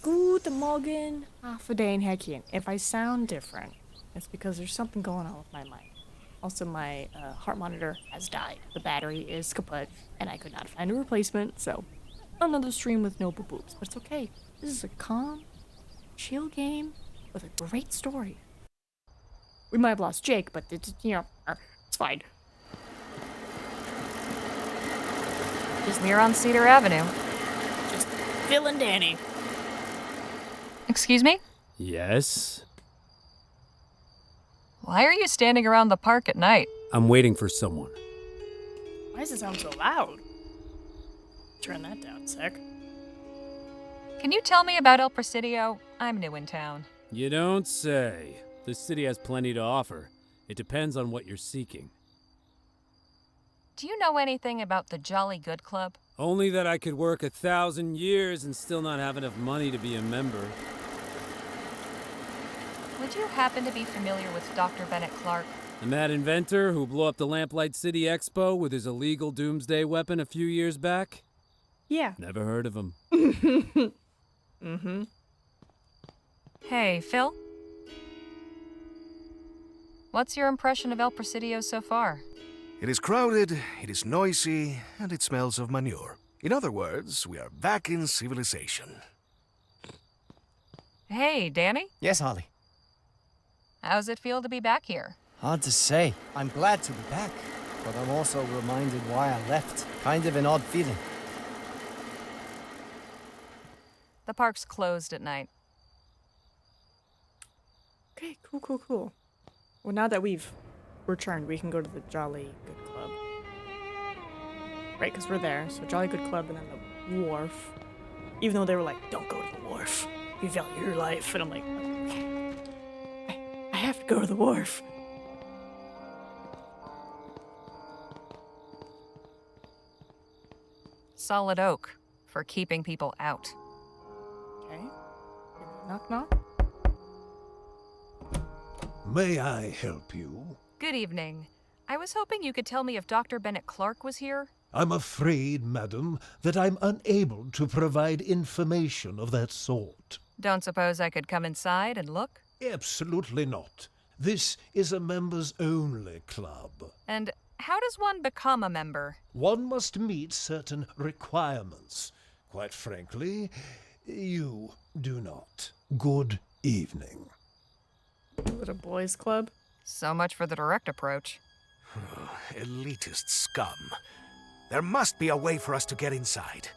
Guten Morgen, Afterday and Heckian. If I sound different, it's because there's something going on with my mic. Also, my heart monitor has died. The battery is kaput, and I could not find a replacement, so another stream with no boo-boos. But it's okay. This is a calm, chill game with a great story. We might have lost Jake, but it's, it's fine. Just near on Cedar Avenue. Just Phil and Danny. Excuse me? Yes? Why are you standing around the park at night? I'm waiting for someone. Why does it sound so loud? Turn that down a sec. Can you tell me about El Presidio? I'm new in town. You don't say. This city has plenty to offer. It depends on what you're seeking. Do you know anything about the Jolly Good Club? Only that I could work 1,000 years and still not have enough money to be a member. Would you happen to be familiar with Dr. Bennett Clark? The mad inventor who blew up the Lamplight City Expo with his illegal doomsday weapon a few years back? Yeah. Never heard of him. Mm-hmm. Hey, Phil? What's your impression of El Presidio so far? It is crowded, it is noisy, and it smells of manure. In other words, we are back in civilization. Hey, Danny? Yes, Holly. How's it feel to be back here? Hard to say. I'm glad to be back, but I'm also reminded why I left. Kind of an odd feeling. The park's closed at night. Okay, cool. Well, now that we've returned, we can go to the Jolly Good Club. Right, because we're there. So Jolly Good Club and then the wharf. Even though they were like, don't go to the wharf. You value your life. And I'm like, okay. I have to go to the wharf. Solid oak for keeping people out. Okay. Knock, knock. May I help you? Good evening. I was hoping you could tell me if Dr. Bennett Clark was here. I'm afraid, madam, that I'm unable to provide information of that sort. Don't suppose I could come inside and look? Absolutely not. This is a members-only club. And how does one become a member? One must meet certain requirements. Quite frankly, you do not. Good evening. Is it a boys' club? So much for the direct approach. Elitist scum. There must be a way for us to get inside.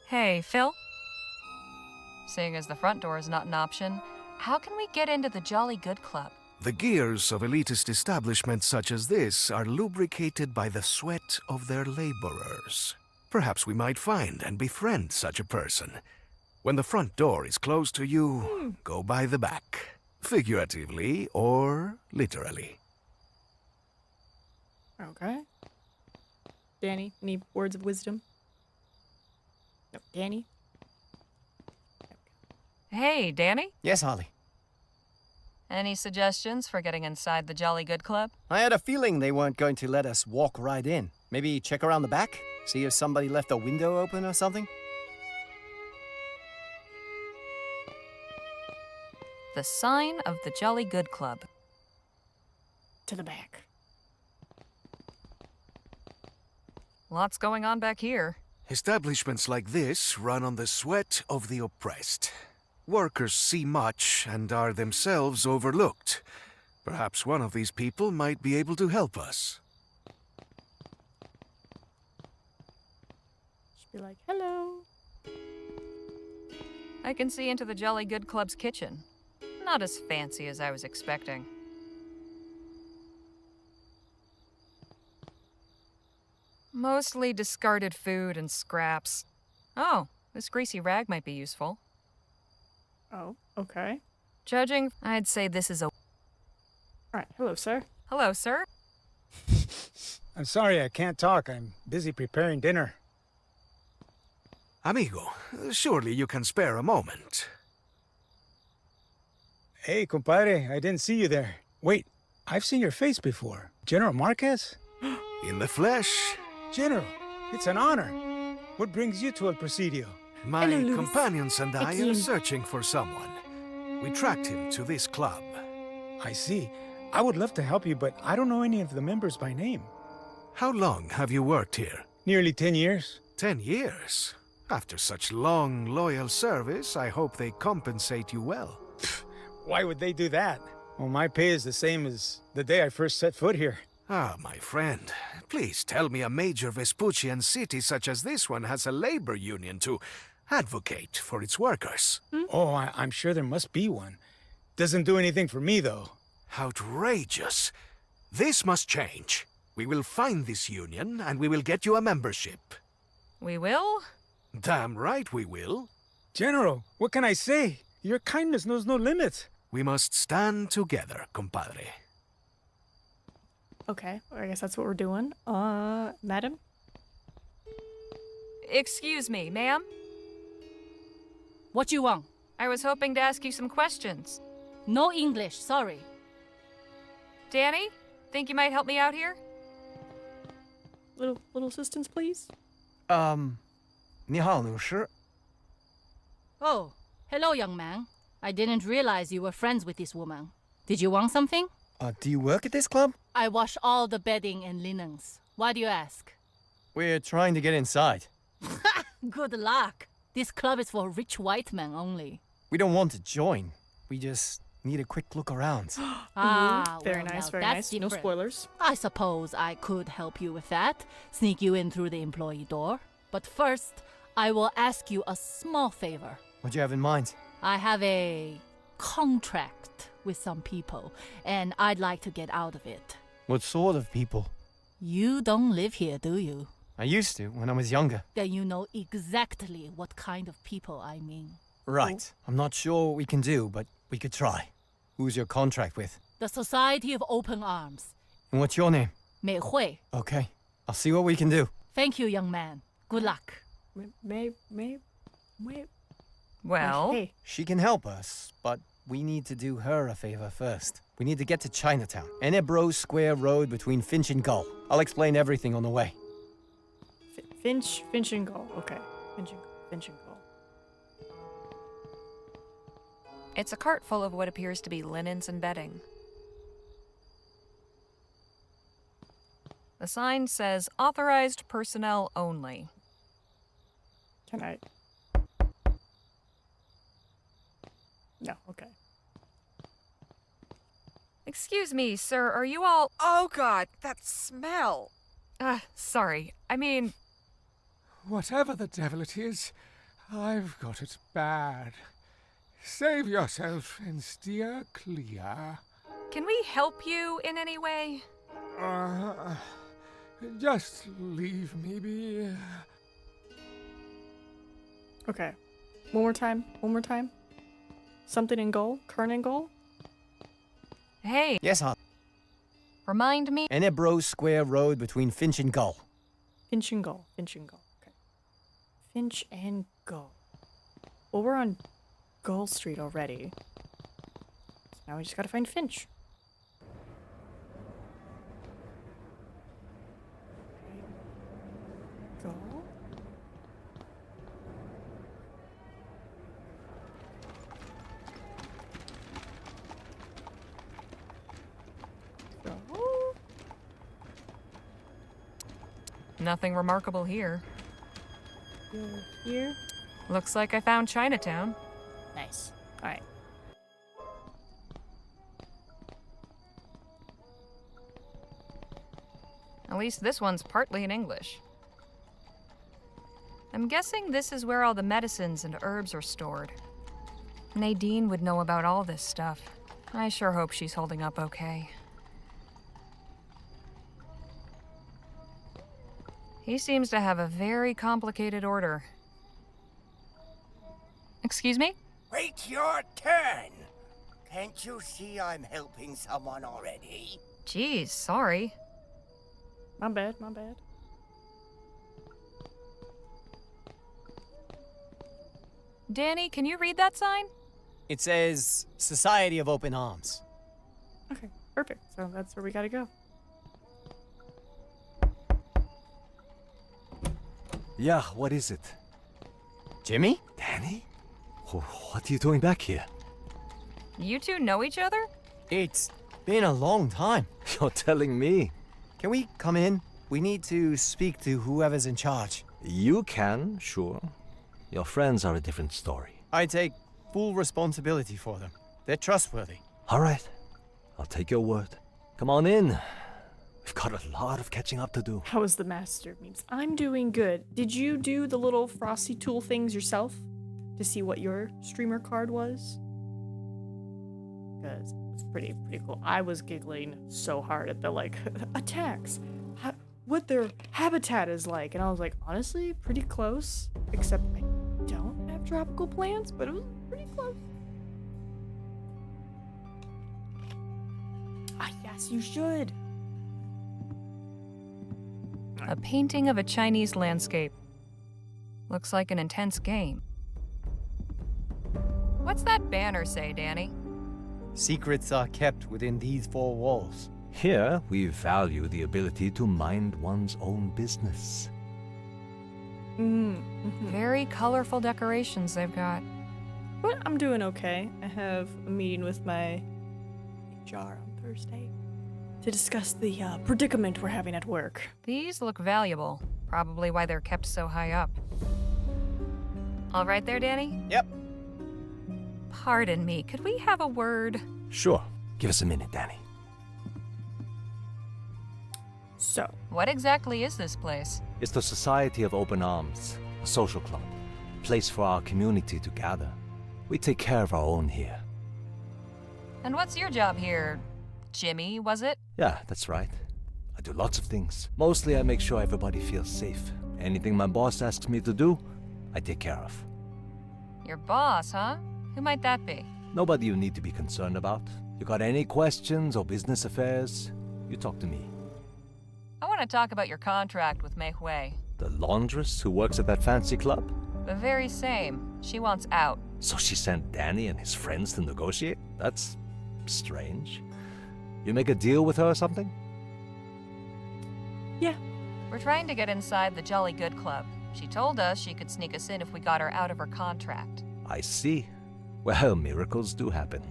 Hey, Phil? Seeing as the front door is not an option, how can we get into the Jolly Good Club? The gears of elitist establishments such as this are lubricated by the sweat of their laborers. Perhaps we might find and befriend such a person. When the front door is closed to you, go by the back. Figuratively or literally. Okay. Danny, any words of wisdom? No, Danny? Hey, Danny? Yes, Holly. Any suggestions for getting inside the Jolly Good Club? I had a feeling they weren't going to let us walk right in. Maybe check around the back? See if somebody left a window open or something? The sign of the Jolly Good Club. To the back. Lots going on back here. Establishments like this run on the sweat of the oppressed. Workers see much and are themselves overlooked. Perhaps one of these people might be able to help us. Just be like, hello. I can see into the Jolly Good Club's kitchen. Not as fancy as I was expecting. Mostly discarded food and scraps. Oh, this greasy rag might be useful. Oh, okay. Judging, I'd say this is a... Alright, hello, sir. Hello, sir. I'm sorry I can't talk. I'm busy preparing dinner. Amigo, surely you can spare a moment. Hey, compadre, I didn't see you there. Wait, I've seen your face before. General Marquez? In the flesh. General, it's an honor. What brings you to El Presidio? My Hello, Luis. companions and I are Joaquin. searching for someone. We tracked him to this club. I see. I would love to help you, but I don't know any of the members by name. How long have you worked here? Nearly 10 years. 10 years. After such long, loyal service, I hope they compensate you well. Why would they do that? Well, my pay is the same as the day I first set foot here. Ah, my friend, please tell me a major Vespuccian city such as this one has a labor union to advocate for its workers. Oh, I'm sure there must be one. Doesn't do anything for me, though. Outrageous. This must change. We will find this union and we will get you a membership. We will? Damn right we will. General, what can I say? Your kindness knows no limit. We must stand together, compadre. Okay, I guess that's what we're doing. Madam? Excuse me, ma'am? What you want? I was hoping to ask you some questions. No English, sorry. Danny, think you might help me out here? Little assistance, please? 你好，女士。 Oh, hello, young man. I didn't realize you were friends with this woman. Did you want something? Do you work at this club? I wash all the bedding and linens. Why do you ask? We're trying to get inside. Good luck. This club is for rich white men only. We don't want to join. We just need a quick look around. Very well, nice, now very that's nice. No different. spoilers. I suppose I could help you with that. Sneak you in through the employee door. But first, I will ask you a small favor. What do you have in mind? I have a contract with some people, and I'd like to get out of it. What sort of people? You don't live here, do you? I used to when I was younger. Then you know exactly what kind of people I mean. Right. I'm not sure what we can do, but we could try. Who's your contract with? The Society of Open Arms. And what's your name? 美惠. Okay. I'll see what we can do. Thank you, young man. Good luck. Wait. Well, Hey, She can help us, but we need to do her a favor first. We need to get to Chinatown. Enebro Square Road between Finch and Gull. I'll explain everything on the way. Finch and Gull. Okay, Finch and Gull. it's a cart full of what appears to be linens and bedding. The sign says authorized personnel only. Can I? No. Okay. Excuse me, sir, are you all. Oh god, that smell! Sorry. I mean, Whatever the devil it is, I've got it bad. Save yourself and steer clear. can we help you in any way? Just leave me be. Okay. One more time. Something in Gull. Current in Gull. Hey, Yes, hon. remind me. Enebro Square Road between Finch and Gull. Finch and Gull. Okay. Finch and Gull. Well, we're on Gull Street already. So now we just gotta find Finch. Gull. Gull. Nothing remarkable here. You're here. Looks like I found Chinatown. Nice. All right. At least this one's partly in English. I'm guessing this is where all the medicines and herbs are stored. Nadine would know about all this stuff. I sure hope she's holding up okay. He seems to have a very complicated order. Excuse me? Wait your turn. Can't you see I'm helping someone already? Geez, sorry. My bad. Danny, can you read that sign? It says Society of Open Arms. Okay, perfect. So that's where we gotta go. Yeah, what is it? Jimmy? Danny? What are you doing back here? You two know each other? It's been a long time. You're telling me. Can we come in? We need to speak to whoever's in charge. You can, sure. Your friends are a different story. I take full responsibility for them. They're trustworthy. All right. I'll take your word. Come on in. We've got a lot of catching up to do. How was the master memes? I'm doing good. Did you do the little frosty tool things yourself to see what your streamer card was? Because it's pretty cool. I was giggling so hard at the like attacks, what their habitat is like, and I was like, honestly, pretty close. Except I don't have tropical plants, but it was pretty close. Ah, yes, you should. A painting of a Chinese landscape. Looks like an intense game. What's that banner say, Danny? Secrets are kept within these four walls. Here, we value the ability to mind one's own business. Very colorful decorations they've got. But I'm doing okay. I have a meeting with my HR on Thursday to discuss the predicament we're having at work. These look valuable. Probably why they're kept so high up. All right there, Danny? Yep. Pardon me, could we have a word? Sure. Give us a minute, Danny. So, What exactly is this place? It's the Society of Open Arms, a social club, a place for our community to gather. We take care of our own here. And what's your job here? Jimmy, was it? Yeah, that's right. I do lots of things. Mostly I make sure everybody feels safe. Anything my boss asks me to do, I take care of. Your boss, huh? Who might that be? Nobody you need to be concerned about. You got any questions or business affairs, you talk to me. I want to talk about your contract with Mei Hui. The laundress who works at that fancy club? The very same. She wants out. So she sent Danny and his friends to negotiate? That's strange. You make a deal with her or something? yeah. We're trying to get inside the Jolly Good Club. She told us she could sneak us in if we got her out of her contract. I see. Well, miracles do happen.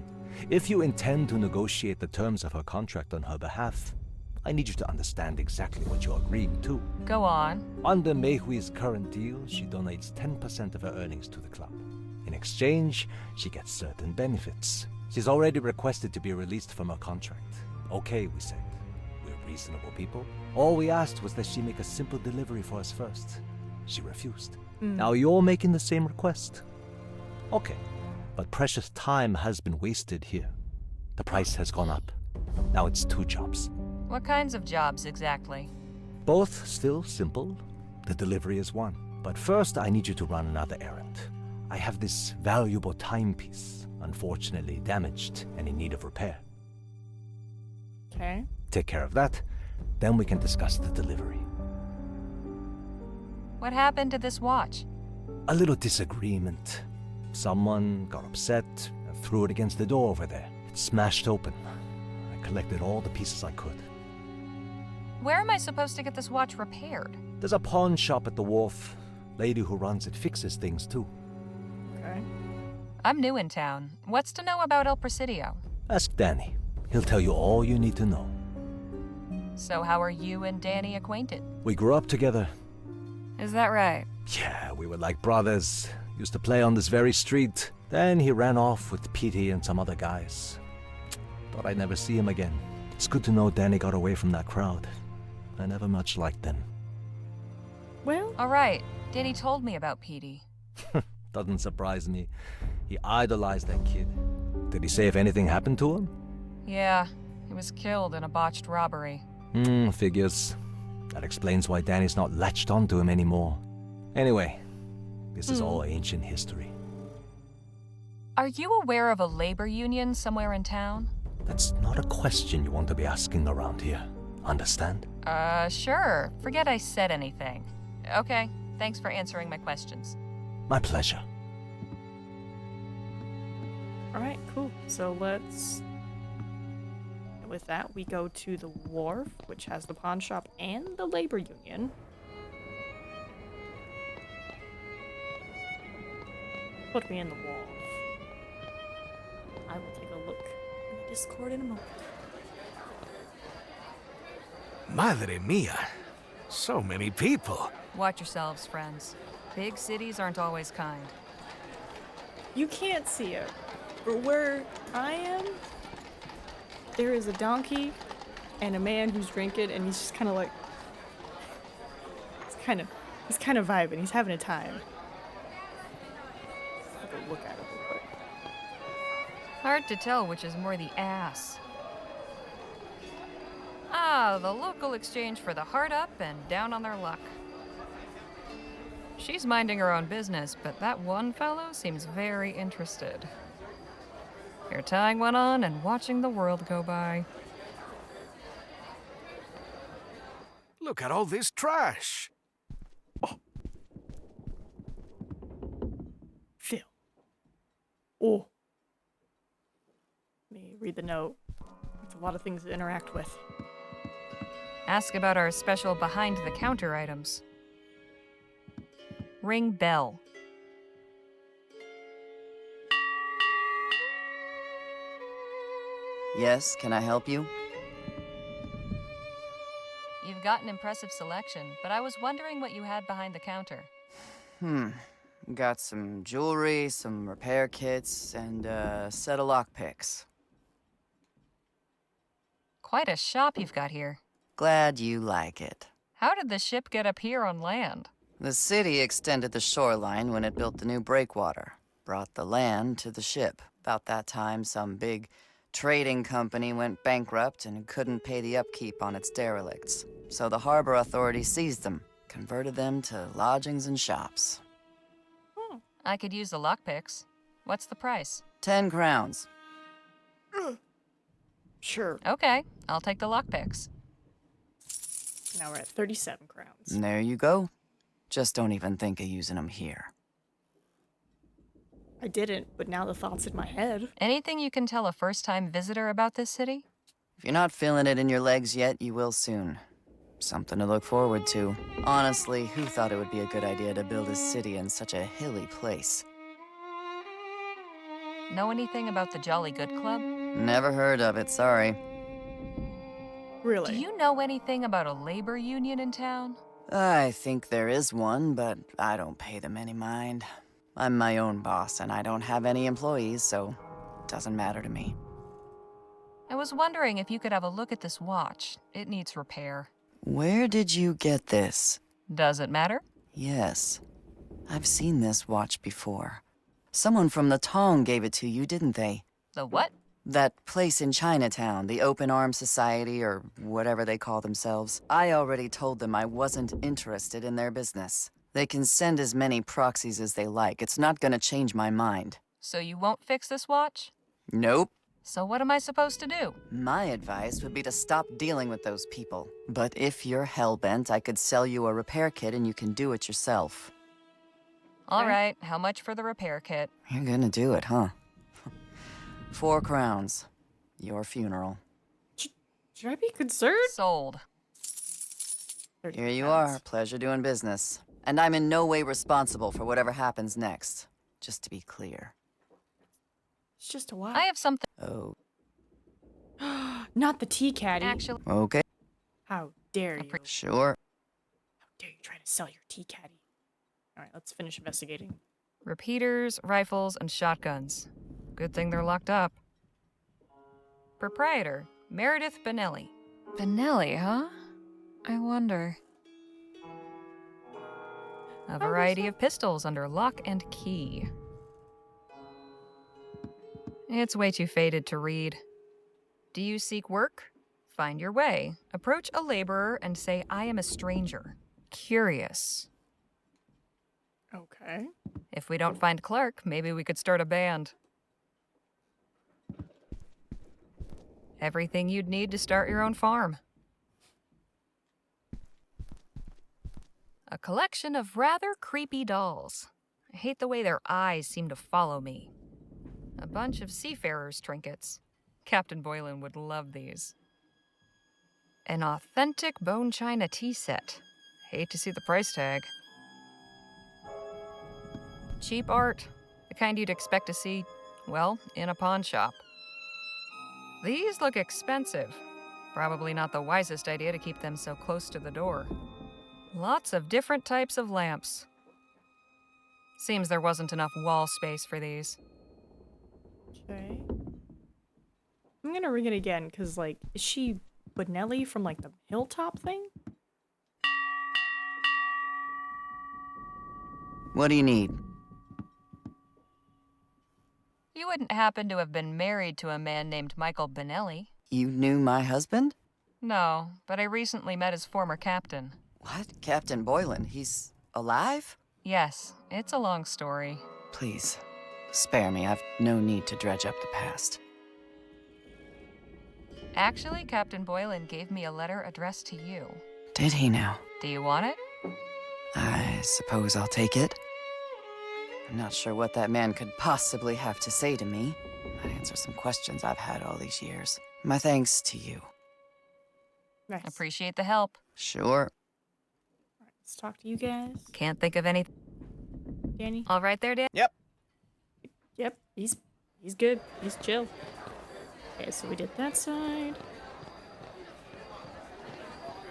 If you intend to negotiate the terms of her contract on her behalf, I need you to understand exactly what you're agreeing to. Go on. Under Mei Hui's current deal, she donates 10% of her earnings to the club. In exchange, she gets certain benefits. She's already requested to be released from her contract. Okay, we said. We're reasonable people. All we asked was that she make a simple delivery for us first. She refused. Now you're making the same request. Okay, but precious time has been wasted here. The price has gone up. Now it's 2 jobs. What kinds of jobs exactly? Both still simple. The delivery is one. But first, I need you to run another errand. I have this valuable timepiece, unfortunately damaged and in need of repair. Okay. Take care of that, then we can discuss the delivery. What happened to this watch? A little disagreement. Someone got upset and threw it against the door over there. It smashed open. I collected all the pieces I could. Where am I supposed to get this watch repaired? There's a pawn shop at the wharf. Lady who runs it fixes things too. Okay. I'm new in town. What's to know about El Presidio? Ask Danny. He'll tell you all you need to know. So how are you and Danny acquainted? We grew up together. Is that right? Yeah, we were like brothers. Used to play on this very street. Then he ran off with P.3 and some other guys. Thought I'd never see him again. It's good to know Danny got away from that crowd. I never much liked them. Well, All right. Danny told me about P.3. Doesn't surprise me. He idolized that kid. Did he say if anything happened to him? Yeah, he was killed in a botched robbery. Figures. That explains why Danny's not latched onto him anymore. Anyway, this is all ancient history. Are you aware of a labor union somewhere in town? That's not a question you want to be asking around here. Understand? Sure. Forget I said anything. Okay, thanks for answering my questions. My pleasure. all right, cool. So with that, we go to the wharf, which has the pawn shop and the labor union. Put me in the walls. I will take a look in the Discord in a moment. Madre mia. So many people. Watch yourselves, friends. Big cities aren't always kind. You can't see it, but where I am, there is a donkey and a man who's drinking, and he's just kind of like, he's kind of vibing. He's having a time. Have a look at it real quick. Hard to tell which is more the ass. Ah, the local exchange for the hard up and down on their luck. She's minding her own business, but that one fellow seems very interested. You're tying one on and watching the world go by. Look at all this trash. Phil. Oh. Let me read the note. It's a lot of things to interact with. Ask about our special behind-the-counter items. Ring bell. Yes, can I help you? You've got an impressive selection, but I was wondering what you had behind the counter. Got some jewelry, some repair kits, and a set of lockpicks. Quite a shop you've got here. Glad you like it. How did the ship get up here on land? The city extended the shoreline when it built the new breakwater. Brought the land to the ship. About that time, some big trading company went bankrupt and couldn't pay the upkeep on its derelicts. So the harbor authority seized them, converted them to lodgings and shops. I could use the lockpicks. What's the price? 10 crowns. Sure. Okay, I'll take the lockpicks. Now we're at 37 crowns. And there you go. Just don't even think of using them here. I didn't, but now the thought's in my head. Anything you can tell a first-time visitor about this city? If you're not feeling it in your legs yet, you will soon. Something to look forward to. Honestly, who thought it would be a good idea to build a city in such a hilly place? Know anything about the Jolly Good Club? Never heard of it, sorry. Really? Do you know anything about a labor union in town? I think there is one, but I don't pay them any mind. I'm my own boss, and I don't have any employees, so it doesn't matter to me. I was wondering if you could have a look at this watch. It needs repair. Where did you get this? Does it matter? Yes. I've seen this watch before. Someone from the Tong gave it to you, didn't they? The what? That place in Chinatown, the Open Arms Society, or whatever they call themselves. I already told them I wasn't interested in their business. They can send as many proxies as they like. It's not gonna change my mind. So you won't fix this watch? Nope. So what am I supposed to do? My advice would be to stop dealing with those people. But if you're hellbent, I could sell you a repair kit and you can do it yourself. All right, how much for the repair kit? You're gonna do it, huh? 4 crowns. Your funeral. Should I be concerned? Sold. Here you are. Pleasure doing business. And I'm in no way responsible for whatever happens next. Just to be clear. It's just a while. I have something. Oh. Not the tea caddy. Actually, Okay. How dare you? Sure. How dare you try to sell your tea caddy? All right, let's finish investigating. repeaters, rifles, and shotguns. Good thing they're locked up. Proprietor, Meredith Benelli. Benelli, huh? I wonder. A variety of pistols under lock and key. It's way too faded to read. Do you seek work? Find your way. Approach a laborer and say, I am a stranger. Curious. Okay. If we don't find Clark, maybe we could start a band. Everything you'd need to start your own farm. A collection of rather creepy dolls. I hate the way their eyes seem to follow me. A bunch of seafarers' trinkets. Captain Boylan would love these. An authentic bone china tea set. Hate to see the price tag. Cheap art. The kind you'd expect to see, well, in a pawn shop. These look expensive. Probably not the wisest idea to keep them so close to the door. Lots of different types of lamps. Seems there wasn't enough wall space for these. Okay. I'm gonna ring it again, because, like, is she Bonelli from, like, the hilltop thing? What do you need? You wouldn't happen to have been married to a man named Michael Benelli? You knew my husband? No, but I recently met his former captain. What? Captain Boylan? He's alive? Yes, it's a long story. Please, spare me. I've no need to dredge up the past. Actually, Captain Boylan gave me a letter addressed to you. Did he now? Do you want it? I suppose I'll take it. I'm not sure what that man could possibly have to say to me. Might answer some questions I've had all these years. My thanks to you. Nice. Appreciate the help. Sure. Alright, let's talk to you guys. Can't think of anything. Danny? All right there, Dan? Yep. Yep, he's good. He's chill. Okay, so we did that side.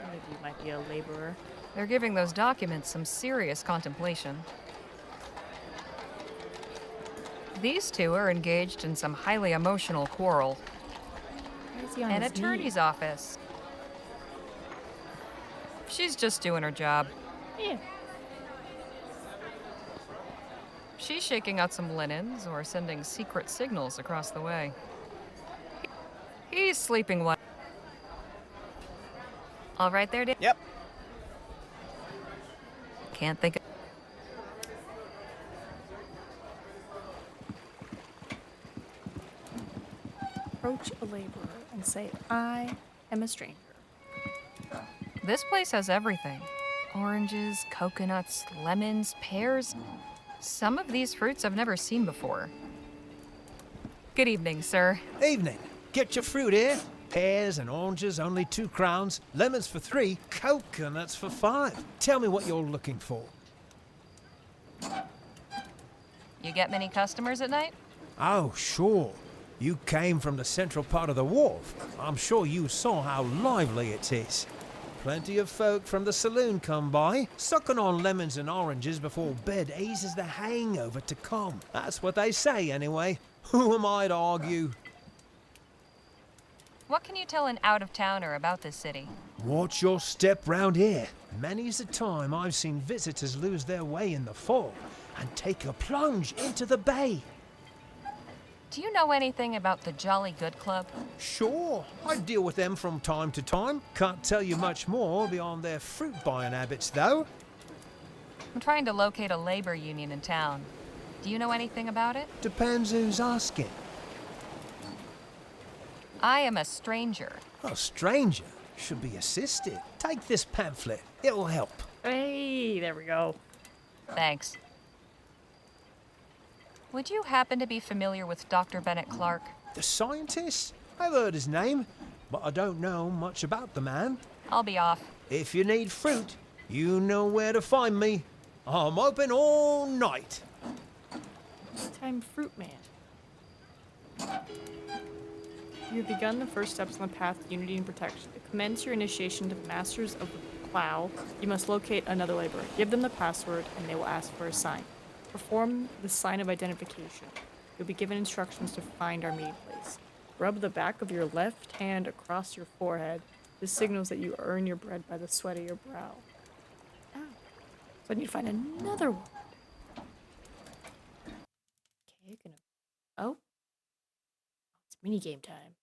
One of you might be a laborer. They're giving those documents some serious contemplation. These two are engaged in some highly emotional quarrel. Why is he on An his attorney's knee? office. She's just doing her job. Yeah. She's shaking out some linens or sending secret signals across the way. He's sleeping well. All right there, Dan? Yep. Can't think of... Approach a laborer and say, I am a stranger. This place has everything. Oranges, coconuts, lemons, pears. Some of these fruits I've never seen before. Good evening, sir. Evening. Get your fruit here. Pears and oranges, only 2 crowns. Lemons for 3. Coconuts for 5. Tell me what you're looking for. You get many customers at night? Oh, sure. You came from the central part of the wharf. I'm sure you saw how lively it is. Plenty of folk from the saloon come by, sucking on lemons and oranges before bed eases the hangover to come. That's what they say, anyway. Who am I to argue? What can you tell an out-of-towner about this city? Watch your step round here. Many's the time I've seen visitors lose their way in the fog and take a plunge into the bay. Do you know anything about the Jolly Good Club? Sure, I deal with them from time to time. Can't tell you much more beyond their fruit-buying habits, though. I'm trying to locate a labor union in town. Do you know anything about it? Depends who's asking. I am a stranger. A stranger should be assisted. Take this pamphlet. It'll help. Hey, there we go. Thanks. Would you happen to be familiar with Dr. Bennett Clark? The scientist? I've heard his name, but I don't know much about the man. I'll be off. If you need fruit, you know where to find me. I'm open all night. Time fruit man. You have begun the first steps on the path to unity and protection. To commence your initiation to the masters of the plow, you must locate another laborer. Give them the password, and they will ask for a sign. Perform the sign of identification. You'll be given instructions to find our meeting place. Rub the back of your left hand across your forehead. This signals that you earn your bread by the sweat of your brow. Oh. So I need to find another one. Okay, gonna... Oh. It's minigame time.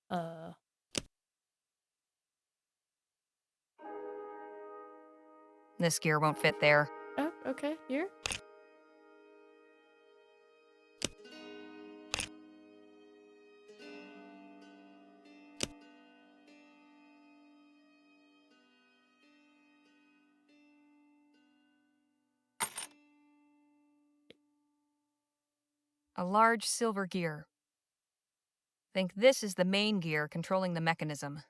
This gear won't fit there. Oh, okay, here. A large silver gear. Think this is the main gear controlling the mechanism.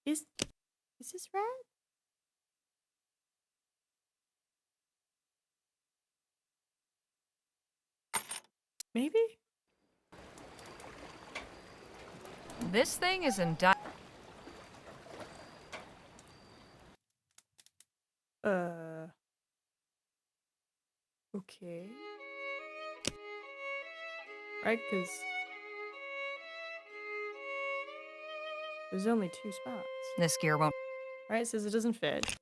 Is this right? Maybe? This thing is in Okay. Right, because there's only 2 spots. This gear won't. Right, it says it doesn't fit.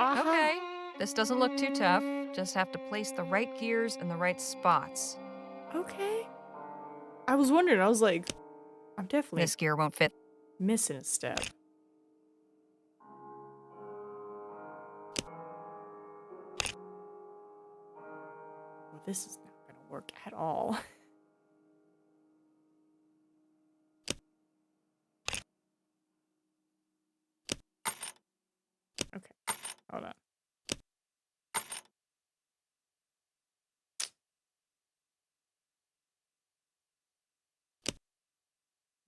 Okay, this doesn't look too tough. Just have to place the right gears in the right spots. Okay. I was wondering, I was like, I'm definitely This gear won't fit. missing a step. Well, this is not gonna work at all. Okay, hold on.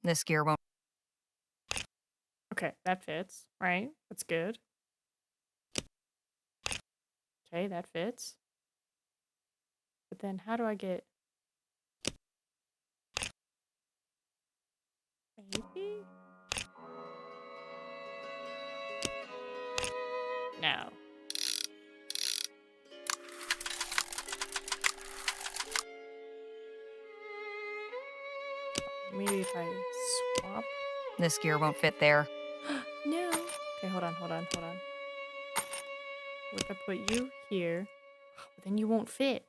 This gear won't. Okay, that fits, right? That's good. Okay, that fits. But then how do I get... Maybe? No. Maybe if I swap? This gear won't fit there. No. Okay, hold on. What if I put you here? But then you won't fit.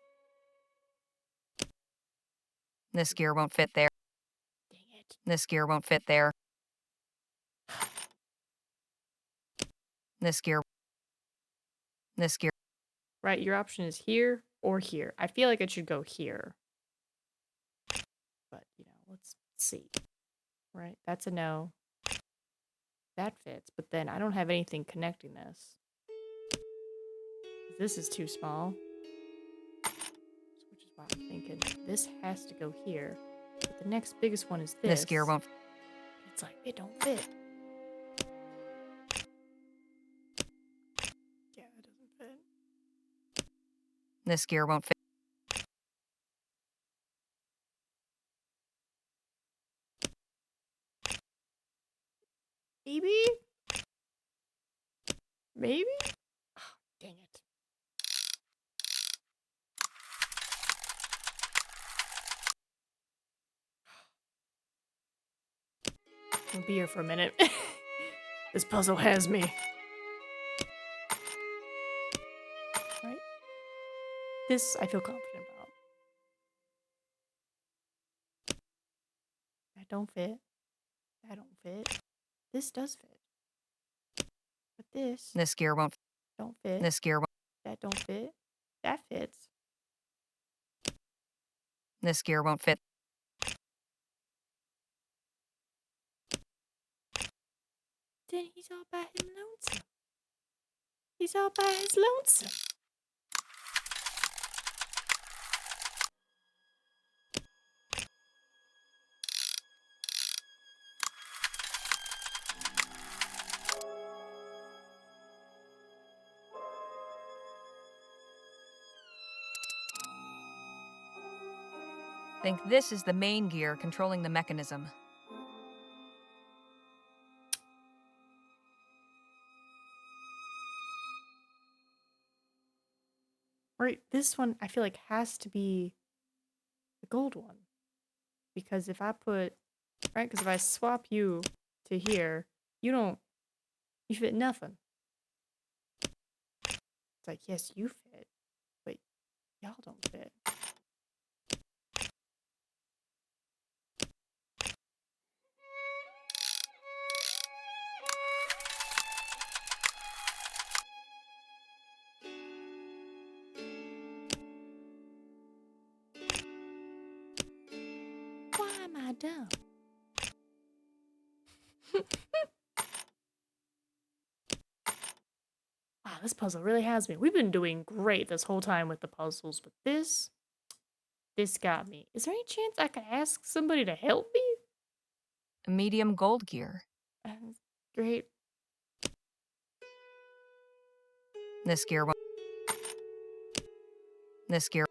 This gear won't fit there. Dang it. This gear won't fit there. This gear. This gear. Right, your option is here or here. I feel like it should go here. But, let's see. Right, that's a no. That fits, but then I don't have anything connecting this. This is too small. Which is why I'm thinking this has to go here. But the next biggest one is this. This gear won't. It's like, it don't fit. Yeah, it doesn't fit. This gear won't fit. Maybe? Maybe? Oh, dang it. I'll be here for a minute. This puzzle has me. Right? This I feel confident about. That don't fit. That don't fit. This does fit. But this This gear won't. don't fit. This gear won't. That don't fit. That fits. This gear won't fit. Then he's all by his lonesome. He's all by his lonesome. Think this is the main gear controlling the mechanism. Right, this one I feel like has to be the gold one. Because if I put, right, because if I swap you to here, you fit nothing. It's like, yes, you fit, but y'all don't fit. am I dumb? Wow, this puzzle really has me. We've been doing great this whole time with the puzzles, but this got me. Is there any chance I could ask somebody to help me? Medium gold gear. Great. This gear won't. This gear.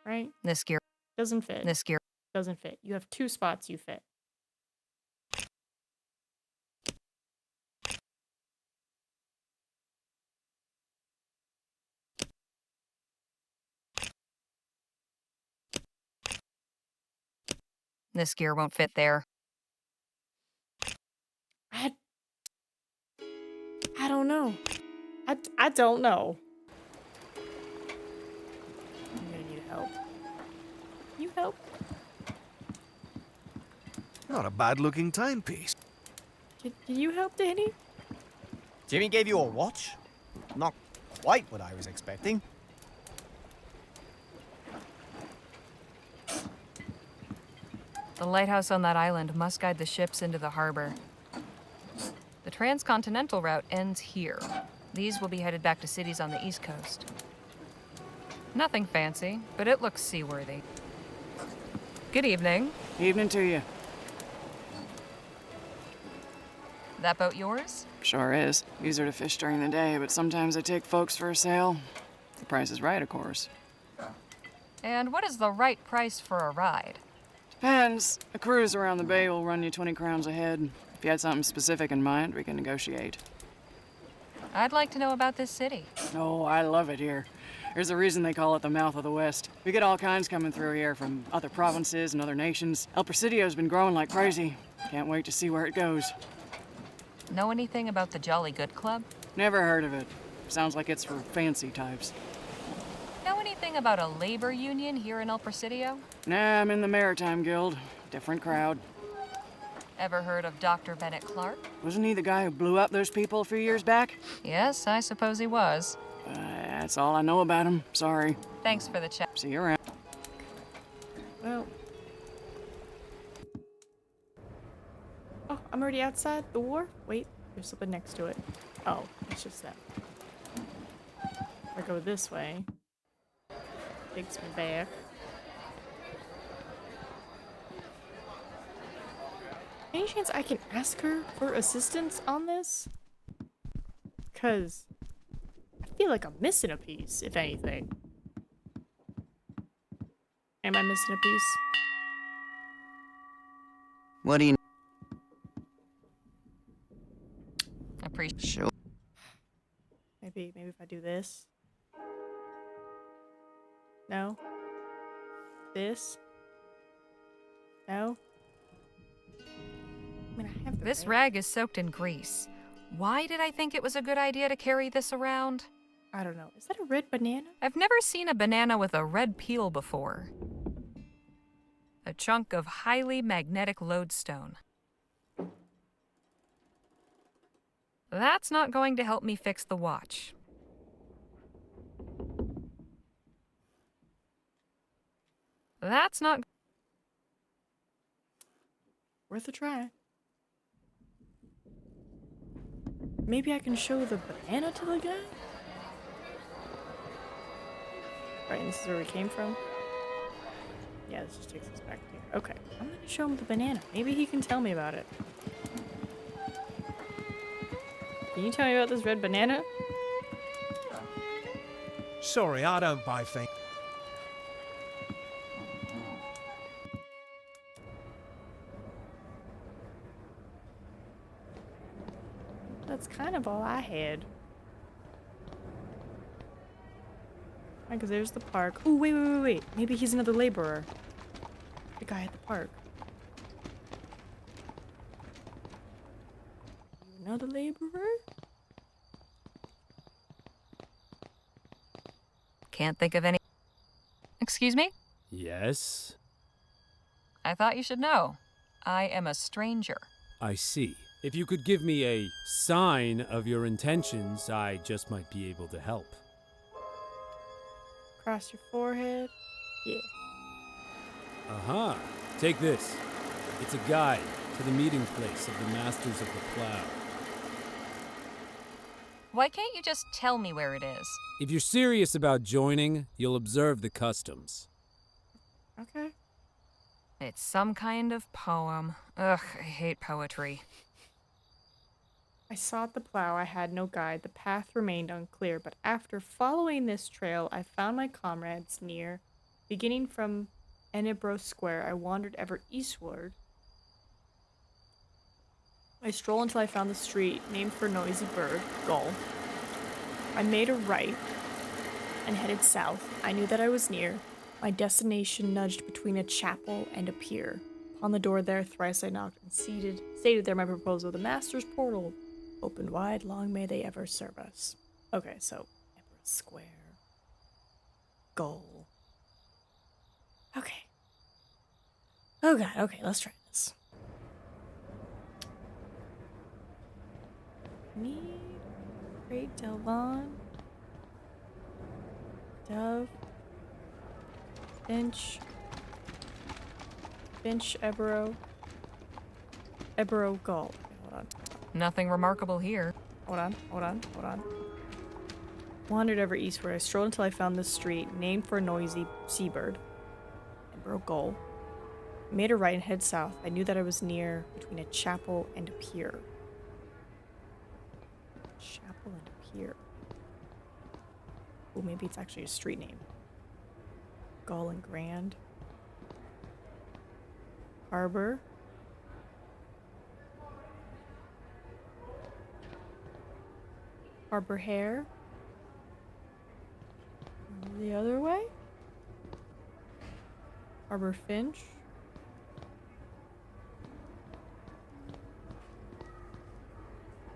Right? This gear. Doesn't fit. This gear. Doesn't fit. You have 2 spots you fit. This gear won't fit there. I don't know. I don't know. I'm gonna need help. Can you help? Not a bad-looking timepiece. Can you help, Danny? Jimmy gave you a watch? Not quite what I was expecting. The lighthouse on that island must guide the ships into the harbor. The transcontinental route ends here. These will be headed back to cities on the east coast. Nothing fancy, but it looks seaworthy. Good evening. Evening to you. That boat yours? Sure is. Easier to fish during the day, but sometimes I take folks for a sail. The price is right, of course. And what is the right price for a ride? Depends. A cruise around the bay will run you 20 crowns a head. If you had something specific in mind, we can negotiate. I'd like to know about this city. Oh, I love it here. There's a reason they call it the mouth of the West. We get all kinds coming through here from other provinces and other nations. El Presidio's been growing like crazy. Can't wait to see where it goes. Know anything about the Jolly Good Club? Never heard of it. Sounds like it's for fancy types. Know anything about a labor union here in El Presidio? Nah, I'm in the Maritime Guild. Different crowd. Ever heard of Dr. Bennett Clark? Wasn't he the guy who blew up those people a few years back? Yes, I suppose he was. That's all I know about him. Sorry. Thanks for the chat. See you around. Well. Oh, I'm already outside the wharf? Wait, there's something next to it. Oh, it's just that. If I go this way, takes me back. Any chance I can ask her for assistance on this? Because I feel like I'm missing a piece, if anything. Am I missing a piece? What do you... Appreciate. Sure. Maybe if I do this. No. This. No. I mean, I have the This rag is soaked in grease. Why did I think it was a good idea to carry this around? I don't know. Is that a red banana? I've never seen a banana with a red peel before. A chunk of highly magnetic lodestone. That's not going to help me fix the watch. That's not... Worth a try. Maybe I can show the banana to the guy? Right, and this is where we came from? Yeah, this just takes us back here. Okay, I'm gonna show him the banana. Maybe he can tell me about it. Can you tell me about this red banana? Sorry, I don't buy things. That's kind of all I had. Because there's the park. Oh, wait. Maybe he's another laborer. The guy at the park. Another laborer? Can't think of any... Excuse me? Yes? I thought you should know. I am a stranger. I see. If you could give me a sign of your intentions, I just might be able to help. Cross your forehead. Yeah. Aha! Take this. It's a guide to the meeting place of the Masters of the Plow. Why can't you just tell me where it is? If you're serious about joining, you'll observe the customs. Okay. It's some kind of poem. Ugh, I hate poetry. I sought the plow, I had no guide, the path remained unclear, but after following this trail, I found my comrades near. Beginning from Enebro Square, I wandered ever eastward. I strolled until I found the street named for a noisy bird, gull. I made a right and headed south. I knew that I was near. My destination nudged between a chapel and a pier. Upon the door there, thrice I knocked and stated there my proposal. The master's portal opened wide, long may they ever serve us. Okay, so Emperor Square. Goal. Okay. Oh god, okay, let's try this. Need Great Delvon. Dove. Finch. Ebro. Gull. Okay, hold on. Nothing remarkable here. Hold on. Wandered ever eastward. I strolled until I found this street, named for a noisy seabird. Ebro Gull. Made a right and head south. I knew that I was near between a chapel and a pier. Chapel and a pier. Oh, maybe it's actually a street name. Gull and Grand. Harbor. Harbor Hare. The other way. Harbor Finch.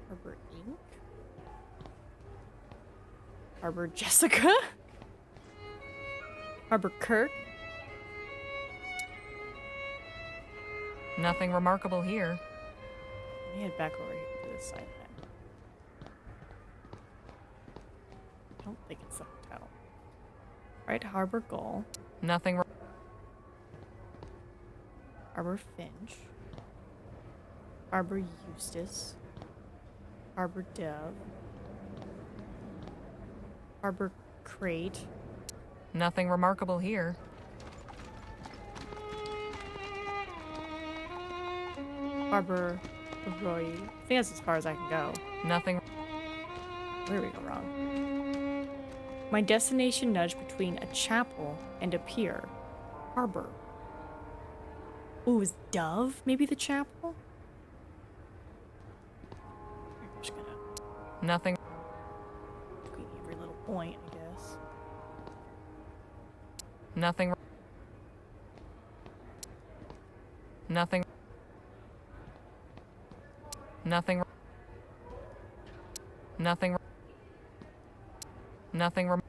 Harbor Ink. Harbor Jessica. Harbor Kirk. Nothing remarkable here. Let me head back over here to this side then. I don't think it's the hotel. Right, Harbor Gull. Nothing. Harbor Finch. Harbor Eustace. Harbor Dove. Harbor Crate. Nothing remarkable here. Harbor Roy. I think that's as far as I can go. Nothing. Where did we go wrong? My destination nudged between a chapel and a pier. Harbor. Ooh, is Dove maybe the chapel? I'm just gonna Nothing. between every little point, I guess. Nothing. Nothing. Nothing. Nothing. Nothing.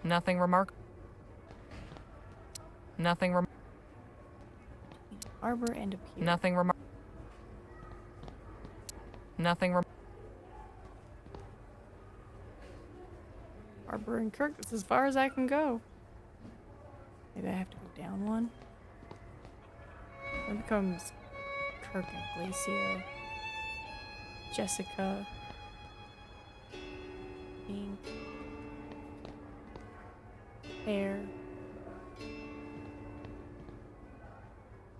Nothing remark. Nothing. Harbor and a pier. Nothing remark. Nothing. Harbor and Kirk. That's as far as I can go. Maybe I have to go down one. Then becomes Kirk and Glacia. Jessica. Pink. Bear.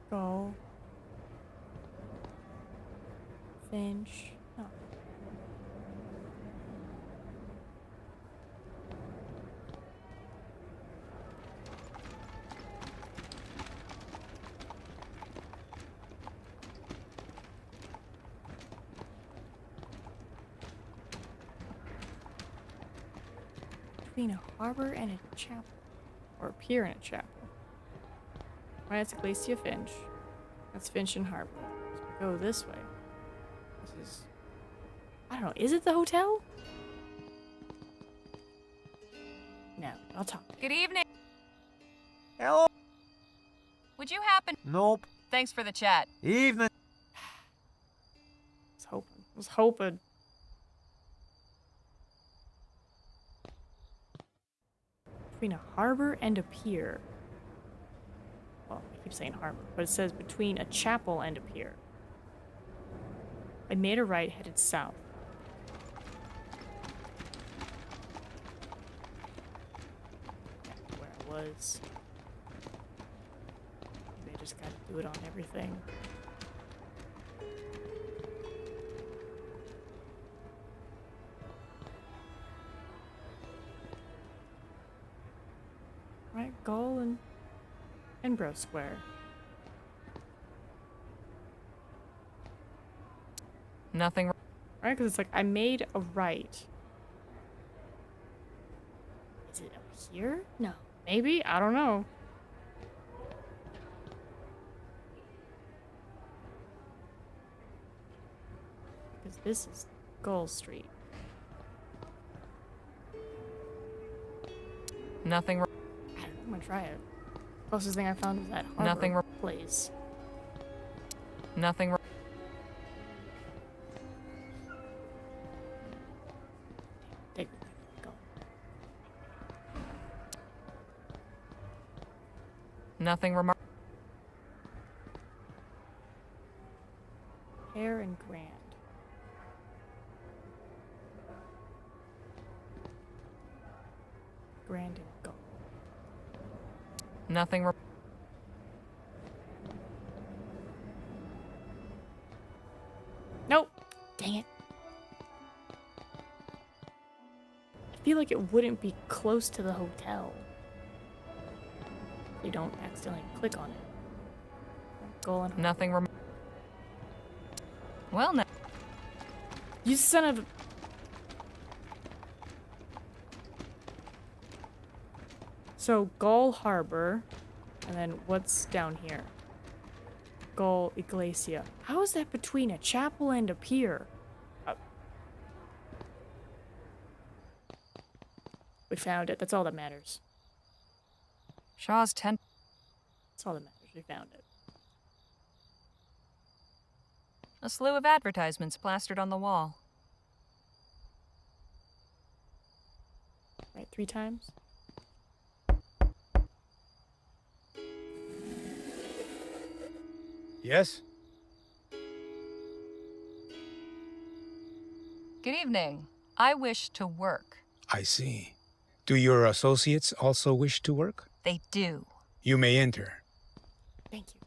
Gull. Finch. No. Between a harbor and a chapel. Or a pier and a chapel. Right, that's Glacia Finch. That's Finch and Harbor. So we go this way. This is... I don't know, is it the hotel? No, I'll talk. Good evening. Hello? Would you happen? Nope. Thanks for the chat. Evening. was hoping. Between a harbor and a pier. Well, I keep saying harbor, but it says between a chapel and a pier. I made a right, headed south. Where I was. Maybe I just gotta do it on everything. Right, Gull and Bro Square. Nothing. Right, because it's like I made a right. Is it up here? No. Maybe? I don't know. Because this is Gull Street. Nothing. I don't know. I'm gonna try it. Closest thing I found was that harbor Nothing. place. Nothing. Take go. Nothing remarkable. Hair and Grand. Grand and Gull. Nothing. Nope. Dang it. I feel like it wouldn't be close to the hotel. You don't accidentally click on it. Goal and Nothing. Well, no. You son of a... So, Gull Harbor, and then what's down here? Gull Iglesia. How is that between a chapel and a pier? We found it. That's all that matters. Shaw's 10. That's all that matters. We found it. A slew of advertisements plastered on the wall. Right, 3 times? Yes? Good evening. I wish to work. I see. Do your associates also wish to work? They do. You may enter. Thank you.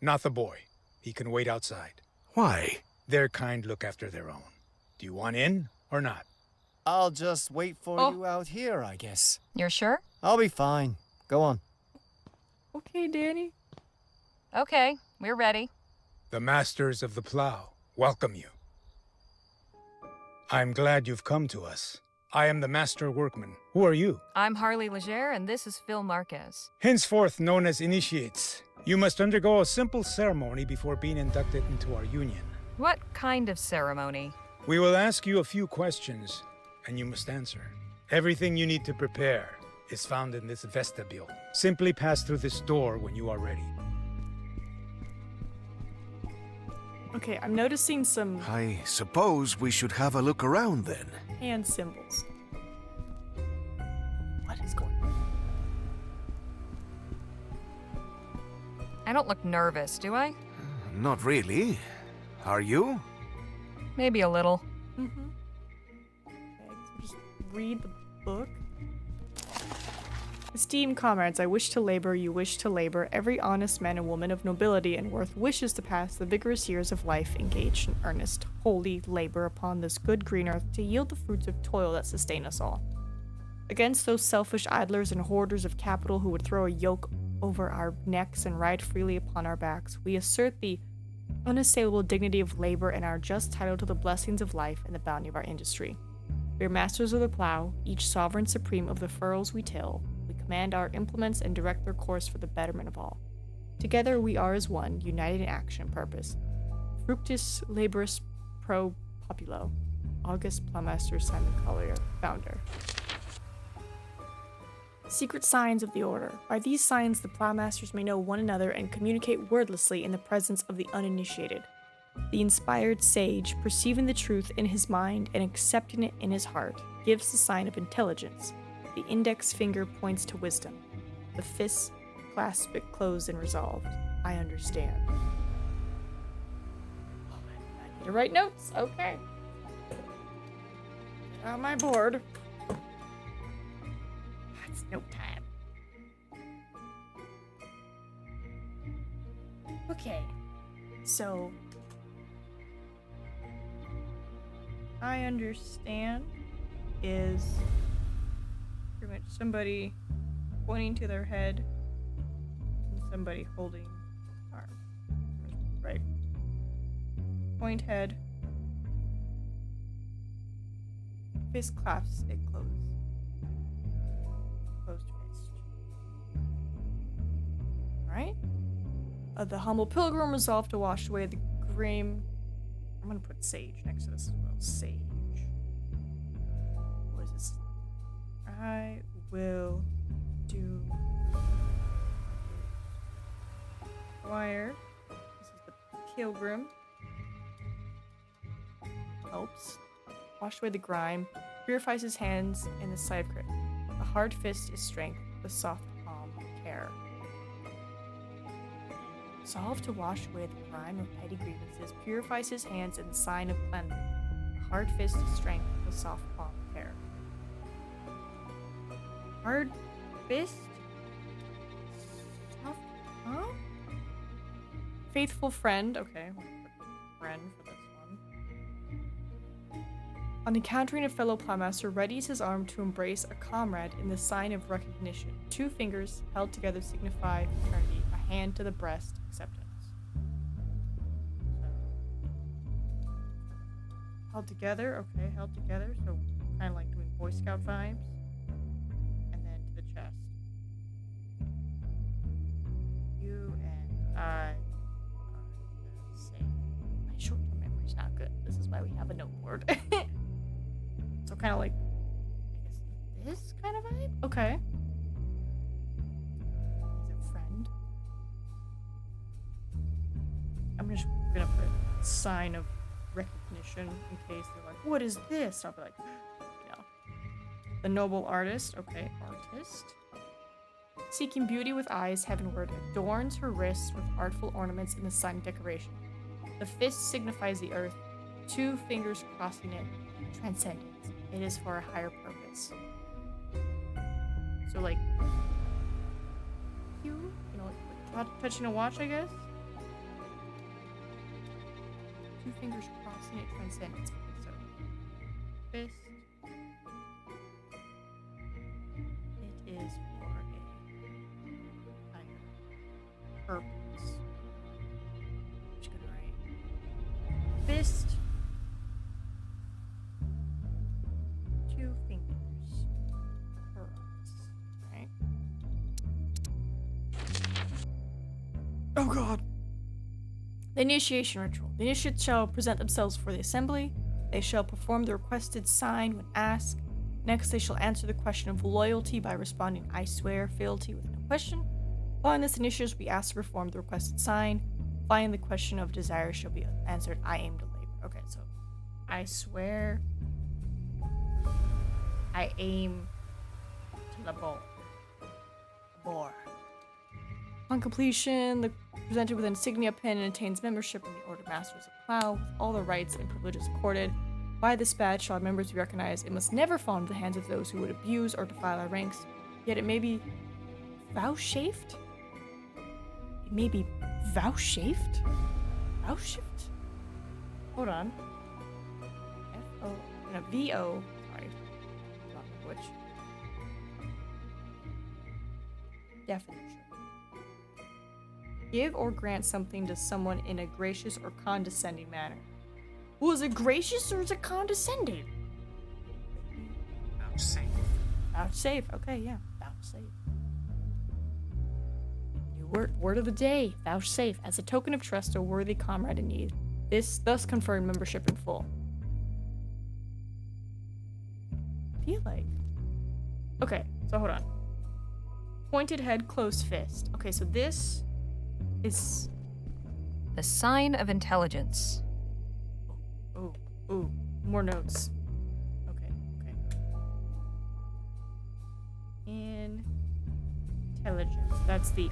Not the boy. He can wait outside. Why? Their kind look after their own. Do you want in or not? I'll just wait for Oh. you out here, I guess. You're sure? I'll be fine. Go on. Okay, Danny. Okay, we're ready. The masters of the plow welcome you. I'm glad you've come to us. I am the master workman. Who are you? I'm Harley Leger, and this is Phil Marquez. Henceforth known as initiates. You must undergo a simple ceremony before being inducted into our union. What kind of ceremony? We will ask you a few questions, and you must answer. Everything you need to prepare is found in this vestibule. Simply pass through this door when you are ready. Okay, I'm noticing some I suppose we should have a look around then. hand symbols. What is going on? I don't look nervous, do I? Not really. Are you? Maybe a little. Mm-hmm. Okay, so just read the book. Esteemed comrades, I wish to labor, you wish to labor. Every honest man and woman of nobility and worth wishes to pass the vigorous years of life engaged in earnest, holy labor upon this good green earth to yield the fruits of toil that sustain us all. Against those selfish idlers and hoarders of capital who would throw a yoke over our necks and ride freely upon our backs, we assert the unassailable dignity of labor and our just title to the blessings of life and the bounty of our industry. We are masters of the plow, each sovereign supreme of the furrows we till. We command our implements and direct their course for the betterment of all. Together we are as one, united in action and purpose. Fructus laboris pro populo. August Plowmaster Simon Collier, founder. Secret signs of the order. By these signs, the plowmasters may know one another and communicate wordlessly in the presence of the uninitiated. The inspired sage, perceiving the truth in his mind and accepting it in his heart, gives the sign of intelligence. The index finger points to wisdom. The fists clasp it closed and resolved. I understand. I need to write notes. Okay. Get on my board. That's note time. Okay. So I understand is pretty much somebody pointing to their head and somebody holding arm. Right. Point head. Fist clasps it closed. Closed fist. Alright. The humble pilgrim resolved to wash away the grim. I'm gonna put sage next to this as well. Sage. What is this? I will do. Wire. This is the pilgrim. Helps. Wash away the grime. Purifies his hands in the sight of crit. The hard fist is strength. The soft palm, care. Solve to wash away the grime of petty grievances, purifies his hands in the sign of cleansing. The hard fist is strength, the soft palm care. Hard fist? Soft palm? Faithful friend. Okay, we'll put friend for this one. On encountering a fellow plowmaster, readies his arm to embrace a comrade in the sign of recognition. 2 fingers held together signify fraternity. A hand to the breast, acceptance. So, held together, okay, held together. So kind of like doing Boy Scout vibes. And then to the chest. You and I are the same. My short-term memory's not good. This is why we have a note board. So kind of like, I guess this kind of vibe? Okay. He's a friend. I'm just gonna put sign of recognition in case they're like, what is this? I'll be like, no. The noble artist. Okay, artist. Seeking beauty with eyes heavenward, adorns her wrists with artful ornaments in the sign of decoration. The fist signifies the earth, 2 fingers crossing it, transcendence. It is for a higher purpose. So like, you know, like touching a watch, I guess. 2 fingers crossing it, transcendence. Okay, so fist. It is for a higher purpose. I'm just gonna write fist. 2 fingers cross. Right. Oh god. The initiation ritual. The initiates shall present themselves before the assembly. They shall perform the requested sign when asked. Next, they shall answer the question of loyalty by responding, I swear, fealty with no question. Following this, initiates will be asked to perform the requested sign. Following the question of desire shall be answered, I aim to labor. Okay, so I swear, I aim to labor. On completion, the presented with an insignia pin and attains membership in the Order of Masters of Plow, with all the rights and privileges accorded. By this badge shall our members be recognized. It must never fall into the hands of those who would abuse or defile our ranks, yet it may be vouchsafed? It may be vouchsafed? Vouchsafed? Hold on. F-O, no, V-O, sorry. Not which. Definition. Give or grant something to someone in a gracious or condescending manner. Well, is it gracious or is it condescending? Vouchsafe. Vouchsafe. Okay, yeah. Vouchsafe. New word of the day. Vouchsafe. As a token of trust to a worthy comrade in need. This thus conferred membership in full. I feel like... Okay, so hold on. Pointed head, closed fist. Okay, so this is... The sign of intelligence. Ooh, more notes. Okay, okay. Intelligence. That's the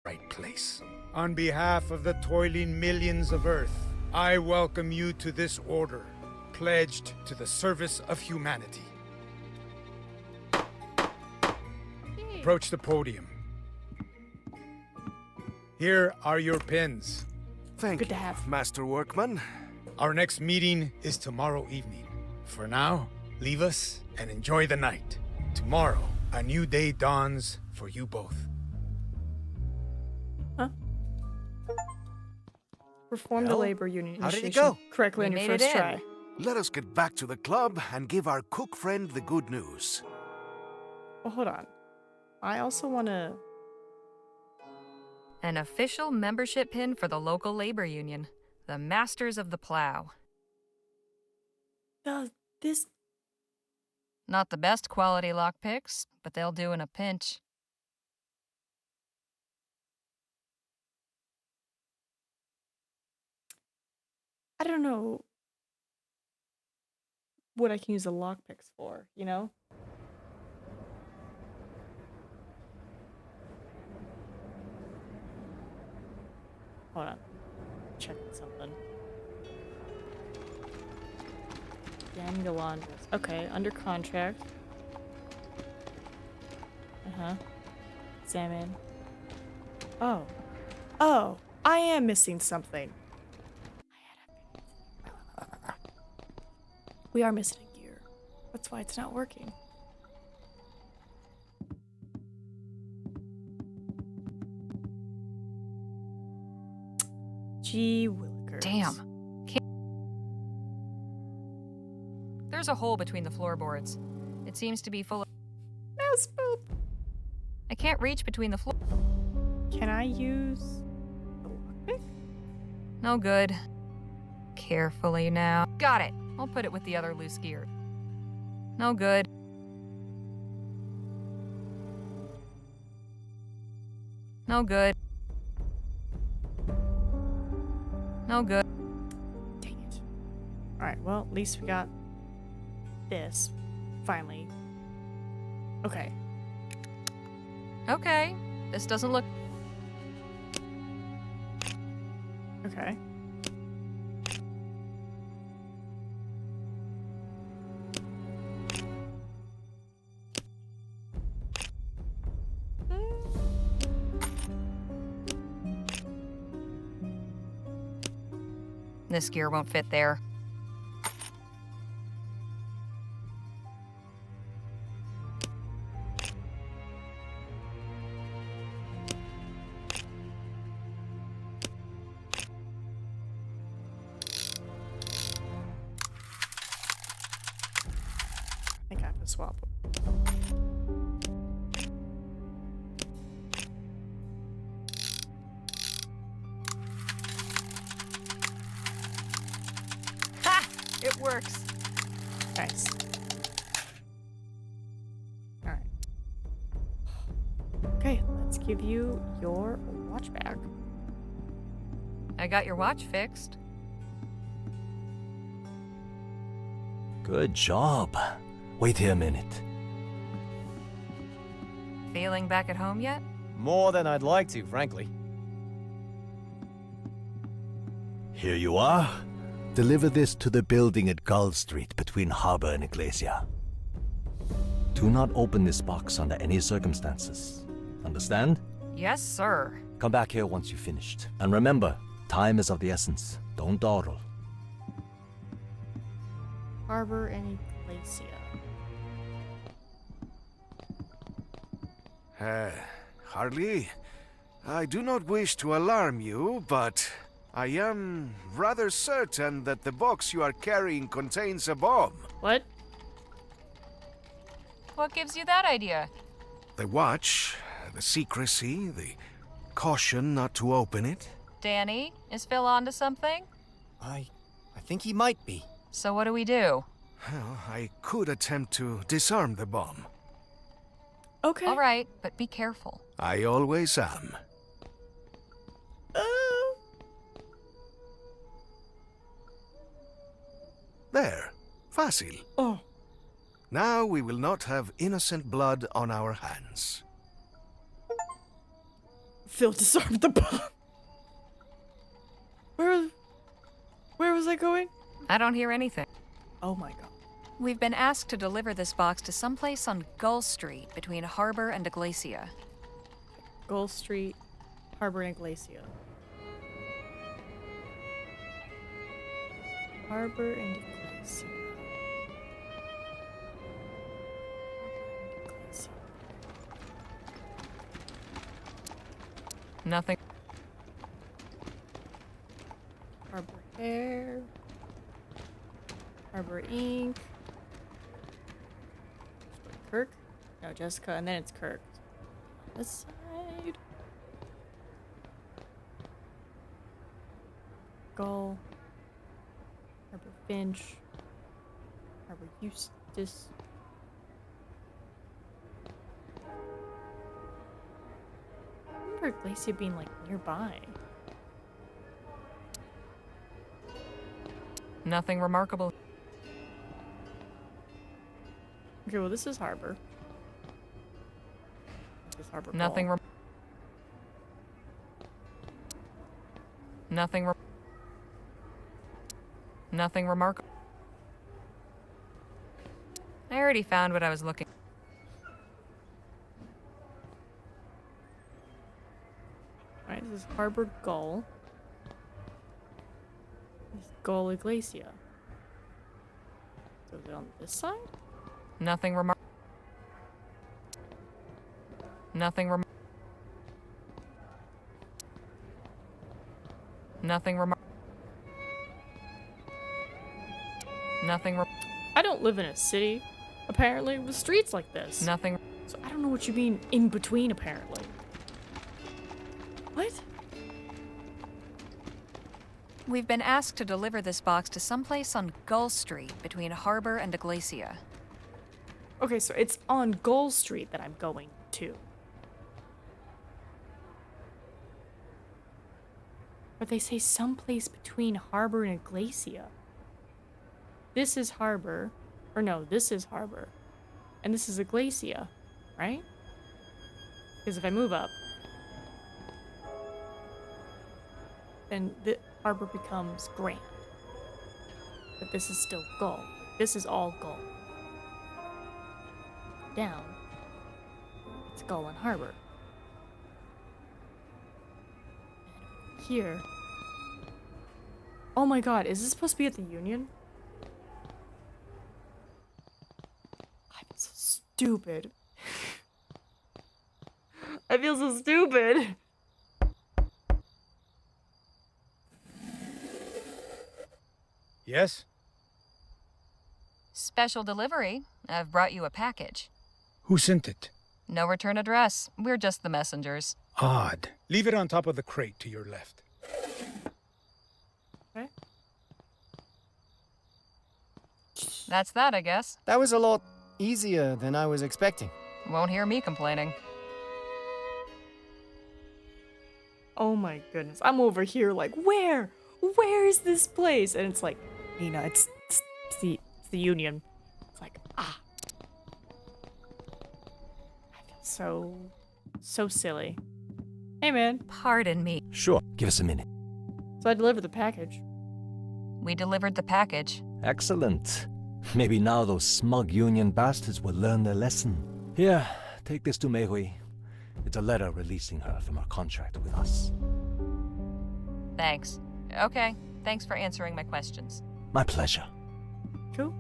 right place. On behalf of the toiling millions of Earth, I welcome you to this order, pledged to the service of humanity. Approach the podium. Here are your pins. Thank Good you, to have. Master Workman. Our next meeting is tomorrow evening. For now, leave us and enjoy the night. Tomorrow, a new day dawns for you both. Huh? Perform the Well, labor unit how did it initiation go? correctly We on your made it first in. try. Let us get back to the club and give our cook friend the good news. Well, hold on. I also want to... An official membership pin for the local labor union, the Masters of the Plow. This... Not the best quality lockpicks, but they'll do in a pinch. I don't know what I can use the lockpicks for, you know? Hold on. Checking something. Gangalandras. Okay, under contract. Uh-huh. Examine. Oh. Oh! I am missing something. We are missing a gear. That's why it's not working. Gee willikers. Damn. There's a hole between the floorboards. It seems to be full of... Mouse poop. I can't reach between the floor... Can I use the lockpick? No good. Carefully now. Got it. I'll put it with the other loose gear. No good. No good. No good. Dang it. Alright, well, at least we got this. Finally. Okay. Okay. This doesn't look... Okay. This gear won't fit there. I think I have to swap. Ha! It works. Nice. Alright. Okay, let's give you your watch back. I got your watch fixed. Good job. Wait here a minute. Feeling back at home yet? More than I'd like to, frankly. Here you are. Deliver this to the building at Gull Street between Harbor and Iglesia. Do not open this box under any circumstances. Understand? Yes, sir. Come back here once you've finished. And remember, time is of the essence. Don't dawdle. Harbor and Iglesia. Hardly. I do not wish to alarm you, but I am rather certain that the box you are carrying contains a bomb. What? What gives you that idea? The watch, the secrecy, the caution not to open it. Danny, is Phil onto something? I think he might be. So what do we do? Well, I could attempt to disarm the bomb. Okay. All right, but be careful. I always am. There. Fácil. Oh. Now we will not have innocent blood on our hands. Phil disarmed the bomb. Where was I going? I don't hear anything. Oh my god. We've been asked to deliver this box to someplace on Gull Street between Harbor and Iglesia. Gull Street, Harbor and Iglesia. Harbor and Iglesia. Nothing. Harbor Air. Harbor Inc. Kirk? No, Jessica, and then it's Kirk. This side. Gull. Harbor Finch. Harbor Eustace. I remember Iglesia being like nearby. Nothing remarkable. Okay, well this is Harbor. This is Harbor. Nothing. Gull. Nothing remarkable. I already found what I was looking. Alright, this is Harbor Gull. This is Gull Iglesia. So is it on this side? Nothing remarkable. Nothing remarkable. Nothing remarkable. Nothing. I don't live in a city, apparently, with streets like this. Nothing. So I don't know what you mean in between, apparently. What? We've been asked to deliver this box to someplace on Gull Street between Harbor and Iglesia. Okay, so it's on Gull Street that I'm going to. But they say someplace between Harbor and Iglesia. This is Harbor. Or no, this is Harbor. And this is Iglesia, right? Because if I move up, then the Harbor becomes Grand. But this is still Gull. This is all Gull. Down, it's Gull and Harbor. And here. Oh my god, is this supposed to be at the Union? I feel so stupid. I feel so stupid. Yes? Special delivery. I've brought you a package. Who sent it? No return address. We're just the messengers. Odd. Leave it on top of the crate to your left. Okay. That's that, I guess. That was a lot easier than I was expecting. Won't hear me complaining. Oh my goodness. I'm over here like, where? Where is this place? And it's like, Nina, it's the Union. It's like, ah. I feel so silly. Hey, man. Pardon me. Sure, give us a minute. So I delivered the package. We delivered the package. Excellent. Maybe now those smug Union bastards will learn their lesson. Here, take this to Mei Hui. It's a letter releasing her from her contract with us. Thanks. Okay, thanks for answering my questions. My pleasure. Cool.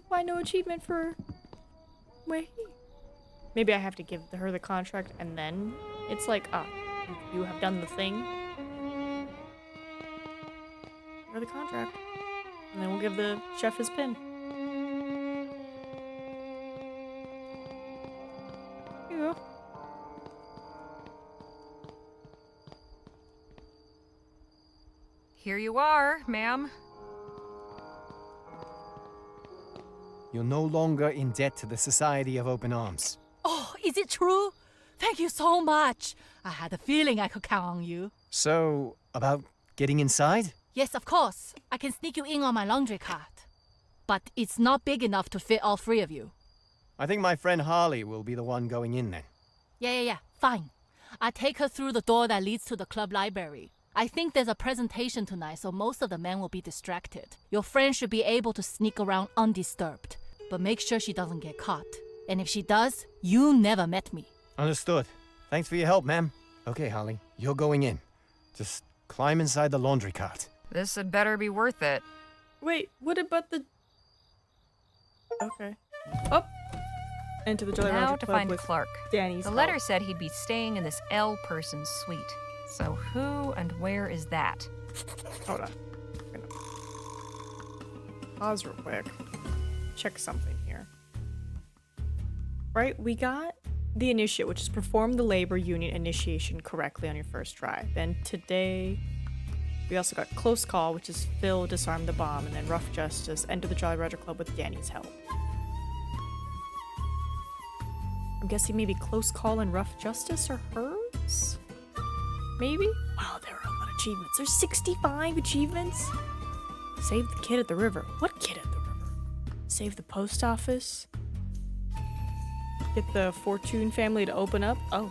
Why no achievement for Wei? Maybe I have to give her the contract and then it's like, ah, you have done the thing. Or the contract. And then we'll give the chef his pin. Here you go. Here you are, ma'am. You're no longer in debt to the Society of Open Arms. Oh, is it true? Thank you so much. I had a feeling I could count on you. So, about getting inside? Yes, of course. I can sneak you in on my laundry cart. But it's not big enough to fit all three of you. I think my friend Harley will be the one going in then. Yeah. Fine. I take her through the door that leads to the club library. I think there's a presentation tonight, so most of the men will be distracted. Your friend should be able to sneak around undisturbed. But make sure she doesn't get caught. And if she does, you never met me. Understood. Thanks for your help, ma'am. Okay, Harley, you're going in. Just climb inside the laundry cart. This had better be worth it. Wait, what about the... Okay. Up. Into the Jolly Now Roger to Club find with Clark. Danny's The help. letter said he'd be staying in this L person's suite. So who and where is that? Hold on. I'm gonna pause real quick. Check something here. Right, we got the initiate, which is perform the labor union initiation correctly on your first try. Then today, we also got close call, which is Phil disarm the bomb, and then rough justice, enter the Jolly Roger Club with Danny's help. I'm guessing maybe close call and rough justice are hers? Maybe? Wow, there are a lot of achievements. There's 65 achievements? Save the kid at the river. What kid at the river? Save the post office. Get the Fortune family to open up. Oh,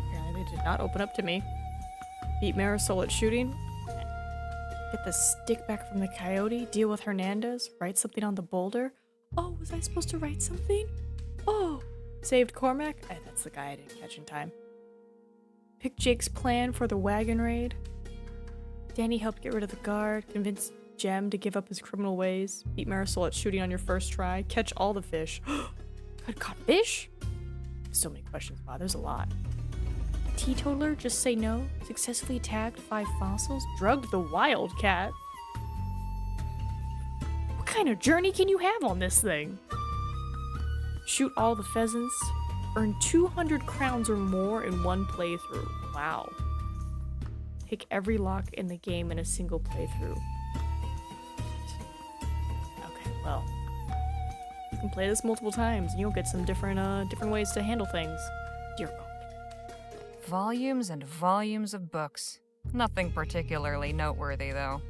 apparently they did not open up to me. Beat Marisol at shooting. Get the stick back from the coyote. Deal with Hernandez. Write something on the boulder. Oh, was I supposed to write something? Oh, saved Cormac. That's the guy I didn't catch in time. Pick Jake's plan for the wagon raid. Danny helped get rid of the guard. Convince Jem to give up his criminal ways. Beat Marisol at shooting on your first try. Catch all the fish. Good, caught fish? So many questions. Wow, there's a lot. teetotaler, just say no. Successfully attacked 5 fossils. Drugged the wildcat. What kind of journey can you have on this thing? Shoot all the pheasants. Earn 200 crowns or more in one playthrough. Wow. Pick every lock in the game in a single playthrough. Okay, well. You can play this multiple times and you'll get some different ways to handle things. Dear God. Volumes and volumes of books. Nothing particularly noteworthy, though.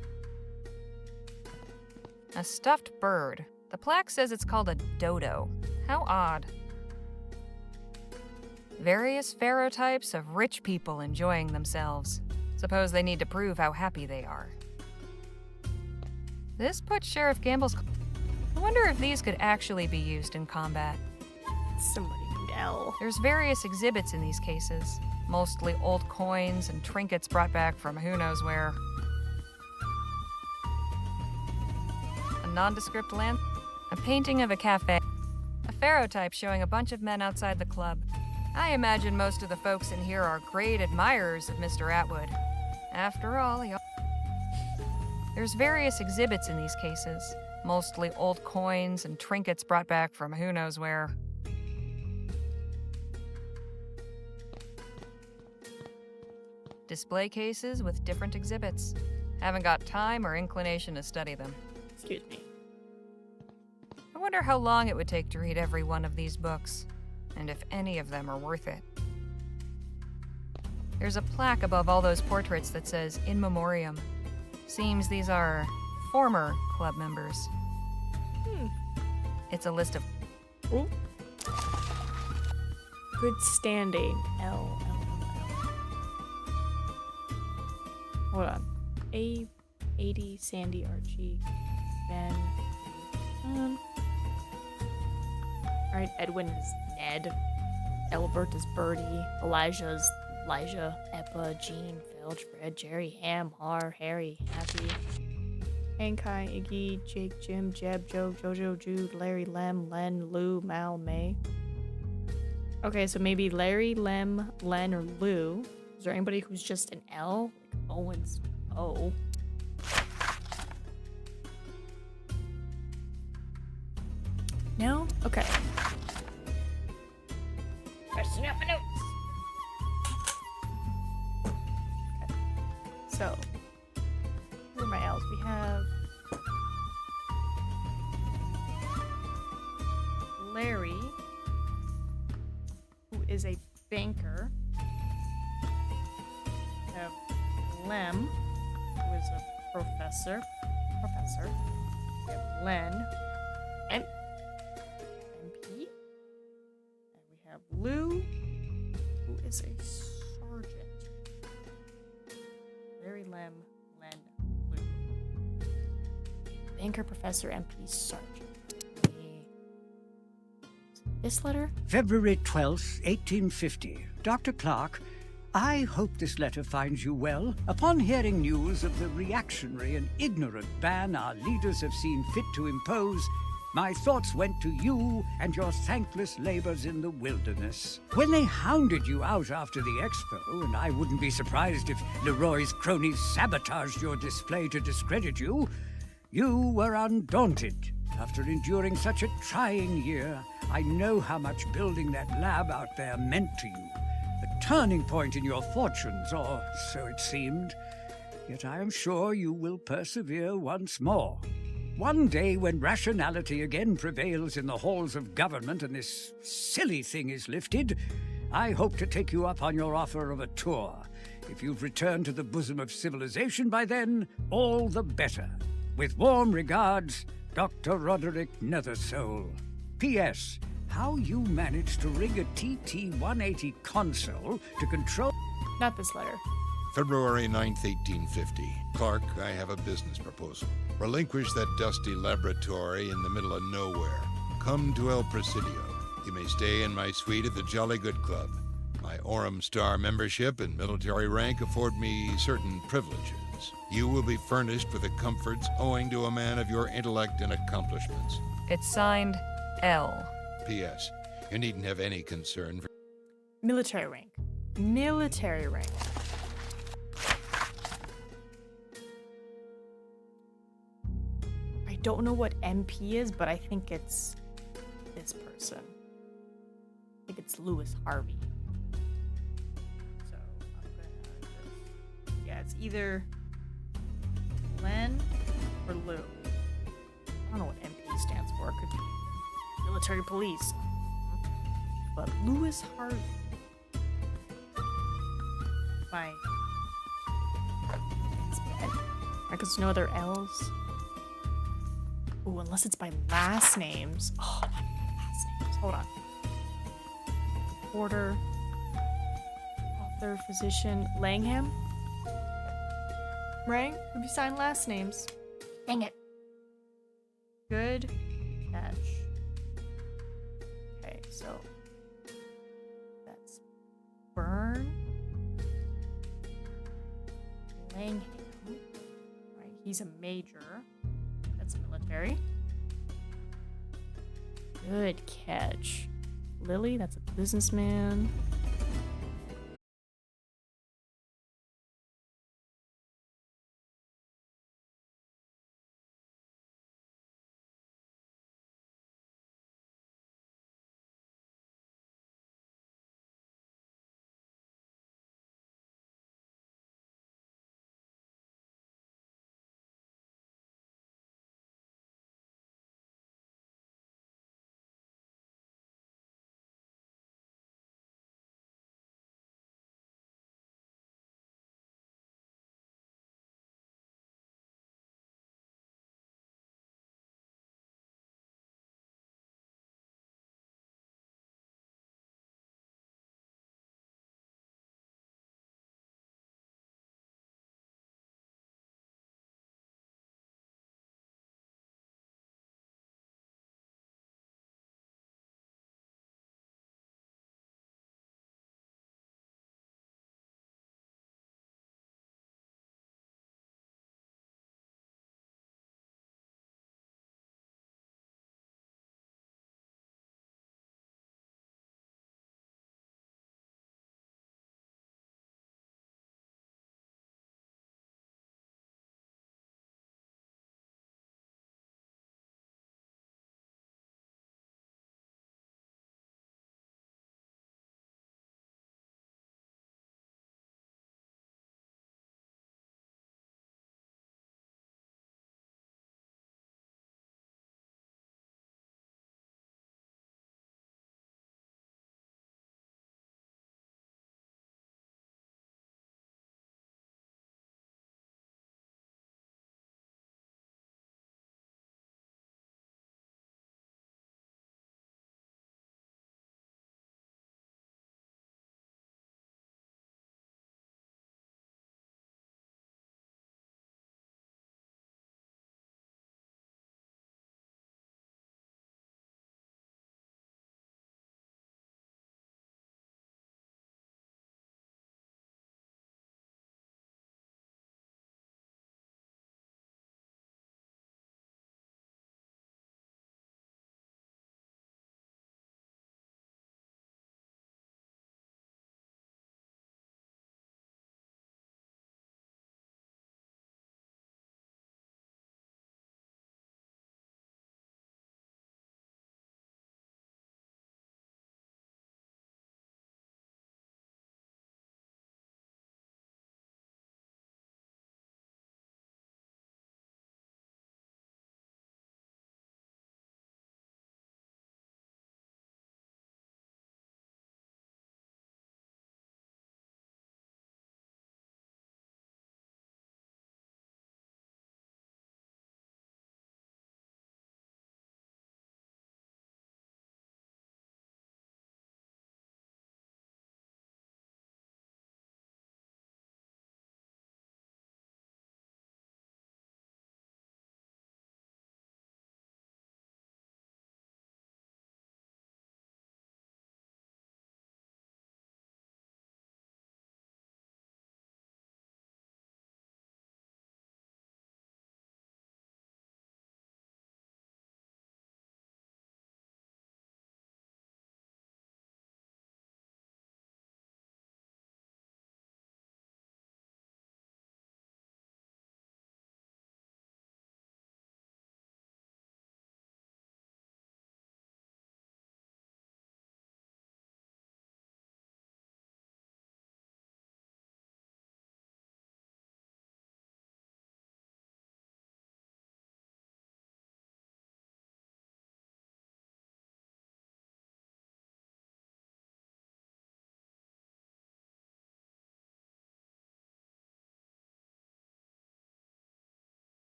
A stuffed bird. The plaque says it's called a dodo. How odd. Various pharaotypes of rich people enjoying themselves. Suppose they need to prove how happy they are. This puts Sheriff Gamble's... I wonder if these could actually be used in combat. Somebody named L. There's various exhibits in these cases. Mostly old coins and trinkets brought back from who knows where. A nondescript lamp. A painting of a cafe. A pharaotype showing a bunch of men outside the club. I imagine most of the folks in here are great admirers of Mr. Atwood. After all, there's various exhibits in these cases. Mostly old coins and trinkets brought back from who knows where. Display cases with different exhibits. Haven't got time or inclination to study them. Excuse me. I wonder how long it would take to read every one of these books, and if any of them are worth it. There's a plaque above all those portraits that says In Memoriam. Seems these are former club members. It's a list of... Ooh. Good standing. L. Hold on. A. 80, Sandy, Archie, Ben. Alright, Edwin is Ned. Albert is Birdie. Elijah's Elijah. Eppa, Jean, Filch, Fred, Jerry, Ham, Har, Harry, Happy. Hankai, Iggy, Jake, Jim, Jeb, Joe, Jojo, Jude, Larry, Lem, Len, Lou, Mal, May. Okay, so maybe Larry, Lem, Len, or Lou. Is there anybody who's just an L? Like Owen's O. No? Okay. Question out my notes. Okay. So, who are my L's? We have Larry, who is a banker. We have Lem, who is a professor. We have Len, MP. And we have Lou, who is a sergeant. Larry, Lem, Len, Lou. Banker, professor, MP, sergeant. This letter? February 12th, 1850. Dr. Clark, I hope this letter finds you well. Upon hearing news of the reactionary and ignorant ban our leaders have seen fit to impose, my thoughts went to you and your thankless labors in the wilderness. When they hounded you out after the expo, and I wouldn't be surprised if Leroy's cronies sabotaged your display to discredit you, you were undaunted. After enduring such a trying year, I know how much building that lab out there meant to you. A turning point in your fortunes, or so it seemed. Yet I am sure you will persevere once more. One day when rationality again prevails in the halls of government and this silly thing is lifted, I hope to take you up on your offer of a tour. If you've returned to the bosom of civilization by then, all the better. With warm regards, Dr. Roderick Nethersole. P.S. How you managed to rig a TT-180 console to control... Not this letter. February 9th, 1850. Clark, I have a business proposal. Relinquish that dusty laboratory in the middle of nowhere. Come to El Presidio. You may stay in my suite at the Jolly Good Club. My Orem Star membership and military rank afford me certain privileges. You will be furnished with the comforts owing to a man of your intellect and accomplishments. It's signed L. P.S. You needn't have any concern for... Military rank. Military rank. I don't know what MP is, but I think it's this person. I think it's Lewis Harvey. So I'm gonna just, yeah, it's either Len or Lou. I don't know what MP stands for. It could be military police. But Lewis Harvey. My. It's bad. Because no other L's. Ooh, unless it's by last names. Oh, my last names. Hold on. Porter. Author, physician. Langham? Right? Could be signed last names. Dang it. Good catch. Okay, so that's Byrne. Langham. Right, he's a major. That's military. Good catch. Lily, that's a businessman.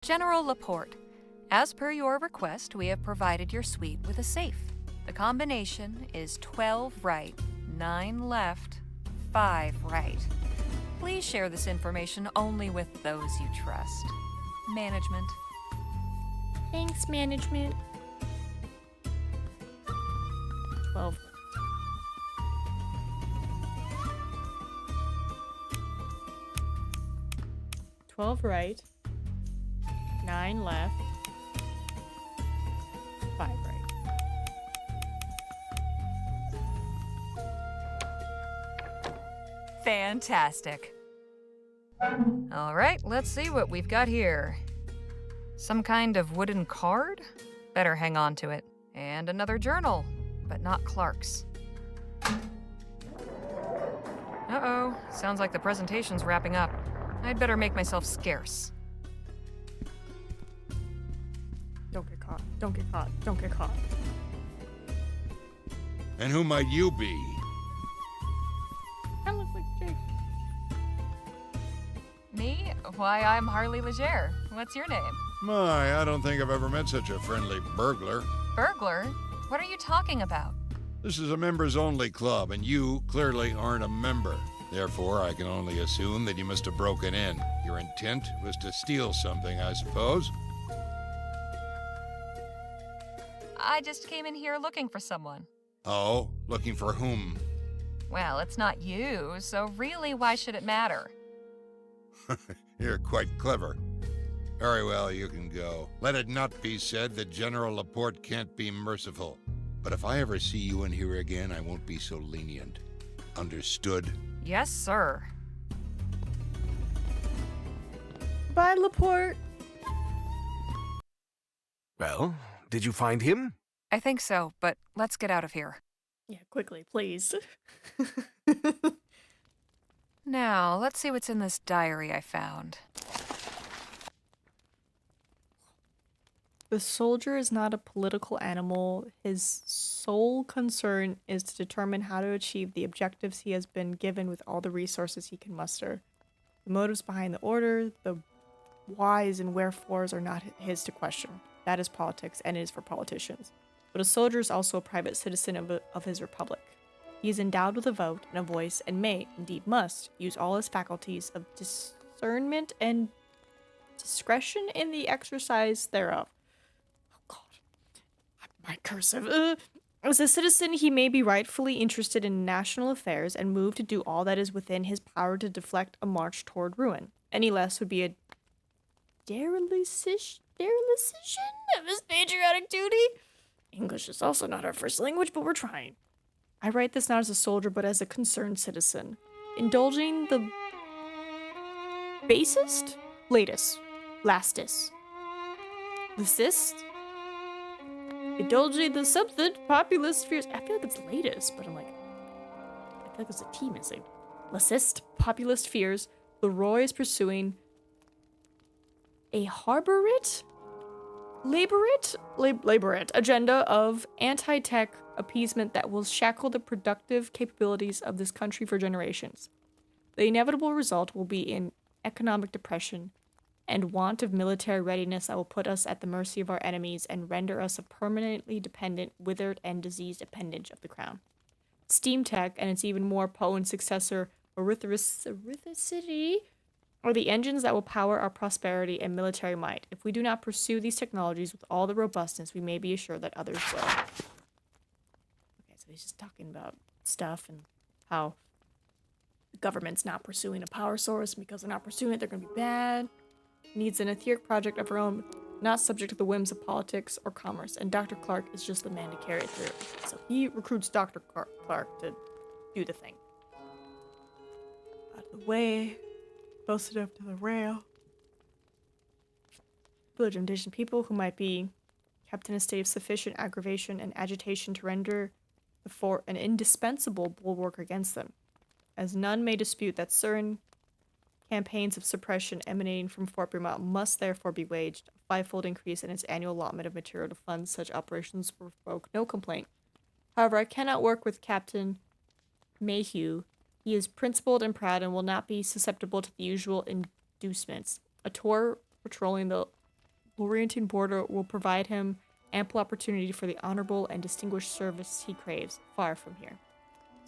General Laporte, as per your request, we have provided your suite with a safe. The combination is 12 right, 9 left, 5 right. Please share this information only with those you trust. Management. Thanks, management. 12. Right, 9 left, 5 right. Fantastic. All right, let's see what we've got here. Some kind of wooden card? Better hang on to it. And another journal, but not Clark's. Uh-oh, sounds like the presentation's wrapping up. I'd better make myself scarce. Don't get caught. Don't get caught. Don't get caught. And who might you be? That looks like Jake. Me? Why, I'm Harley Legere. What's your name? My, I don't think I've ever met such a friendly burglar. Burglar? What are you talking about? This is a members-only club, and you clearly aren't a member. Therefore, I can only assume that you must have broken in. Your intent was to steal something, I suppose? I just came in here looking for someone. Oh, looking for whom? Well, it's not you, so really, why should it matter? You're quite clever. Very well, you can go. Let it not be said that General Laporte can't be merciful. But if I ever see you in here again, I won't be so lenient. Understood? Yes, sir. Bye, Laporte. Well, did you find him? I think so, but let's get out of here. Yeah, quickly, please. Now, let's see what's in this diary I found. The soldier is not a political animal. His sole concern is to determine how to achieve the objectives he has been given with all the resources he can muster. The motives behind the order, the whys and wherefores are not his to question. That is politics, and it is for politicians. But a soldier is also a private citizen of his republic. He is endowed with a vote and a voice and may, indeed must, use all his faculties of discernment and discretion in the exercise thereof. My cursive. As a citizen, he may be rightfully interested in national affairs and moved to do all that is within his power to deflect a march toward ruin. Any less would be a dereliction of his patriotic duty. English is also not our first language, but we're trying. I write this not as a soldier, but as a concerned citizen. Indulging the basest, latest, lastest, lasist, indulging the something populist fears. I feel like it's latest, but I feel like there's a T missing. Lassist populist fears. The Roy is pursuing a laborate agenda of anti-tech appeasement that will shackle the productive capabilities of this country for generations. The inevitable result will be in economic depression and want of military readiness that will put us at the mercy of our enemies and render us a permanently dependent, withered, and diseased appendage of the crown. Steam tech and its even more potent successor, Erythricity, are the engines that will power our prosperity and military might. If we do not pursue these technologies with all the robustness, we may be assured that others will. Okay, so he's just talking about stuff and how the government's not pursuing a power source, and because they're not pursuing it, they're going to be bad. Needs an etheric project of her own, not subject to the whims of politics or commerce, and Dr. Clark is just the man to carry it through. So he recruits Dr. Clark to do the thing. Out of the way, posted up to the rail. Village of indigenous people who might be kept in a state of sufficient aggravation and agitation to render the fort an indispensable bulwark against them, as none may dispute that certain campaigns of suppression emanating from Fort Beaumont must therefore be waged. A fivefold increase in its annual allotment of material to fund such operations will provoke no complaint. However, I cannot work with Captain Mayhew. He is principled and proud and will not be susceptible to the usual inducements. A tour patrolling the Laurentian border will provide him ample opportunity for the honorable and distinguished service he craves, far from here.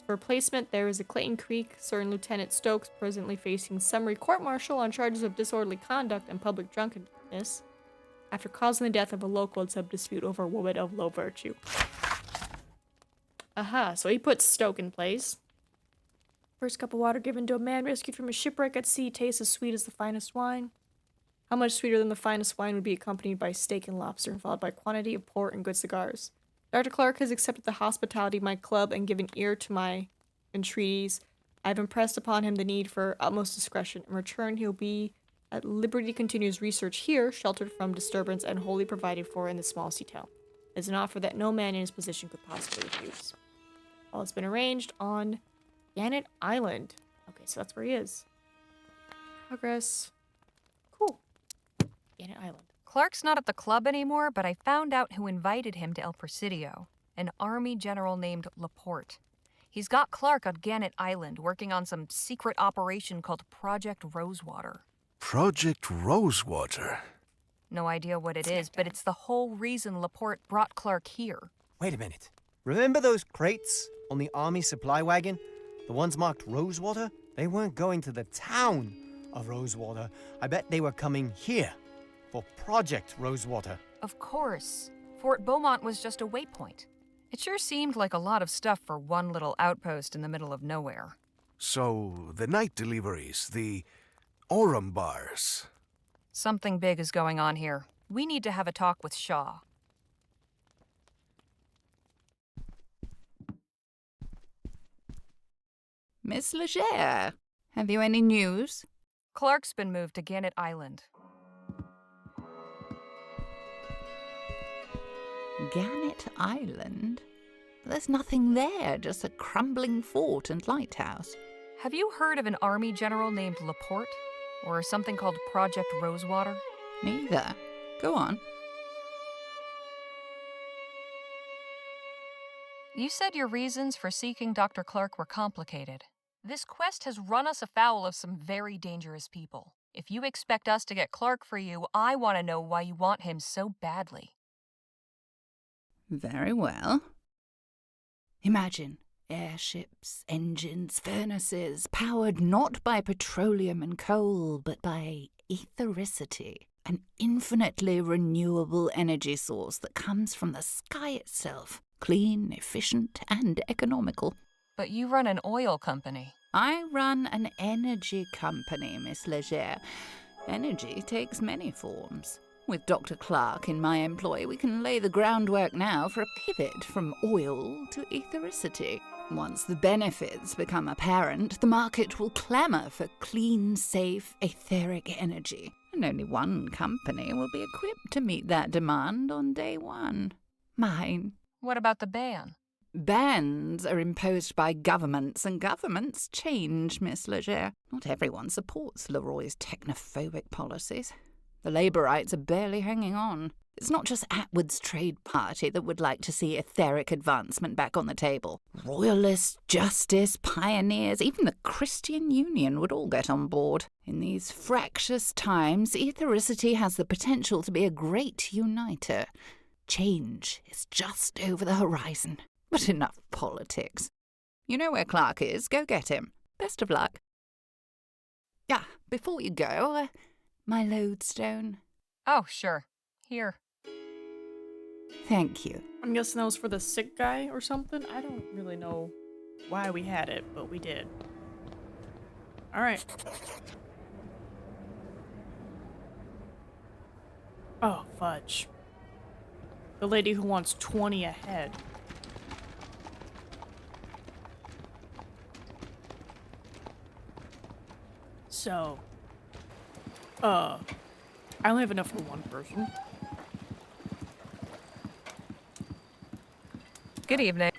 For replacement, there is a Clayton Creek. Certain Lieutenant Stokes, presently facing summary court-martial on charges of disorderly conduct and public drunkenness, after causing the death of a local in some dispute over a woman of low virtue. Aha, so he puts Stoke in place. First cup of water given to a man rescued from a shipwreck at sea tastes as sweet as the finest wine. How much sweeter than the finest wine would be accompanied by steak and lobster, followed by quantity of port and good cigars. Dr. Clark has accepted the hospitality of my club and given ear to my entreaties. I have impressed upon him the need for utmost discretion. In return, he'll be at liberty to continue his research here, sheltered from disturbance and wholly provided for in the small sea town. It's an offer that no man in his position could possibly refuse. All has been arranged on Gannett Island. Okay, so that's where he is. Progress. Cool. Gannett Island. Clark's not at the club anymore, but I found out who invited him to El Presidio, an army general named Laporte. He's got Clark on Gannett Island working on some secret operation called Project Rosewater. Project Rosewater? No idea what it is, but it's the whole reason Laporte brought Clark here. Wait a minute. Remember those crates on the army supply wagon? The ones marked Rosewater? They weren't going to the town of Rosewater. I bet they were coming here for Project Rosewater. Of course. Fort Beaumont was just a waypoint. It sure seemed like a lot of stuff for one little outpost in the middle of nowhere. So, the night deliveries, the Aurum bars. Something big is going on here. We need to have a talk with Shaw. Miss Legere, have you any news? Clark's been moved to Gannett Island. Gannett Island? There's nothing there, just a crumbling fort and lighthouse. Have you heard of an army general named Laporte? Or something called Project Rosewater? Neither. Go on. You said your reasons for seeking Dr. Clark were complicated. This quest has run us afoul of some very dangerous people. If you expect us to get Clark for you, I want to know why you want him so badly. Very well. Imagine airships, engines, furnaces, powered not by petroleum and coal, but by ethericity, an infinitely renewable energy source that comes from the sky itself, clean, efficient, and economical. But you run an oil company. I run an energy company, Miss Legere. Energy takes many forms. With Dr. Clark in my employ, we can lay the groundwork now for a pivot from oil to ethericity. Once the benefits become apparent, the market will clamour for clean, safe, etheric energy. And only one company will be equipped to meet that demand on day one. Mine. What about the ban? Bans are imposed by governments, and governments change, Miss Legere. Not everyone supports Leroy's technophobic policies. The Labourites are barely hanging on. It's not just Atwood's trade party that would like to see etheric advancement back on the table. Royalists, justice, pioneers, even the Christian Union would all get on board. In these fractious times, ethericity has the potential to be a great uniter. Change is just over the horizon. But enough politics. You know where Clark is. Go get him. Best of luck. Ah, before you go, my lodestone. Oh, sure. Here. Thank you. I'm guessing that was for the sick guy or something. I don't really know why we had it, but we did. Alright. Oh, fudge. The lady who wants 20 a head. So, I only have enough for one person. Good evening.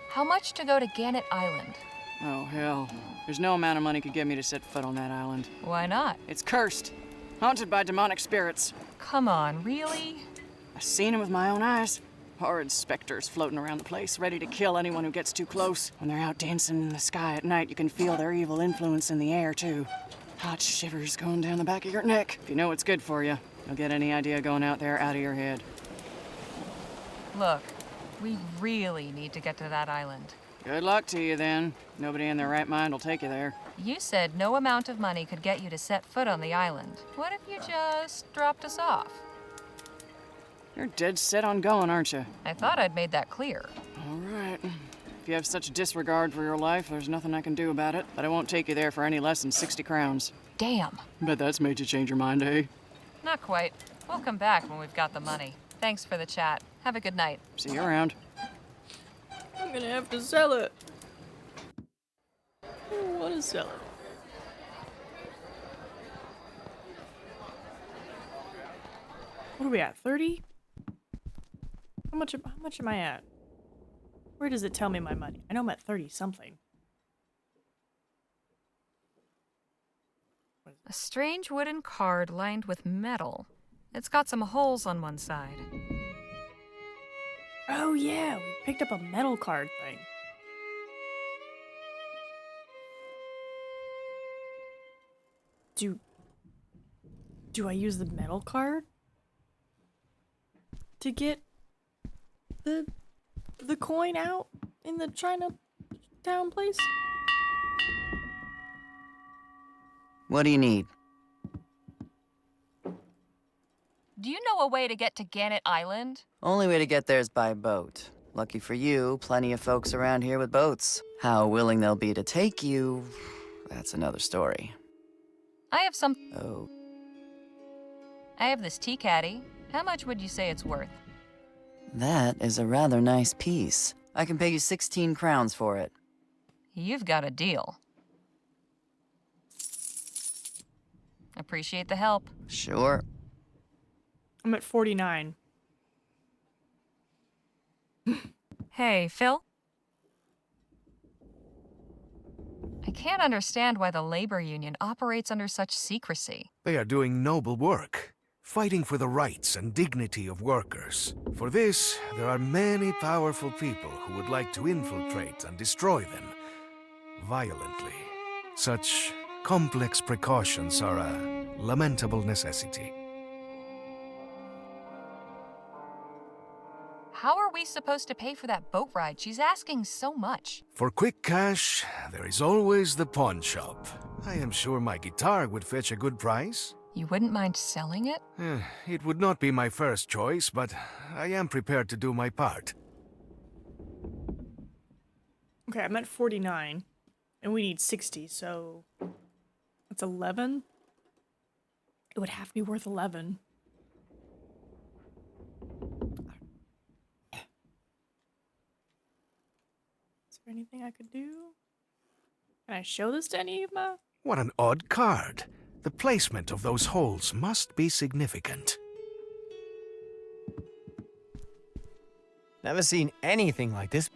How much to go to Gannett Island? Oh, hell. There's no amount of money could get me to set foot on that island. Why not? It's cursed. Haunted by demonic spirits. Come on, really? I've seen them with my own eyes. Horrid specters floating around the place, ready to kill anyone who gets too close. When they're out dancing in the sky at night, you can feel their evil influence in the air, too. Hot shivers going down the back of your neck. If you know what's good for you. You'll get any idea going out there out of your head. Look, we really need to get to that island. Good luck to you, then. Nobody in their right mind will take you there. You said no amount of money could get you to set foot on the island. What if you just dropped us off? You're dead set on going, aren't you? I thought I'd made that clear. All right. If you have such disregard for your life, there's nothing I can do about it. But I won't take you there for any less than 60 crowns. Damn. Bet that's made you change your mind, eh? Not quite. We'll come back when we've got the money. Thanks for the chat. Have a good night. See you around. I'm gonna have to sell it. I don't want to sell it. What are we at? 30? How much am I at? Where does it tell me my money? I know I'm at 30 something. A strange wooden card lined with metal. It's got some holes on one side. Oh yeah, we picked up a metal card thing. Do I use the metal card to get the coin out in the Chinatown place? What do you need? Do you know a way to get to Gannett Island? Only way to get there is by boat. Lucky for you, plenty of folks around here with boats. How willing they'll be to take you, that's another story. I have some... Oh. I have this tea caddy. How much would you say it's worth? That is a rather nice piece. I can pay you 16 crowns for it. You've got a deal. Appreciate the help. Sure. I'm at 49. Hey, Phil? I can't understand why the labor union operates under such secrecy. They are doing noble work, fighting for the rights and dignity of workers. For this, there are many powerful people who would like to infiltrate and destroy them violently. Such complex precautions are a lamentable necessity. How are we supposed to pay for that boat ride? She's asking so much. For quick cash, there is always the pawn shop. I am sure my guitar would fetch a good price. You wouldn't mind selling it? It would not be my first choice, but I am prepared to do my part. Okay, I'm at 49, and we need 60, so that's 11. It would have to be worth 11. Is there anything I could do? Can I show this to any of my... What an odd card. The placement of those holes must be significant. Never seen anything like this.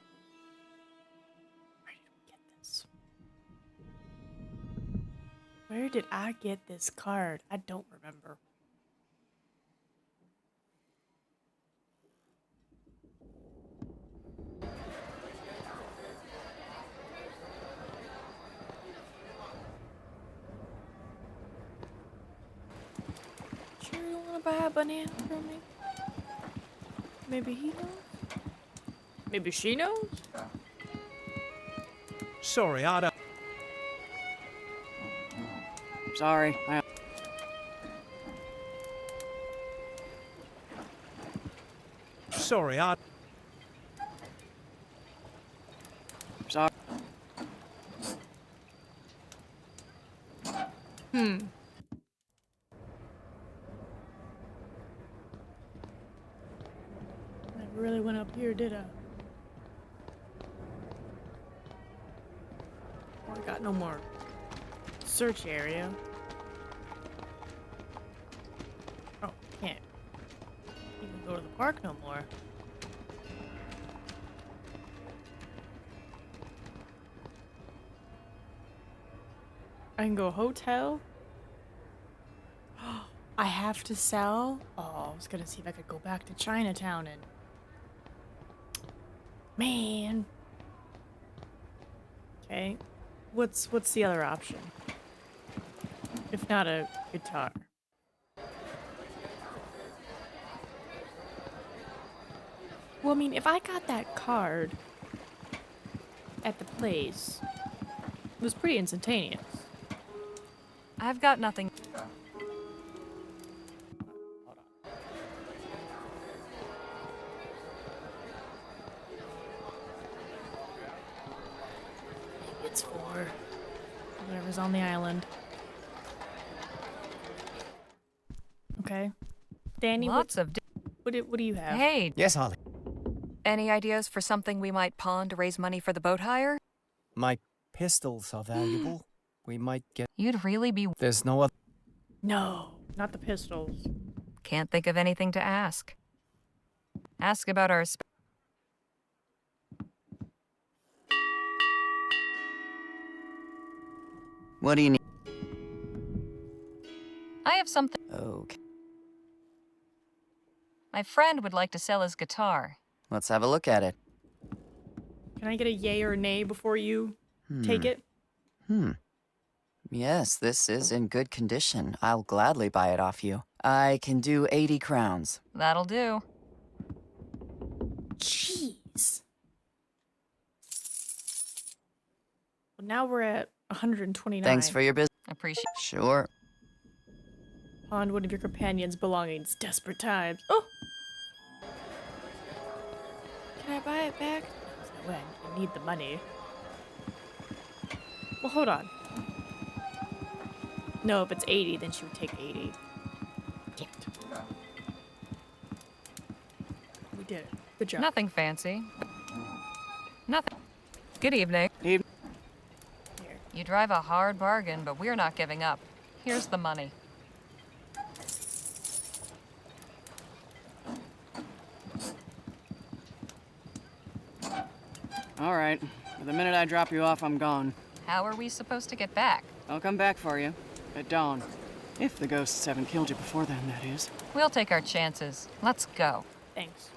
Where did I get this card? I don't remember. Sure you want to buy a banana from me? Maybe he knows? Maybe she knows? Sorry, I don't... Sorry. Sorry, I... Sorry. I really went up here, did I? Oh, I got no more search area. Oh, can't even go to the park no more. I can go hotel. I have to sell? Oh, I was gonna see if I could go back to Chinatown and... Man. Okay. What's the other option? If not a guitar. Well, I mean, if I got that card at the place, it was pretty instantaneous. I've got nothing. It's for whatever's on the island. Okay. Danny, Lots of. What do you have? Hey. Yes, Holly. Any ideas for something we might pawn to raise money for the boat hire? My pistols are valuable. We might get... You'd really be. There's no other... No, not the pistols. Can't think of anything to ask. Ask about our. What do you need? I have something. Okay. My friend would like to sell his guitar. Let's have a look at it. Can I get a yay or nay before you take it? Yes, this is in good condition. I'll gladly buy it off you. I can do 80 crowns. That'll do. Jeez. Well, now we're at 129. Thanks for your business. Appreciate. Sure. Pawn one of your companions' belongings. Desperate times. Oh! Can I buy it back? There's no way. I need the money. Well, hold on. No, if it's 80, then she would take 80. Damn it. We did it. Good job. Nothing fancy. Nothing. Good evening. Here. You drive a hard bargain, but we're not giving up. Here's the money. All right. The minute I drop you off, I'm gone. How are we supposed to get back? I'll come back for you. At dawn. If the ghosts haven't killed you before then, that is. We'll take our chances. Let's go. Thanks.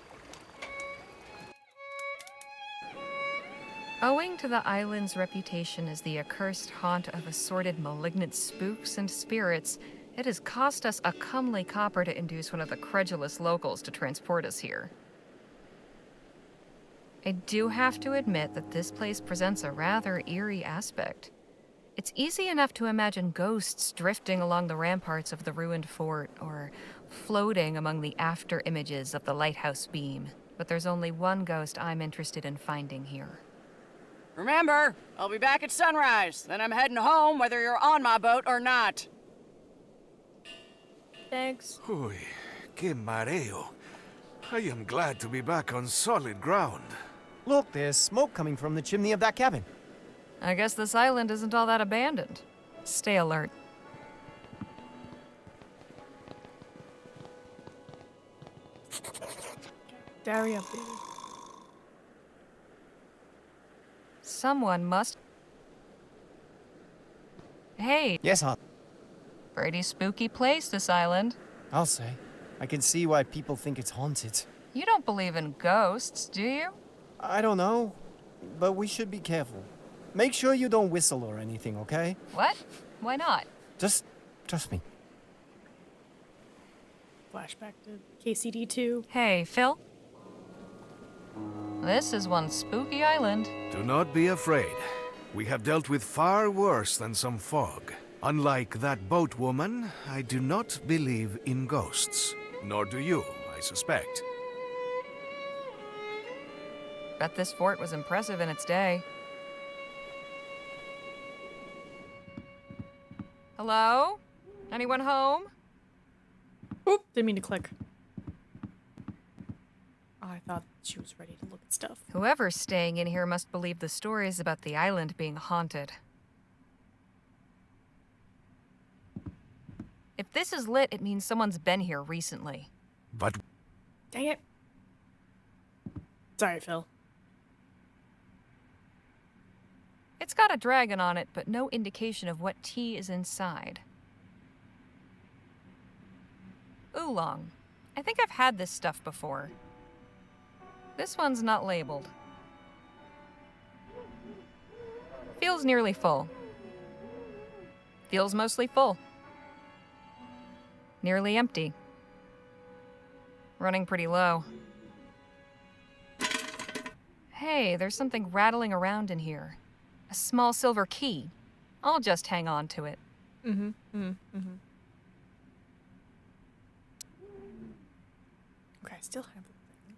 Owing to the island's reputation as the accursed haunt of assorted malignant spooks and spirits, it has cost us a comely copper to induce one of the credulous locals to transport us here. I do have to admit that this place presents a rather eerie aspect. It's easy enough to imagine ghosts drifting along the ramparts of the ruined fort, or floating among the after images of the lighthouse beam. But there's only one ghost I'm interested in finding here. Remember, I'll be back at sunrise. Then I'm heading home whether you're on my boat or not. Thanks. Uy, que mareo. I am glad to be back on solid ground. Look, there's smoke coming from the chimney of that cabin. I guess this island isn't all that abandoned. Stay alert. Hurry up, baby. Someone must... Hey. Yes, Hop. Pretty spooky place, this island. I'll say. I can see why people think it's haunted. You don't believe in ghosts, do you? I don't know, but we should be careful. Make sure you don't whistle or anything, okay? What? Why not? Just trust me. Flashback to KCD2. Hey, Phil? This is one spooky island. Do not be afraid. We have dealt with far worse than some fog. Unlike that boat woman, I do not believe in ghosts. Nor do you, I suspect. Bet this fort was impressive in its day. Hello? Anyone home? Oop, didn't mean to click. I thought she was ready to look at stuff. Whoever's staying in here must believe the stories about the island being haunted. If this is lit, it means someone's been here recently. But... Dang it. Sorry, Phil. It's got a dragon on it, but no indication of what tea is inside. Oolong. I think I've had this stuff before. This one's not labeled. Feels nearly full. Feels mostly full. Nearly empty. Running pretty low. Hey, there's something rattling around in here. A small silver key. I'll just hang on to it. Mm-hmm. Mm-hmm. Mm-hmm. Okay, I still have the thing.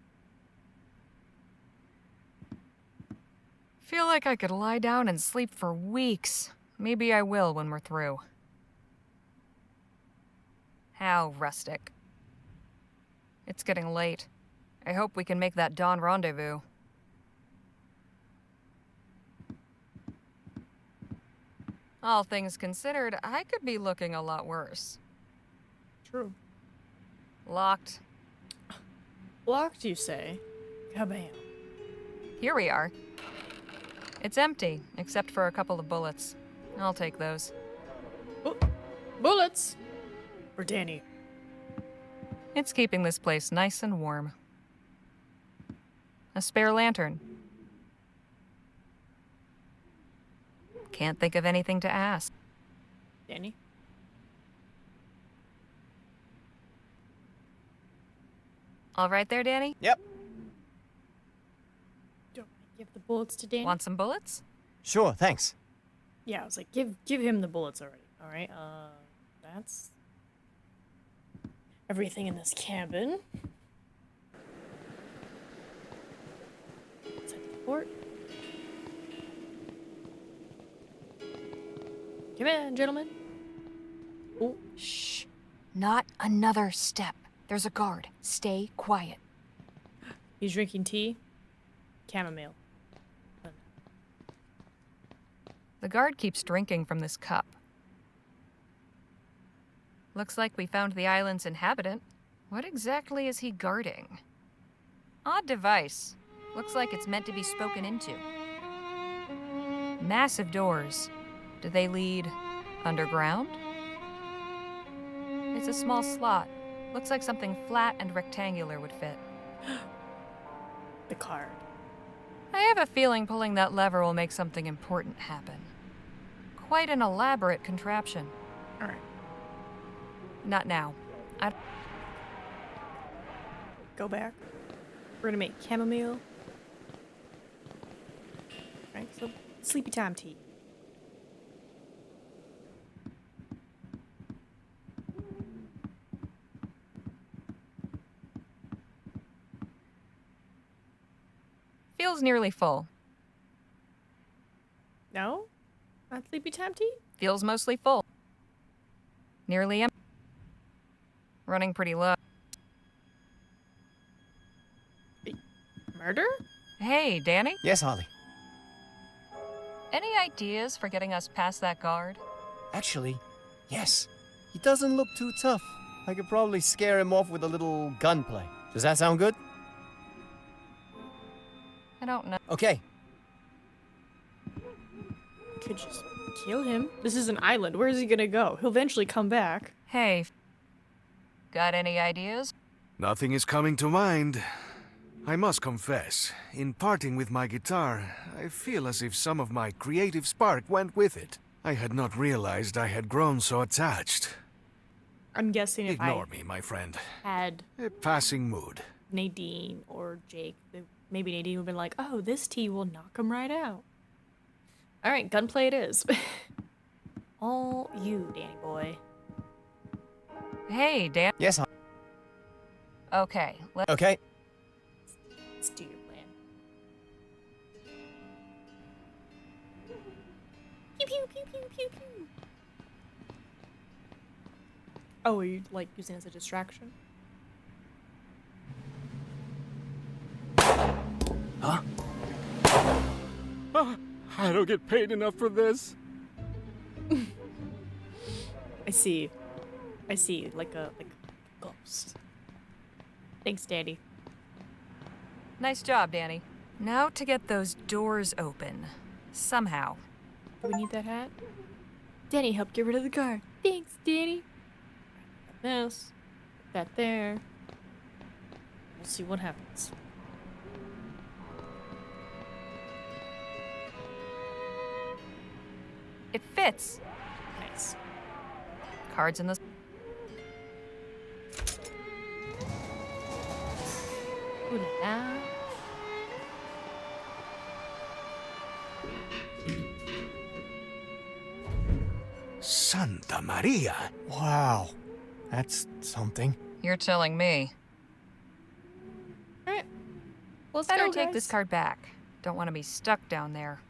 Feel like I could lie down and sleep for weeks. Maybe I will when we're through. How rustic. It's getting late. I hope we can make that dawn rendezvous. All things considered, I could be looking a lot worse. True. Locked. Locked, you say? Kabam. Here we are. It's empty, except for a couple of bullets. I'll take those. Oh, bullets! For Danny. It's keeping this place nice and warm. A spare lantern. Can't think of anything to ask. Danny? All right there, Danny? Yep. Don't want to give the bullets to Danny? Want some bullets? Sure, thanks. Yeah, I was like, give him the bullets already. Alright, that's everything in this cabin. Let's head to the port. Come in, gentlemen. Oh, shh. Not another step. There's a guard. Stay quiet. He's drinking tea. Chamomile. The guard keeps drinking from this cup. Looks like we found the island's inhabitant. What exactly is he guarding? Odd device. Looks like it's meant to be spoken into. Massive doors. Do they lead underground? It's a small slot. Looks like something flat and rectangular would fit. The card. I have a feeling pulling that lever will make something important happen. Quite an elaborate contraption. All right. Not now. Go back. We're gonna make chamomile. Right, so sleepy time tea. Feels nearly full. No? Not sleepy time tea? Feels mostly full. Nearly empty. Running pretty low. Murder? Hey, Danny? Yes, Holly. Any ideas for getting us past that guard? Actually, yes. He doesn't look too tough. I could probably scare him off with a little gunplay. Does that sound good? I don't know. Okay. Could just kill him. This is an island. Where is he gonna go? He'll eventually come back. Hey. Got any ideas? Nothing is coming to mind. I must confess, in parting with my guitar, I feel as if some of my creative spark went with it. I had not realized I had grown so attached. I'm guessing if Ignore me, my friend. Had A passing mood. Nadine or Jake, maybe Nadine would have been like, oh, this tea will knock him right out. All right, gunplay it is. All you, Danny boy. Hey, Dan. Yes, Okay. Okay. Let's do your plan. Pew pew pew pew pew pew. Oh, are you like using it as a distraction? Huh? I don't get paid enough for this. I see, like a ghost. Thanks, Daddy. Nice job, Danny. Now to get those doors open. Somehow. Do we need that hat? Danny helped get rid of the guard. Thanks, Danny. This, that there. We'll see what happens. It fits. Nice. Cards in the... Ooh la la. Santa Maria! Wow, that's something. You're telling me. Alright. Let's Better go, take guys. this card back. Don't want to be stuck down there.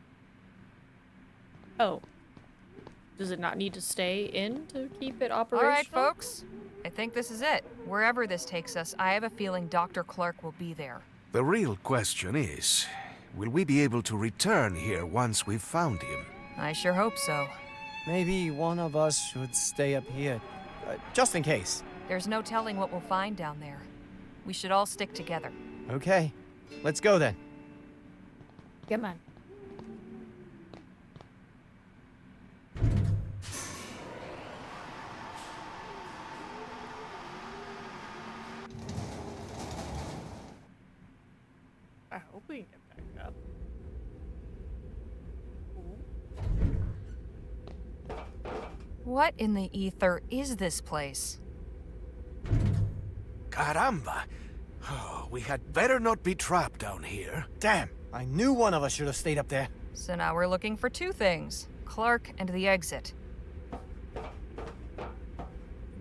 Oh. Does it not need to stay in to keep it operational? All right, folks. I think this is it. Wherever this takes us, I have a feeling Dr. Clark will be there. The real question is, will we be able to return here once we've found him? I sure hope so. Maybe one of us should stay up here, just in case. There's no telling what we'll find down there. We should all stick together. Okay, let's go then. Come on. I hope we can get back up. What in the ether is this place? Caramba! Oh, we had better not be trapped down here. Damn, I knew one of us should have stayed up there. So now we're looking for two things. Clark and the exit.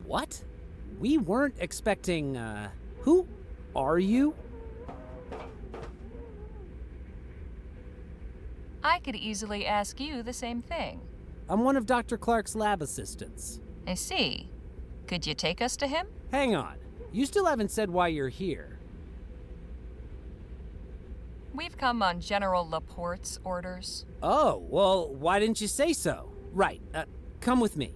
What? We weren't expecting, who are you? I could easily ask you the same thing. I'm one of Dr. Clark's lab assistants. I see. Could you take us to him? Hang on. You still haven't said why you're here. We've come on General Laporte's orders. Oh, well, why didn't you say so? Right, come with me.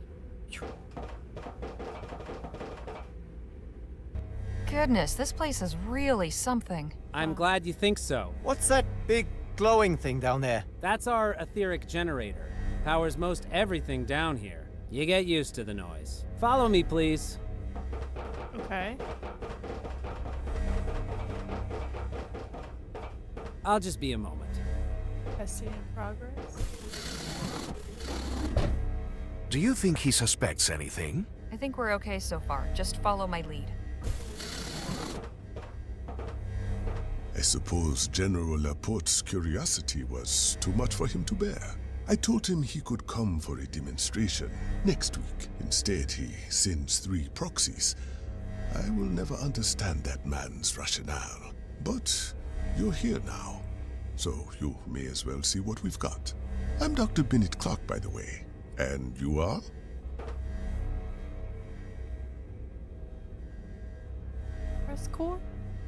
Goodness, this place is really something. I'm glad you think so. What's that big glowing thing down there? That's our etheric generator. Powers most everything down here. You get used to the noise. Follow me, please. Okay. I'll just be a moment. Testing in progress. Do you think he suspects anything? I think we're okay so far. Just follow my lead. I suppose General Laporte's curiosity was too much for him to bear. I told him he could come for a demonstration next week. Instead, he sends 3 proxies. I will never understand that man's rationale. But you're here now, so you may as well see what we've got. I'm Dr. Bennett Clark, by the way. And you are? Press core?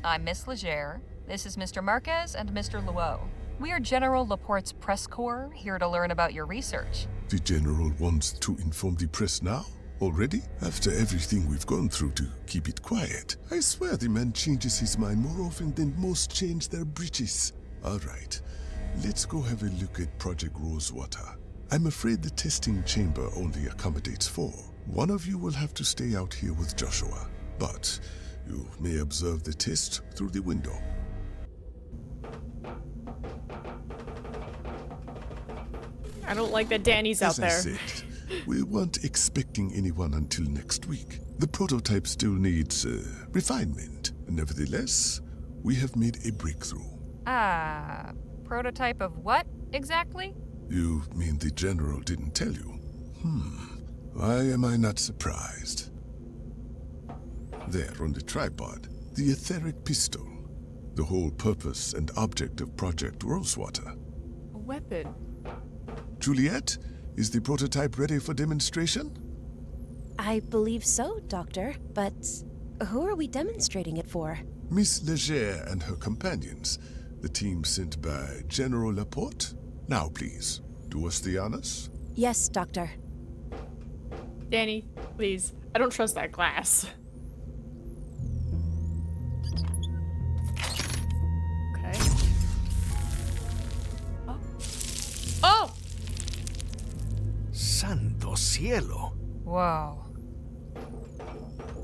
I'm Miss Legere. This is Mr. Marquez and Mr. Luo. We are General Laporte's press corps, here to learn about your research. The General wants to inform the press now? Already? After everything we've gone through to keep it quiet. I swear the man changes his mind more often than most change their breeches. All right, let's go have a look at Project Rosewater. I'm afraid the testing chamber only accommodates 4. One of you will have to stay out here with Joshua, but you may observe the test through the window. I don't like that Danny's out there. As I said, we weren't expecting anyone until next week. The prototype still needs refinement. Nevertheless, we have made a breakthrough. Prototype of what, exactly? You mean the General didn't tell you? Why am I not surprised? There on the tripod, the etheric pistol. The whole purpose and object of Project Rosewater. A weapon. Juliet, is the prototype ready for demonstration? I believe so, Doctor. But who are we demonstrating it for? Miss Legere and her companions, the team sent by General Laporte. Now, please, do us the honors. Yes, Doctor. Danny, please. I don't trust that glass. Okay. Oh! Oh! Santo cielo. Whoa.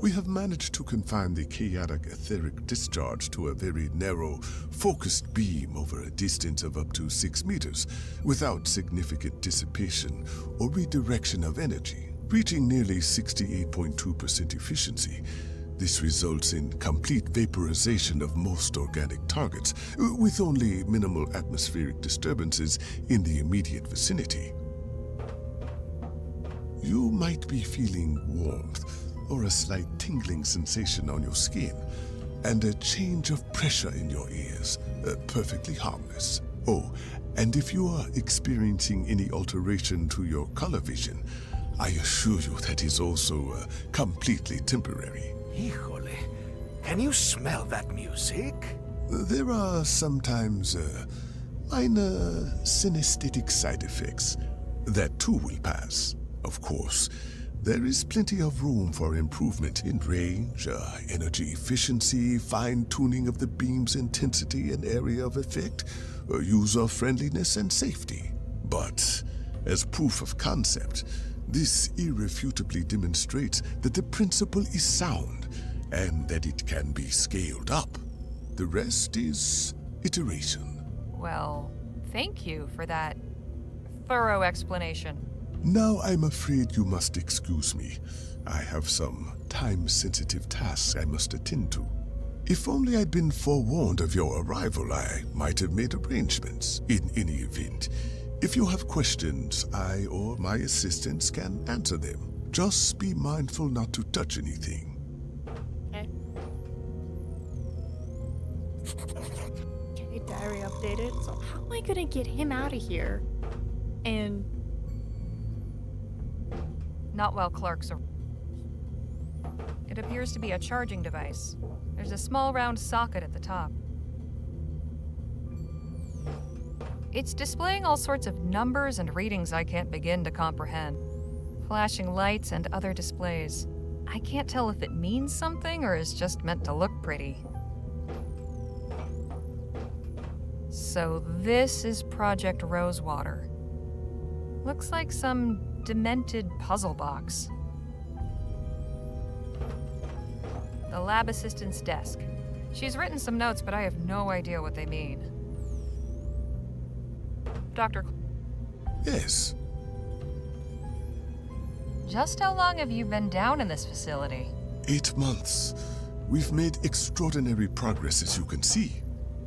We have managed to confine the chaotic etheric discharge to a very narrow, focused beam over a distance of up to 6 meters, without significant dissipation or redirection of energy, reaching nearly 68.2% efficiency. This results in complete vaporization of most organic targets, with only minimal atmospheric disturbances in the immediate vicinity. You might be feeling warmth or a slight tingling sensation on your skin, and a change of pressure in your ears, perfectly harmless. Oh, and if you are experiencing any alteration to your color vision, I assure you that is also completely temporary. Híjole, can you smell that music? There are sometimes minor synesthetic side effects. That too will pass. Of course, there is plenty of room for improvement in range, energy efficiency, fine-tuning of the beam's intensity and area of effect, user-friendliness and safety. But as proof of concept, this irrefutably demonstrates that the principle is sound and that it can be scaled up. The rest is iteration. Well, thank you for that thorough explanation. Now I'm afraid you must excuse me. I have some time-sensitive tasks I must attend to. If only I'd been forewarned of your arrival, I might have made arrangements. In any event, if you have questions, I or my assistants can answer them. Just be mindful not to touch anything. Okay, diary updated. So how am I gonna get him out of here? And Not while Clark's around. It appears to be a charging device. There's a small round socket at the top. It's displaying all sorts of numbers and readings I can't begin to comprehend. Flashing lights and other displays. I can't tell if it means something or is just meant to look pretty. So this is Project Rosewater. Looks like some demented puzzle box. The lab assistant's desk. She's written some notes, but I have no idea what they mean. Dr. Yes. Just how long have you been down in this facility? 8 months. We've made extraordinary progress, as you can see.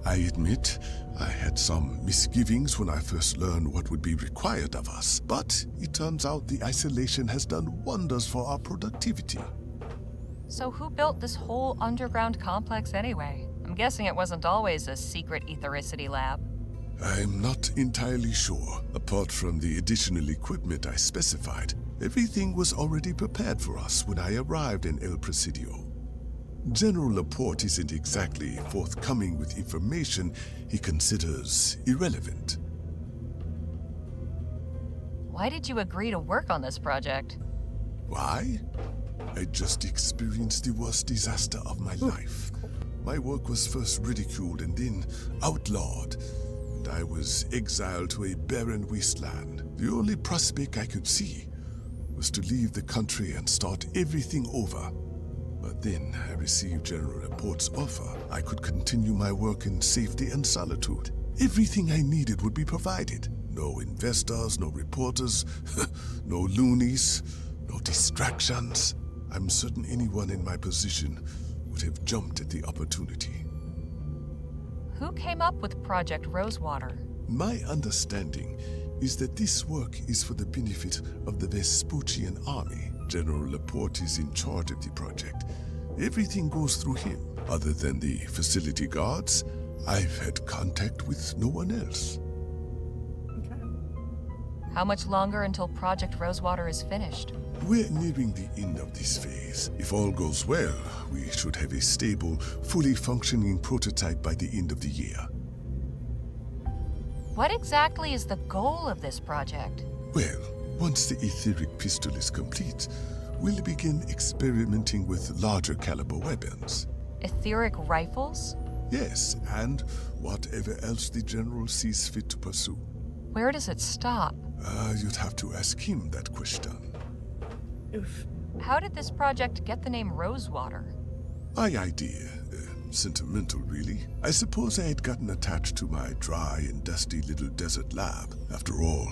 I admit, I had some misgivings when I first learned what would be required of us, but it turns out the isolation has done wonders for our productivity. So who built this whole underground complex anyway? I'm guessing it wasn't always a secret ethericity lab. I'm not entirely sure. Apart from the additional equipment I specified, everything was already prepared for us when I arrived in El Presidio. General Laporte isn't exactly forthcoming with information he considers irrelevant. Why did you agree to work on this project? Why? I just experienced the worst disaster of my life. My work was first ridiculed and then outlawed, and I was exiled to a barren wasteland. The only prospect I could see was to leave the country and start everything over. But then I received General Laporte's offer. I could continue my work in safety and solitude. Everything I needed would be provided. No investors, no reporters, no loonies, no distractions. I'm certain anyone in my position would have jumped at the opportunity. Who came up with Project Rosewater? My understanding is that this work is for the benefit of the Vespuccian army. General Laporte is in charge of the project. Everything goes through him. Other than the facility guards, I've had contact with no one else. How much longer until Project Rosewater is finished? We're nearing the end of this phase. If all goes well, we should have a stable, fully functioning prototype by the end of the year. What exactly is the goal of this project? Well, once the etheric pistol is complete, we'll begin experimenting with larger caliber weapons. Etheric rifles? Yes, and whatever else the General sees fit to pursue. Where does it stop? You'd have to ask him that question. Oof. How did this project get the name Rosewater? My idea. Sentimental, really. I suppose I had gotten attached to my dry and dusty little desert lab. After all,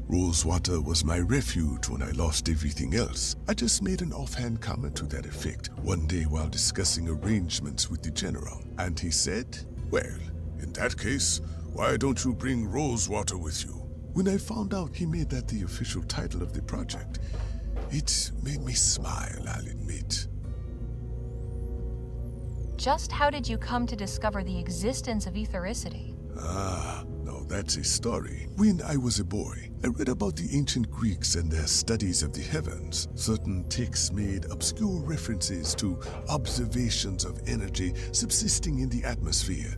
Rosewater was my refuge when I lost everything else. I just made an offhand comment to that effect one day while discussing arrangements with the General. And he said, "Well, in that case, why don't you bring Rosewater with you?" When I found out he made that the official title of the project, It made me smile, I'll admit. Just how did you come to discover the existence of ethericity? Ah, now that's a story. When I was a boy, I read about the ancient Greeks and their studies of the heavens. Certain texts made obscure references to observations of energy subsisting in the atmosphere,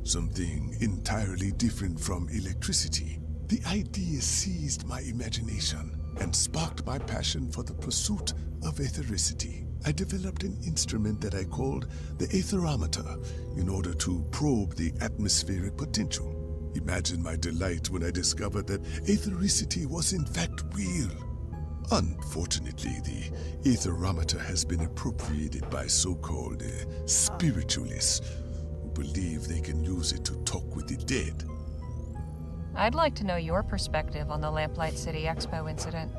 something entirely different from electricity. The idea seized my imagination and sparked my passion for the pursuit of ethericity. I developed an instrument that I called the aetherometer in order to probe the atmospheric potential. Imagine my delight when I discovered that ethericity was in fact real. Unfortunately, the aetherometer has been appropriated by so-called spiritualists who believe they can use it to talk with the dead. I'd like to know your perspective on the Lamplight City Expo incident.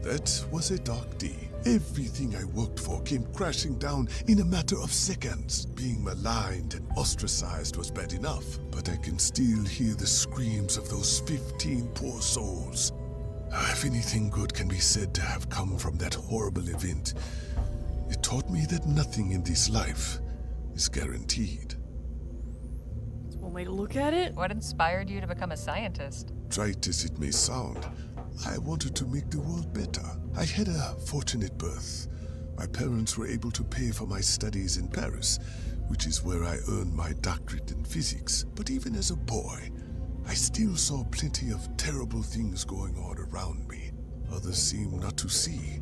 That was a dark day. Everything I worked for came crashing down in a matter of seconds. Being maligned and ostracized was bad enough, but I can still hear the screams of those 15 poor souls. If anything good can be said to have come from that horrible event, it taught me that nothing in this life is guaranteed. That's one way to look at it. What inspired you to become a scientist? Trite as it may sound, I wanted to make the world better. I had a fortunate birth. My parents were able to pay for my studies in Paris, which is where I earned my doctorate in physics. But even as a boy, I still saw plenty of terrible things going on around me. Others seemed not to see,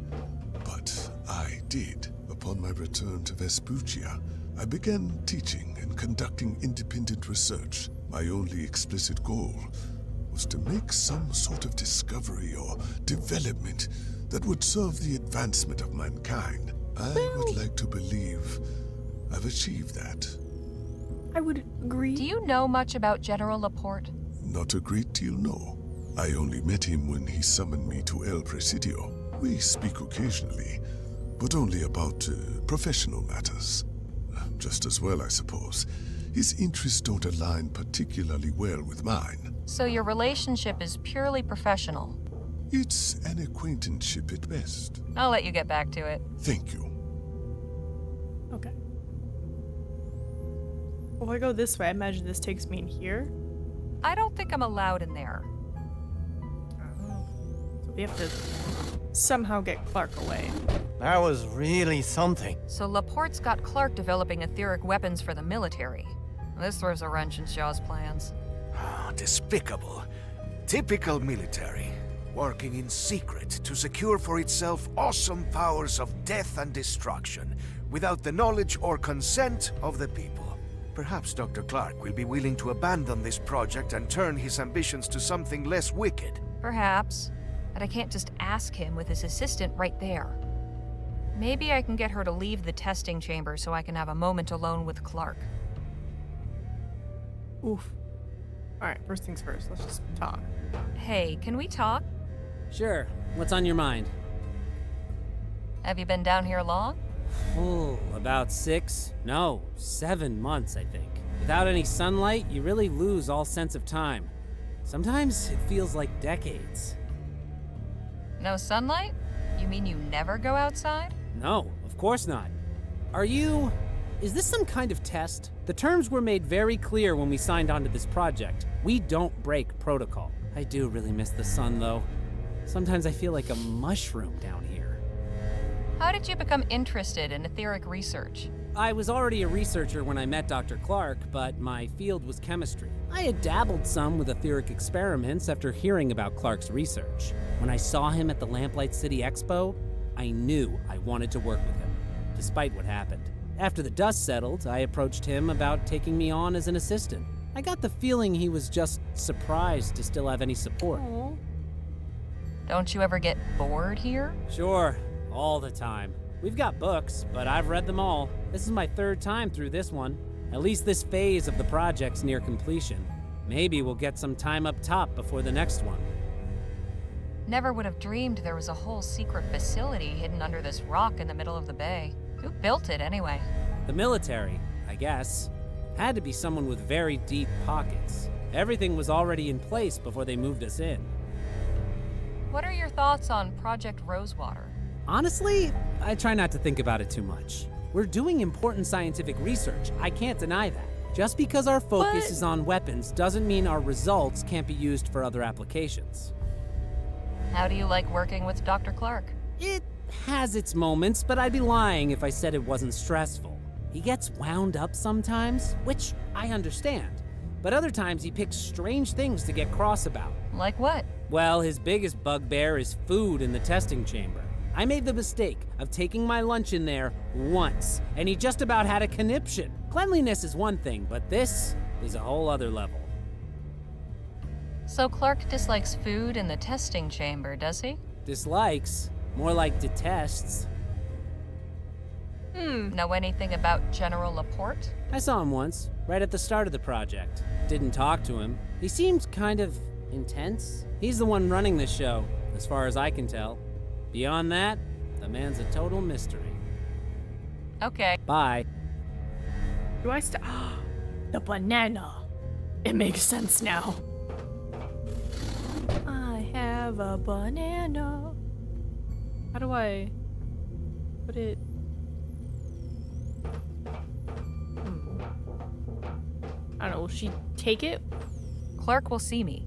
but I did. Upon my return to Vespuccia, I began teaching and conducting independent research. My only explicit goal was to make some sort of discovery or development that would serve the advancement of mankind. I would like to believe I've achieved that. I would agree. Do you know much about General Laporte? Not a great deal, no. I only met him when he summoned me to El Presidio. We speak occasionally, but only about professional matters. Just as well, I suppose. His interests don't align particularly well with mine. So your relationship is purely professional? It's an acquaintanceship at best. I'll let you get back to it. Thank you. Okay. Well, if I go this way, I imagine this takes me in here. I don't think I'm allowed in there. So we have to somehow get Clark away. That was really something. So Laporte's got Clark developing etheric weapons for the military. This throws a wrench in Shaw's plans. Despicable. Typical military. Working in secret to secure for itself awesome powers of death and destruction, without the knowledge or consent of the people. Perhaps Dr. Clark will be willing to abandon this project and turn his ambitions to something less wicked. Perhaps. But I can't just ask him with his assistant right there. Maybe I can get her to leave the testing chamber so I can have a moment alone with Clark. Oof. Alright, first things first, let's just talk. Hey, can we talk? Sure. What's on your mind? Have you been down here long? Oh, about 7 months, I think. Without any sunlight, you really lose all sense of time. Sometimes it feels like decades. No sunlight? You mean you never go outside? No, of course not. Is this some kind of test? The terms were made very clear when we signed onto this project. We don't break protocol. I do really miss the sun, though. Sometimes I feel like a mushroom down here. How did you become interested in etheric research? I was already a researcher when I met Dr. Clark, but my field was chemistry. I had dabbled some with etheric experiments after hearing about Clark's research. When I saw him at the Lamplight City Expo, I knew I wanted to work with him, despite what happened. After the dust settled, I approached him about taking me on as an assistant. I got the feeling he was just surprised to still have any support. Aww. Don't you ever get bored here? Sure, all the time. We've got books, but I've read them all. This is my 3rd time through this one. At least this phase of the project's near completion. Maybe we'll get some time up top before the next one. Never would have dreamed there was a whole secret facility hidden under this rock in the middle of the bay. Who built it anyway? The military, I guess. Had to be someone with very deep pockets. Everything was already in place before they moved us in. What are your thoughts on Project Rosewater? Honestly, I try not to think about it too much. We're doing important scientific research. I can't deny that. Just because our focus is on weapons doesn't mean our results can't be used for other applications. How do you like working with Dr. Clark? It has its moments, but I'd be lying if I said it wasn't stressful. He gets wound up sometimes, which I understand. But other times he picks strange things to get cross about. Like what? Well, his biggest bugbear is food in the testing chamber. I made the mistake of taking my lunch in there once, and he just about had a conniption. Cleanliness is one thing, but this is a whole other level. So Clark dislikes food in the testing chamber, does he? Dislikes? More like detests. Know anything about General Laporte? I saw him once, right at the start of the project. Didn't talk to him. He seemed kind of intense. He's the one running the show, as far as I can tell. Beyond that, the man's a total mystery. Okay. Bye. Do I the banana. It makes sense now. I have a banana. How do I put it? I don't know. Will she take it? Clark will see me.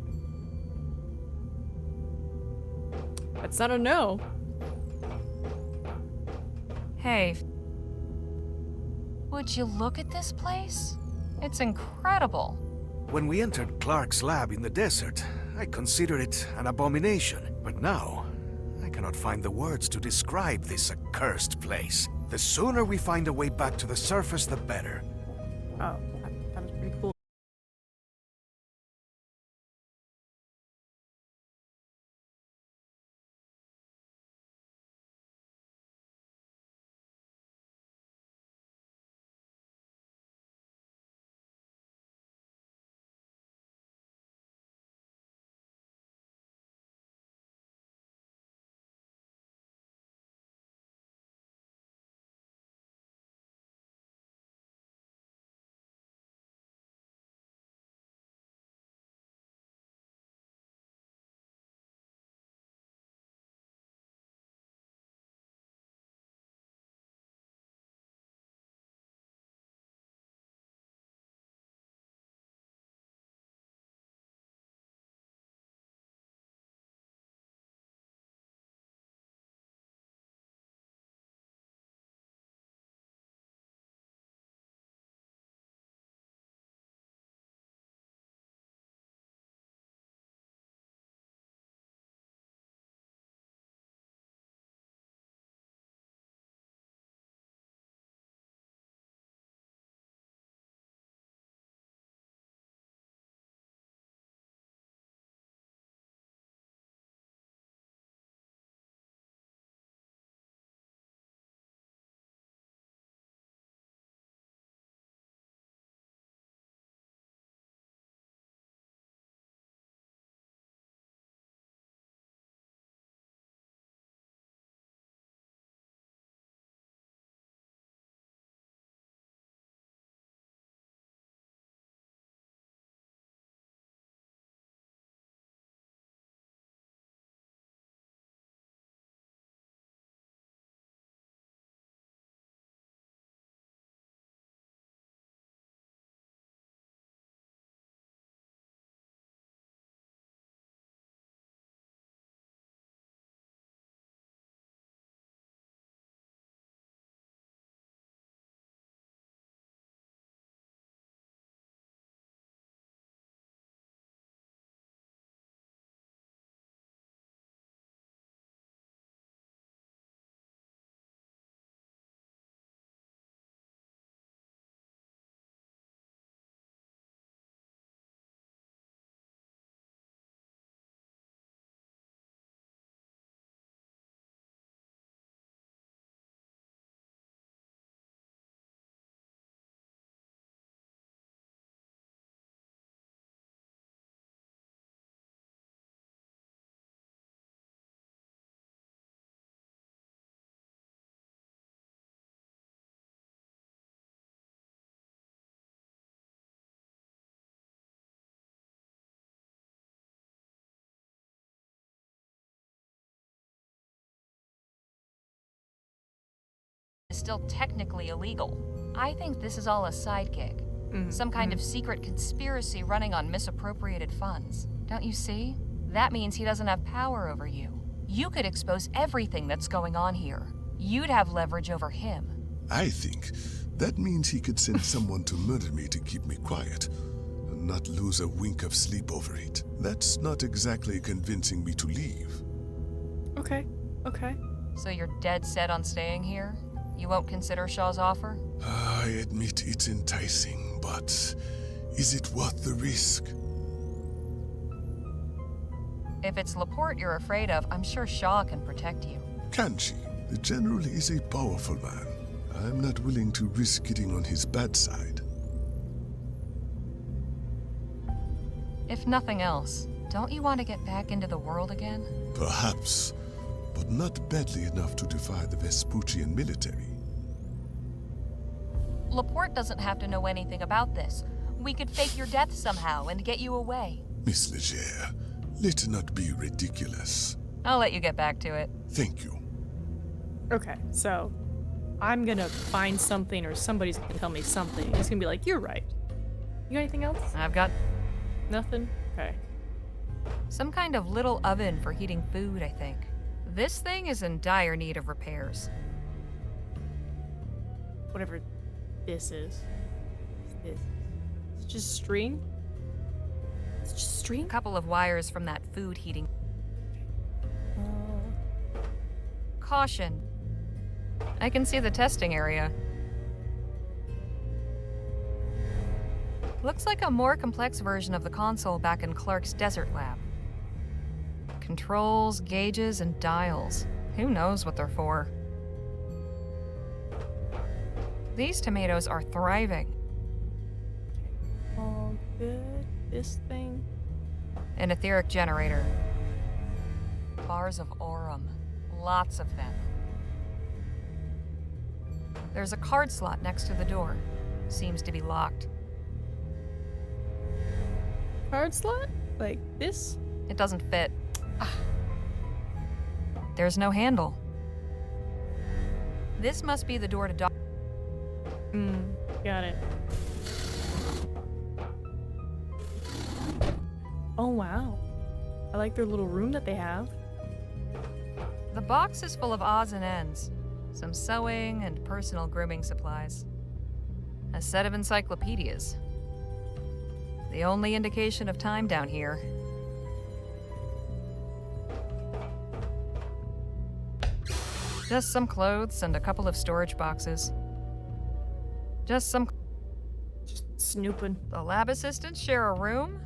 That's not a no. Hey, would you look at this place? It's incredible. When we entered Clark's lab in the desert, I considered it an abomination. But now, I cannot find the words to describe this accursed place. The sooner we find a way back to the surface, the better. Oh. is still technically illegal. I think this is all a side gig. Some kind of secret conspiracy running on misappropriated funds. Don't you see? That means he doesn't have power over you. You could expose everything that's going on here. You'd have leverage over him. I think that means he could send someone to murder me to keep me quiet and not lose a wink of sleep over it. That's not exactly convincing me to leave. Okay. So you're dead set on staying here? You won't consider Shaw's offer? I admit it's enticing, but is it worth the risk? If it's Laporte you're afraid of, I'm sure Shaw can protect you. Can she? The General is a powerful man. I'm not willing to risk getting on his bad side. If nothing else, don't you want to get back into the world again? Perhaps, but not badly enough to defy the Vespuccian military. Laporte doesn't have to know anything about this. We could fake your death somehow and get you away. Miss Leger, let's not be ridiculous. I'll let you get back to it. Thank you. Okay, so I'm gonna find something or somebody's gonna tell me something. He's gonna be like, you're right. You got anything else? I've got nothing? Okay. Some kind of little oven for heating food, I think. This thing is in dire need of repairs. Whatever this is. It's just string? It's just string? A couple of wires from that food heating. Caution. I can see the testing area. Looks like a more complex version of the console back in Clark's desert lab. Controls, gauges, and dials. Who knows what they're for? These tomatoes are thriving. All good. This thing. An etheric generator. Bars of aurum. Lots of them. There's a card slot next to the door. Seems to be locked. Card slot? Like this? It doesn't fit. There's no handle. This must be the door to Got it. Oh wow. I like their little room that they have. The box is full of odds and ends. Some sewing and personal grooming supplies. A set of encyclopedias. The only indication of time down here. Just some clothes and a couple of storage boxes. Just snooping. The lab assistants share a room?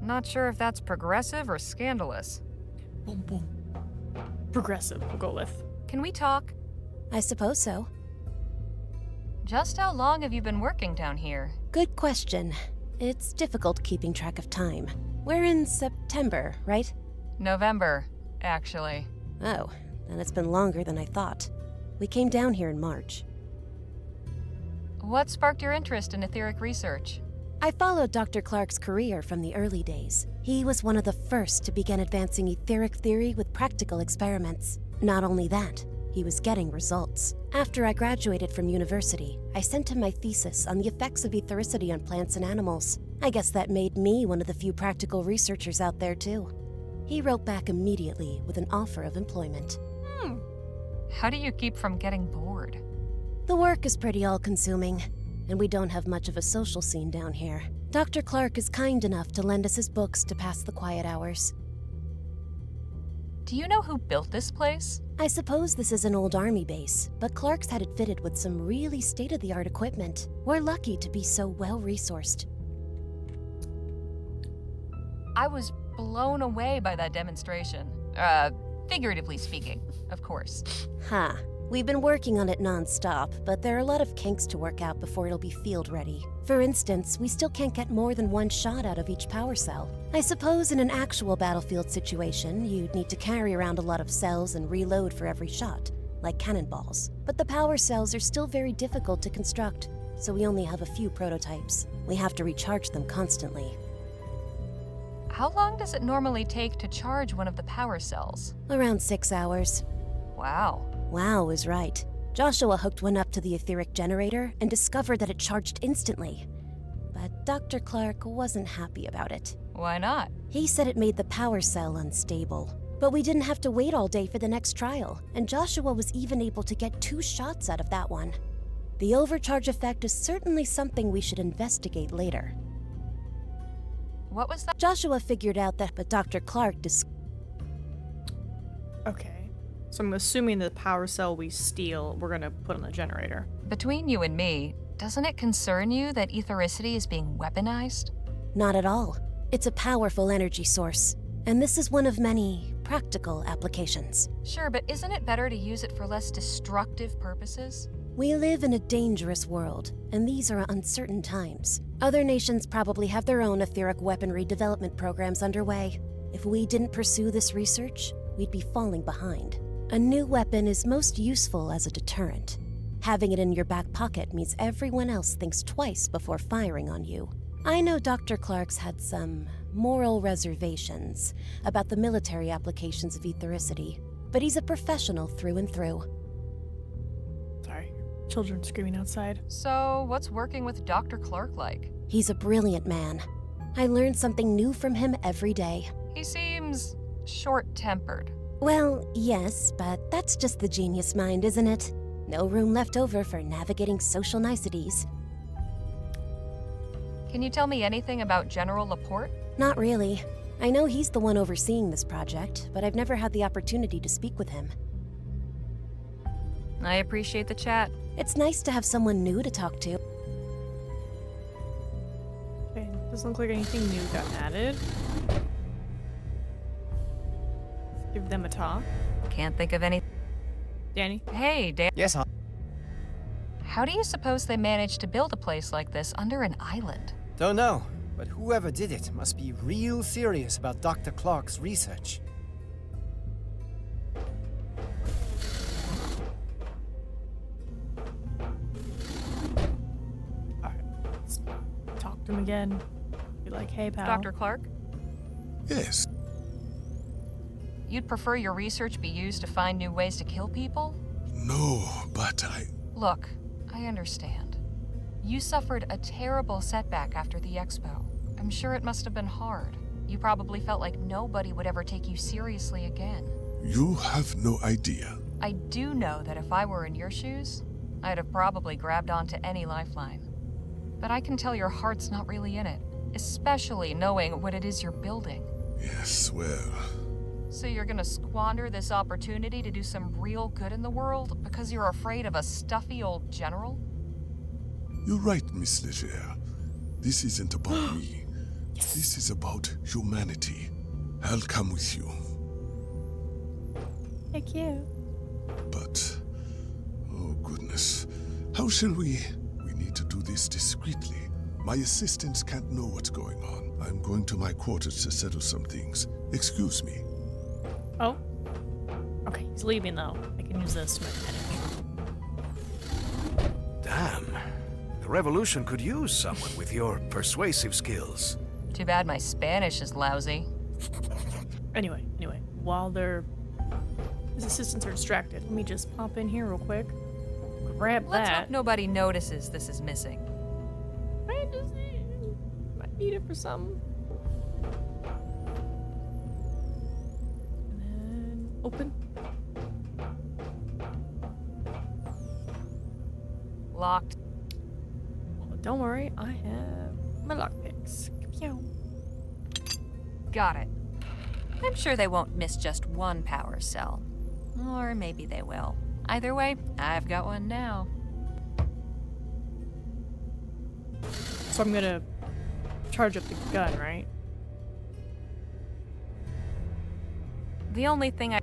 Not sure if that's progressive or scandalous. Boom, boom. Progressive, we'll go with. Can we talk? I suppose so. Just how long have you been working down here? Good question. It's difficult keeping track of time. We're in September, right? November, actually. Oh, then it's been longer than I thought. We came down here in March. What sparked your interest in etheric research? I followed Dr. Clark's career from the early days. He was one of the first to begin advancing etheric theory with practical experiments. Not only that, he was getting results. After I graduated from university, I sent him my thesis on the effects of ethericity on plants and animals. I guess that made me one of the few practical researchers out there, too. He wrote back immediately with an offer of employment. How do you keep from getting bored? The work is pretty all-consuming, and we don't have much of a social scene down here. Dr. Clark is kind enough to lend us his books to pass the quiet hours. Do you know who built this place? I suppose this is an old army base, but Clark's had it fitted with some really state-of-the-art equipment. We're lucky to be so well-resourced. I was blown away by that demonstration. Figuratively speaking, of course. Huh. We've been working on it non-stop, but there are a lot of kinks to work out before it'll be field-ready. For instance, we still can't get more than one shot out of each power cell. I suppose in an actual battlefield situation, you'd need to carry around a lot of cells and reload for every shot, like cannonballs. But the power cells are still very difficult to construct, so we only have a few prototypes. We have to recharge them constantly. How long does it normally take to charge one of the power cells? Around 6 hours. Wow. Wow is right. Joshua hooked one up to the etheric generator and discovered that it charged instantly. But Dr. Clark wasn't happy about it. Why not? He said it made the power cell unstable. But we didn't have to wait all day for the next trial, and Joshua was even able to get 2 shots out of that one. The overcharge effect is certainly something we should investigate later. What was that? Joshua figured out that, but Dr. Clark Okay. So I'm assuming the power cell we steal, we're gonna put on the generator. Between you and me, doesn't it concern you that ethericity is being weaponized? Not at all. It's a powerful energy source, and this is one of many practical applications. Sure, but isn't it better to use it for less destructive purposes? We live in a dangerous world, and these are uncertain times. Other nations probably have their own etheric weaponry development programs underway. If we didn't pursue this research, we'd be falling behind. A new weapon is most useful as a deterrent. Having it in your back pocket means everyone else thinks twice before firing on you. I know Dr. Clark's had some moral reservations about the military applications of ethericity, but he's a professional through and through. Sorry, children screaming outside. So, what's working with Dr. Clark like? He's a brilliant man. I learn something new from him every day. He seems short-tempered. Well, yes, but that's just the genius mind, isn't it? No room left over for navigating social niceties. Can you tell me anything about General Laporte? Not really. I know he's the one overseeing this project, but I've never had the opportunity to speak with him. I appreciate the chat. It's nice to have someone new to talk to. Okay, doesn't look like anything new got added. Let's give them a talk. Can't think of any. Danny? Hey, Dan. Yes, huh? How do you suppose they managed to build a place like this under an island? Don't know, but whoever did it must be real serious about Dr. Clark's research. Alright, let's talk to him again. Be like, hey, pal. Dr. Clark? Yes. You'd prefer your research be used to find new ways to kill people? No, but Look, I understand. You suffered a terrible setback after the expo. I'm sure it must have been hard. You probably felt like nobody would ever take you seriously again. You have no idea. I do know that if I were in your shoes, I'd have probably grabbed onto any lifeline. But I can tell your heart's not really in it, especially knowing what it is you're building. Yes, well... So you're gonna squander this opportunity to do some real good in the world because you're afraid of a stuffy old general? You're right, Miss Leger. This isn't about me. Yes. This is about humanity. I'll come with you. Heck yeah. But... oh goodness. How shall we... We need to do this discreetly. My assistants can't know what's going on. I'm going to my quarters to settle some things. Excuse me. Oh. Okay, he's leaving though. I can use this to my advantage. Damn. The revolution could use someone with your persuasive skills. Too bad my Spanish is lousy. Anyway, while his assistants are distracted, let me just pop in here real quick. Grab Let's that. hope nobody notices this is missing. I just might need it for something. Open. Locked. Well, don't worry, I have my lockpicks. Pew. Got it. I'm sure they won't miss just one power cell. Or maybe they will. Either way, I've got one now. So I'm gonna charge up the gun, right? The only thing I...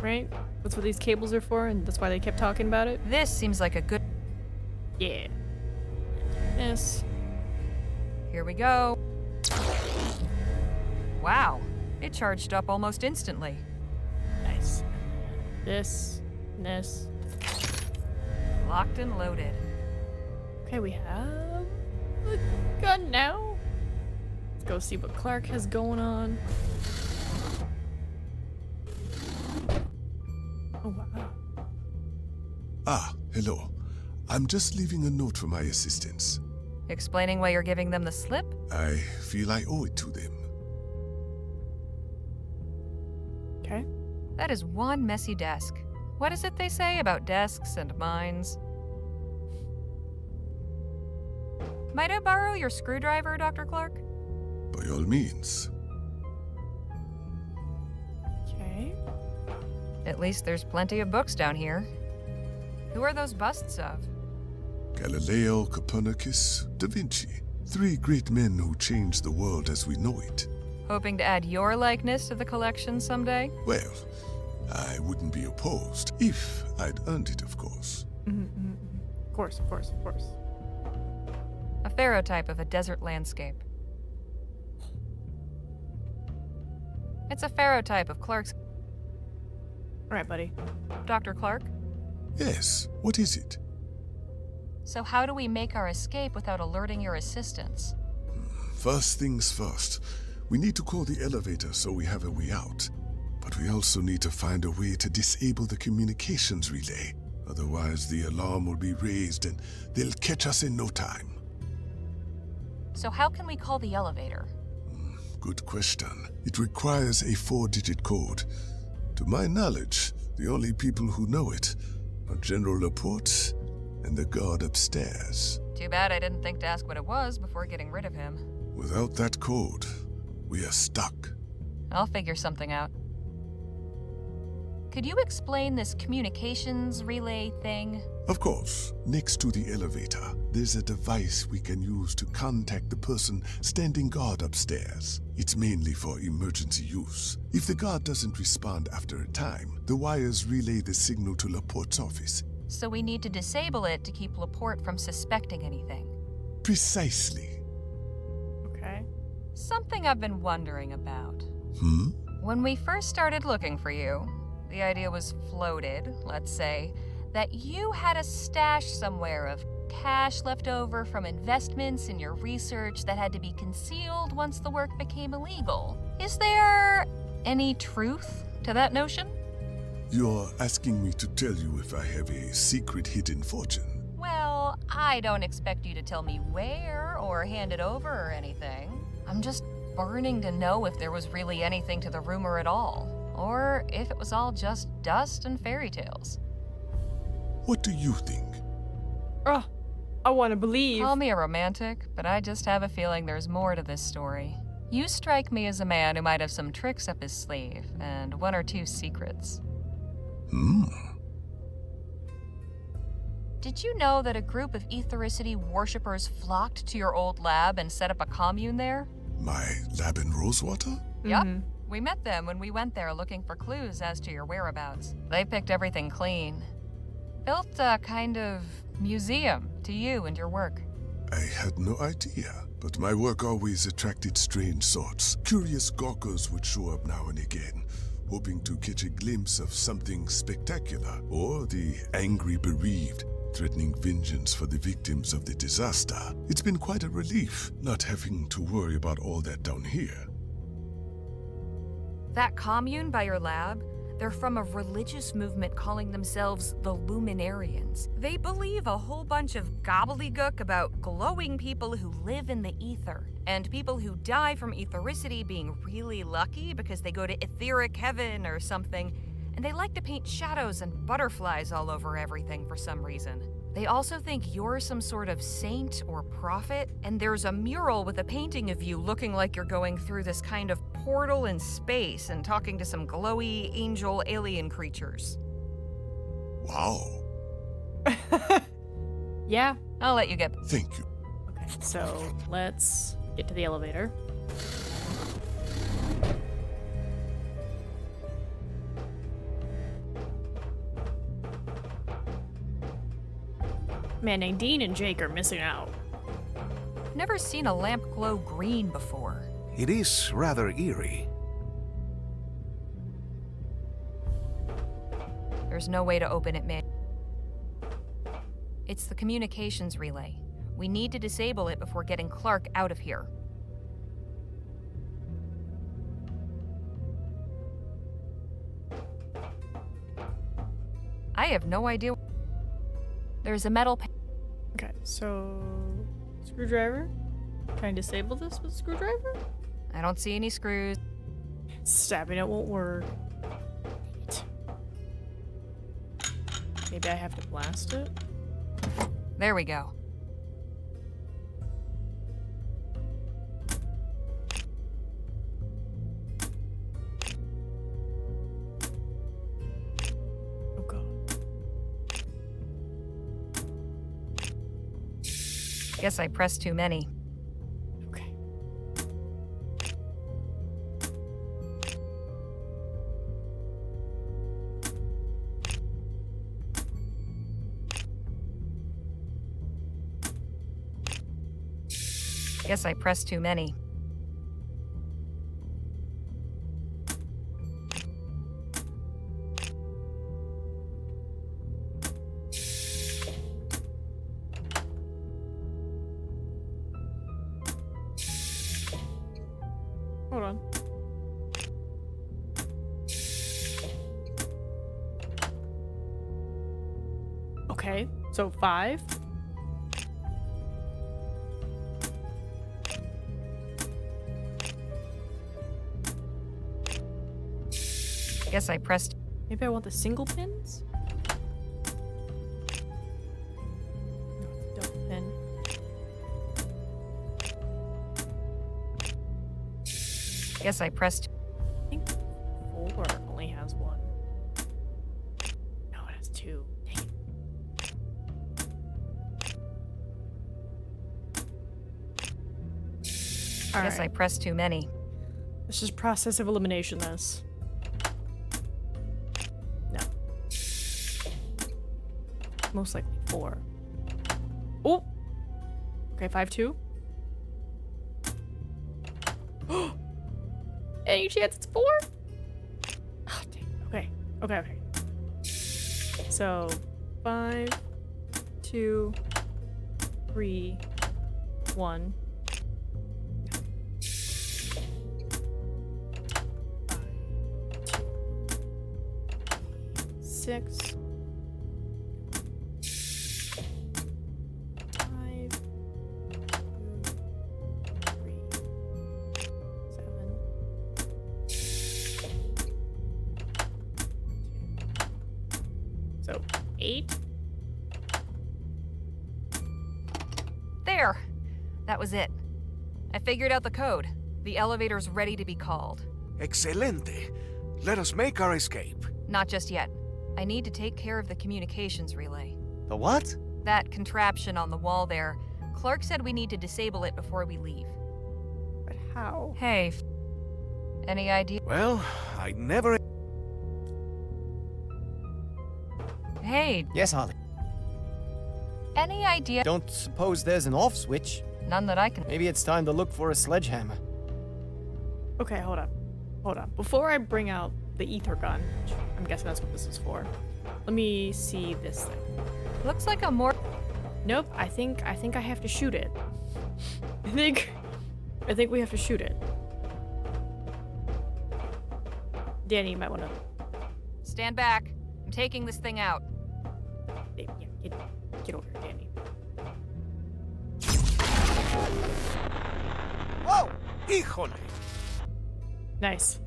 Right? That's what these cables are for, and that's why they kept talking about it? This seems like a good... Yeah. This. Here we go. Wow. It charged up almost instantly. Nice. This. Locked and loaded. Okay, we have the gun now. Let's go see what Clark has going on. Oh, wow. Ah, hello. I'm just leaving a note for my assistants. Explaining why you're giving them the slip? I feel I owe it to them. Okay. That is one messy desk. What is it they say about desks and minds? Might I borrow your screwdriver, Dr. Clark? By all means. Okay. At least there's plenty of books down here. Who are those busts of? Galileo, Copernicus, Da Vinci. 3 great men who changed the world as we know it. Hoping to add your likeness to the collection someday? Well, I wouldn't be opposed, if I'd earned it, of course. Of course, of course, of course. A ferrotype of a desert landscape. It's a ferrotype of Clark's. All right, buddy. Dr. Clark? Yes, what is it? So how do we make our escape without alerting your assistants? First things first. We need to call the elevator so we have a way out. But we also need to find a way to disable the communications relay. Otherwise, the alarm will be raised and they'll catch us in no time. So how can we call the elevator? Good question. It requires a 4-digit code. To my knowledge, the only people who know it are General Laporte and the guard upstairs. Too bad I didn't think to ask what it was before getting rid of him. Without that code, we are stuck. I'll figure something out. Could you explain this communications relay thing? Of course. Next to the elevator, there's a device we can use to contact the person standing guard upstairs. It's mainly for emergency use. If the guard doesn't respond after a time, the wires relay the signal to Laporte's office. So we need to disable it to keep Laporte from suspecting anything. Precisely. Okay. Something I've been wondering about. When we first started looking for you, the idea was floated, let's say, that you had a stash somewhere of cash left over from investments in your research that had to be concealed once the work became illegal. Is there any truth to that notion? You're asking me to tell you if I have a secret hidden fortune. Well, I don't expect you to tell me where or hand it over or anything. I'm just burning to know if there was really anything to the rumor at all, or if it was all just dust and fairy tales. What do you think? Oh, I want to believe. Call me a romantic, but I just have a feeling there's more to this story. You strike me as a man who might have some tricks up his sleeve and 1 or 2 secrets. Did you know that a group of ethericity worshippers flocked to your old lab and set up a commune there? My lab in Rosewater? Yup. We met them when we went there looking for clues as to your whereabouts. They picked everything clean. Built a kind of museum to you and your work. I had no idea, but my work always attracted strange sorts. Curious gawkers would show up now and again, hoping to catch a glimpse of something spectacular, or the angry bereaved, threatening vengeance for the victims of the disaster. It's been quite a relief not having to worry about all that down here. That commune by your lab, they're from a religious movement calling themselves the Luminarians. They believe a whole bunch of gobbledygook about glowing people who live in the ether, and people who die from ethericity being really lucky because they go to etheric heaven or something, and they like to paint shadows and butterflies all over everything for some reason. They also think you're some sort of saint or prophet, and there's a mural with a painting of you looking like you're going through this kind of portal in space and talking to some glowy angel alien creatures. Wow. Yeah. I'll let you get. Thank you. Okay, so let's get to the elevator. Man, Nadine and Jake are missing out. Never seen a lamp glow green before. It is rather eerie. There's no way to open it, man. It's the communications relay. We need to disable it before getting Clark out of here. I have no idea. There's a metal Okay, so screwdriver. Can I disable this with a screwdriver? I don't see any screws. Stabbing it won't work. Dang it. Maybe I have to blast it? There we go. Oh god. Guess I pressed too many. Okay. Guess I pressed too many. Hold on. Okay, so 5. Guess I pressed. Maybe I want the single pins? No, it's a double pin. Guess I pressed. I think 4 only has 1. No, it has 2. Dang it. Guess I pressed too many. Let's just process of elimination this. No. Most likely 4. Oh! Okay, 5-2. Any chance it's 4? Oh, dang. Okay. Okay, okay. So, 5, 2, 3, 1. 6, 5, 2, 3, 7, 2. So 8. There! That was it. I figured out the code. The elevator's ready to be called. Excelente. Let us make our escape. Not just yet. I need to take care of the communications relay. The what? That contraption on the wall there. Clark said we need to disable it before we leave. But how? Hey, any idea? Well, I never... Hey, Yes, Holly. any idea? Don't suppose there's an off switch? None that I can. Maybe it's time to look for a sledgehammer. Okay, hold up. Hold up. Before I bring out the ether gun, which I'm guessing that's what this is for, let me see this thing. Looks like a more. Nope, I think I have to shoot it. I think we have to shoot it. Danny, you might want to... Stand back. I'm taking this thing out. Yeah, get over here, Danny. Whoa! Híjole! Nice.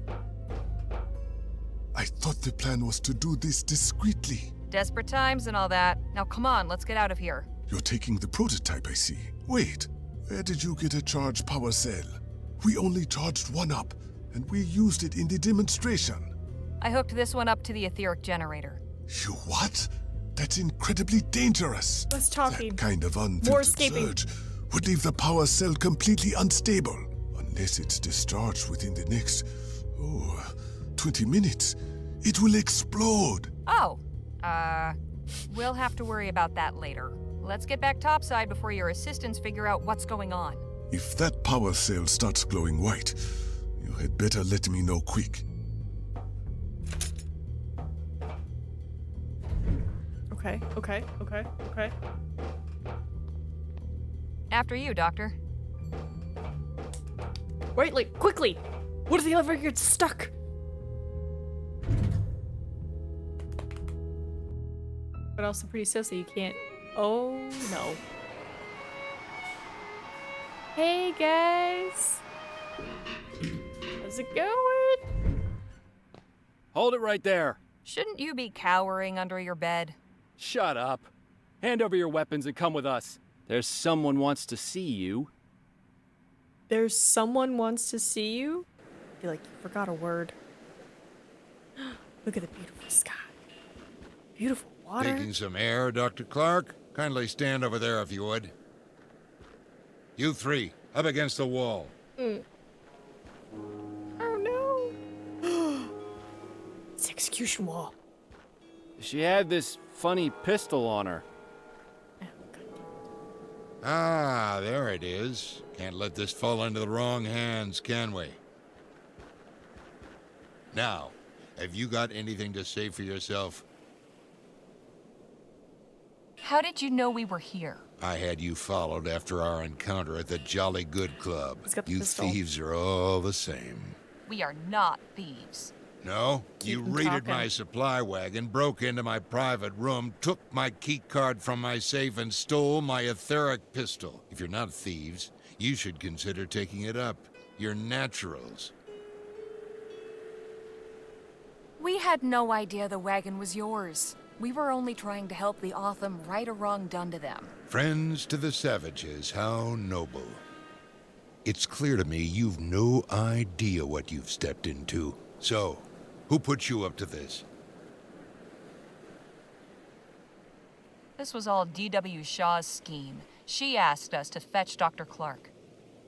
I thought the plan was to do this discreetly. Desperate times and all that. Now come on, let's get out of here. You're taking the prototype, I see. Wait, where did you get a charged power cell? We only charged one up, and we used it in the demonstration. I hooked this one up to the etheric generator. You what? That's incredibly dangerous. Less talking. That kind of More unfiltered escaping. surge would leave the power cell completely unstable. Unless it's discharged within the next, 20 minutes. It will explode. Oh, we'll have to worry about that later. Let's get back topside before your assistants figure out what's going on. If that power cell starts glowing white, you had better let me know quick. Okay. After you, Doctor. Wait, like, quickly! What if the elevator gets stuck? But also pretty sus that you can't. Oh no. Hey guys. How's it going? Hold it right there. Shouldn't you be cowering under your bed? Shut up. Hand over your weapons and come with us. There's someone wants to see you. There's someone wants to see you? I feel like you forgot a word. Look at the beautiful sky. Beautiful water. Taking some air, Dr. Clark? Kindly stand over there if you would. You three, up against the wall. Oh no. It's the execution wall. She had this funny pistol on her. Ah, there it is. Can't let this fall into the wrong hands, can we? Now, have you got anything to say for yourself? How did you know we were here? I had you followed after our encounter at the Jolly Good Club. You pistol. thieves are all the same. We are not thieves. No? You raided talking. my supply wagon, broke into my private room, took my key card from my safe, and stole my etheric pistol. If you're not thieves, you should consider taking it up. You're naturals. We had no idea the wagon was yours. We were only trying to help the Otham right a wrong done to them. Friends to the savages, how noble. It's clear to me you've no idea what you've stepped into. So, who put you up to this? This was all D.W. Shaw's scheme. She asked us to fetch Dr. Clark.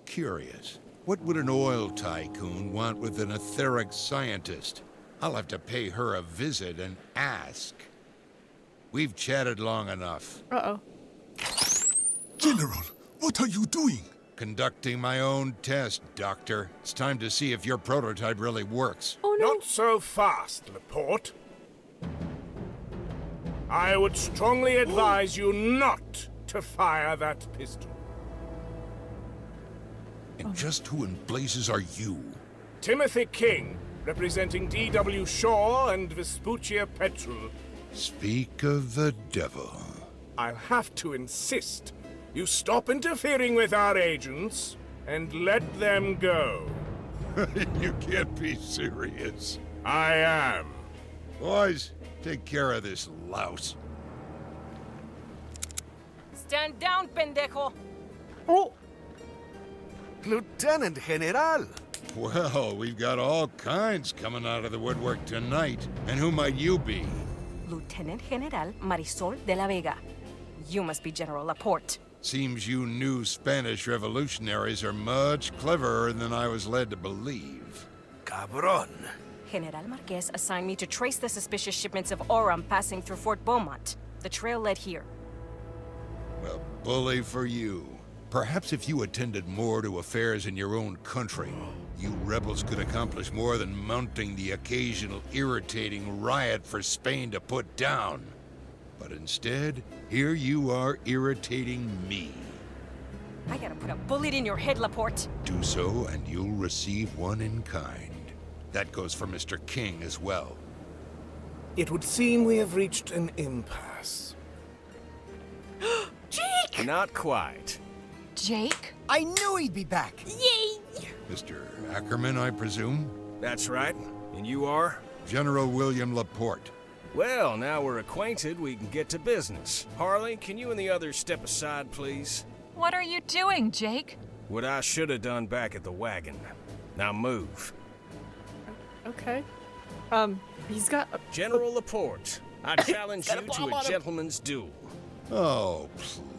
Curious. What would an oil tycoon want with an etheric scientist? I'll have to pay her a visit and ask. We've chatted long enough. Uh-oh. General, what are you doing? Conducting my own test, Doctor. It's time to see if your prototype really works. Oh, no. Not so fast, Laporte. I would strongly advise you not to fire that pistol. And just who in blazes are you? Timothy King, representing D.W. Shaw and Vespuccia Petrel. Speak of the devil. I'll have to insist you stop interfering with our agents and let them go. You can't be serious. I am. Boys, take care of this louse. Stand down, pendejo. Oh! Lieutenant General! Well, we've got all kinds coming out of the woodwork tonight. And who might you be? Lieutenant General Marisol de la Vega. You must be General Laporte. Seems you new Spanish revolutionaries are much cleverer than I was led to believe. Cabron. General Marquez assigned me to trace the suspicious shipments of Aurum passing through Fort Beaumont. The trail led here. Well, bully for you. Perhaps if you attended more to affairs in your own country, you rebels could accomplish more than mounting the occasional irritating riot for Spain to put down. But instead, here you are irritating me. I gotta put a bullet in your head, Laporte. Do so, and you'll receive one in kind. That goes for Mr. King as well. It would seem we have reached an impasse. Jake! Not quite. Jake? I knew he'd be back. Yay! Mr. Ackerman, I presume? That's right. And you are? General William Laporte. Well, now we're acquainted, we can get to business. Harley, can you and the others step aside, please? What are you doing, Jake? What I should have done back at the wagon. Now move. Okay. He's got a... General Laporte, I challenge you to a gentleman's duel. Oh,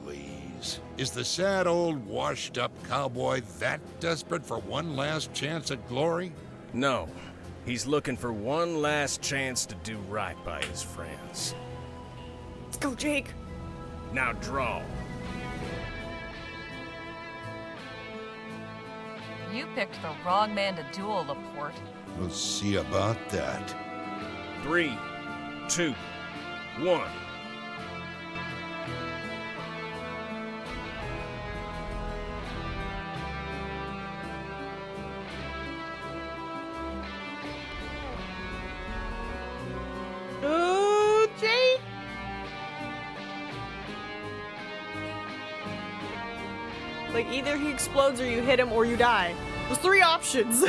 please. Is the sad old washed-up cowboy that desperate for one last chance at glory? No. He's looking for one last chance to do right by his friends. Let's go, Jake. Now draw. You picked the wrong man to duel, Laporte. We'll see about that. 3, 2, 1. Oh, Jake! Like, either he explodes or you hit him or you die. There's 3 options.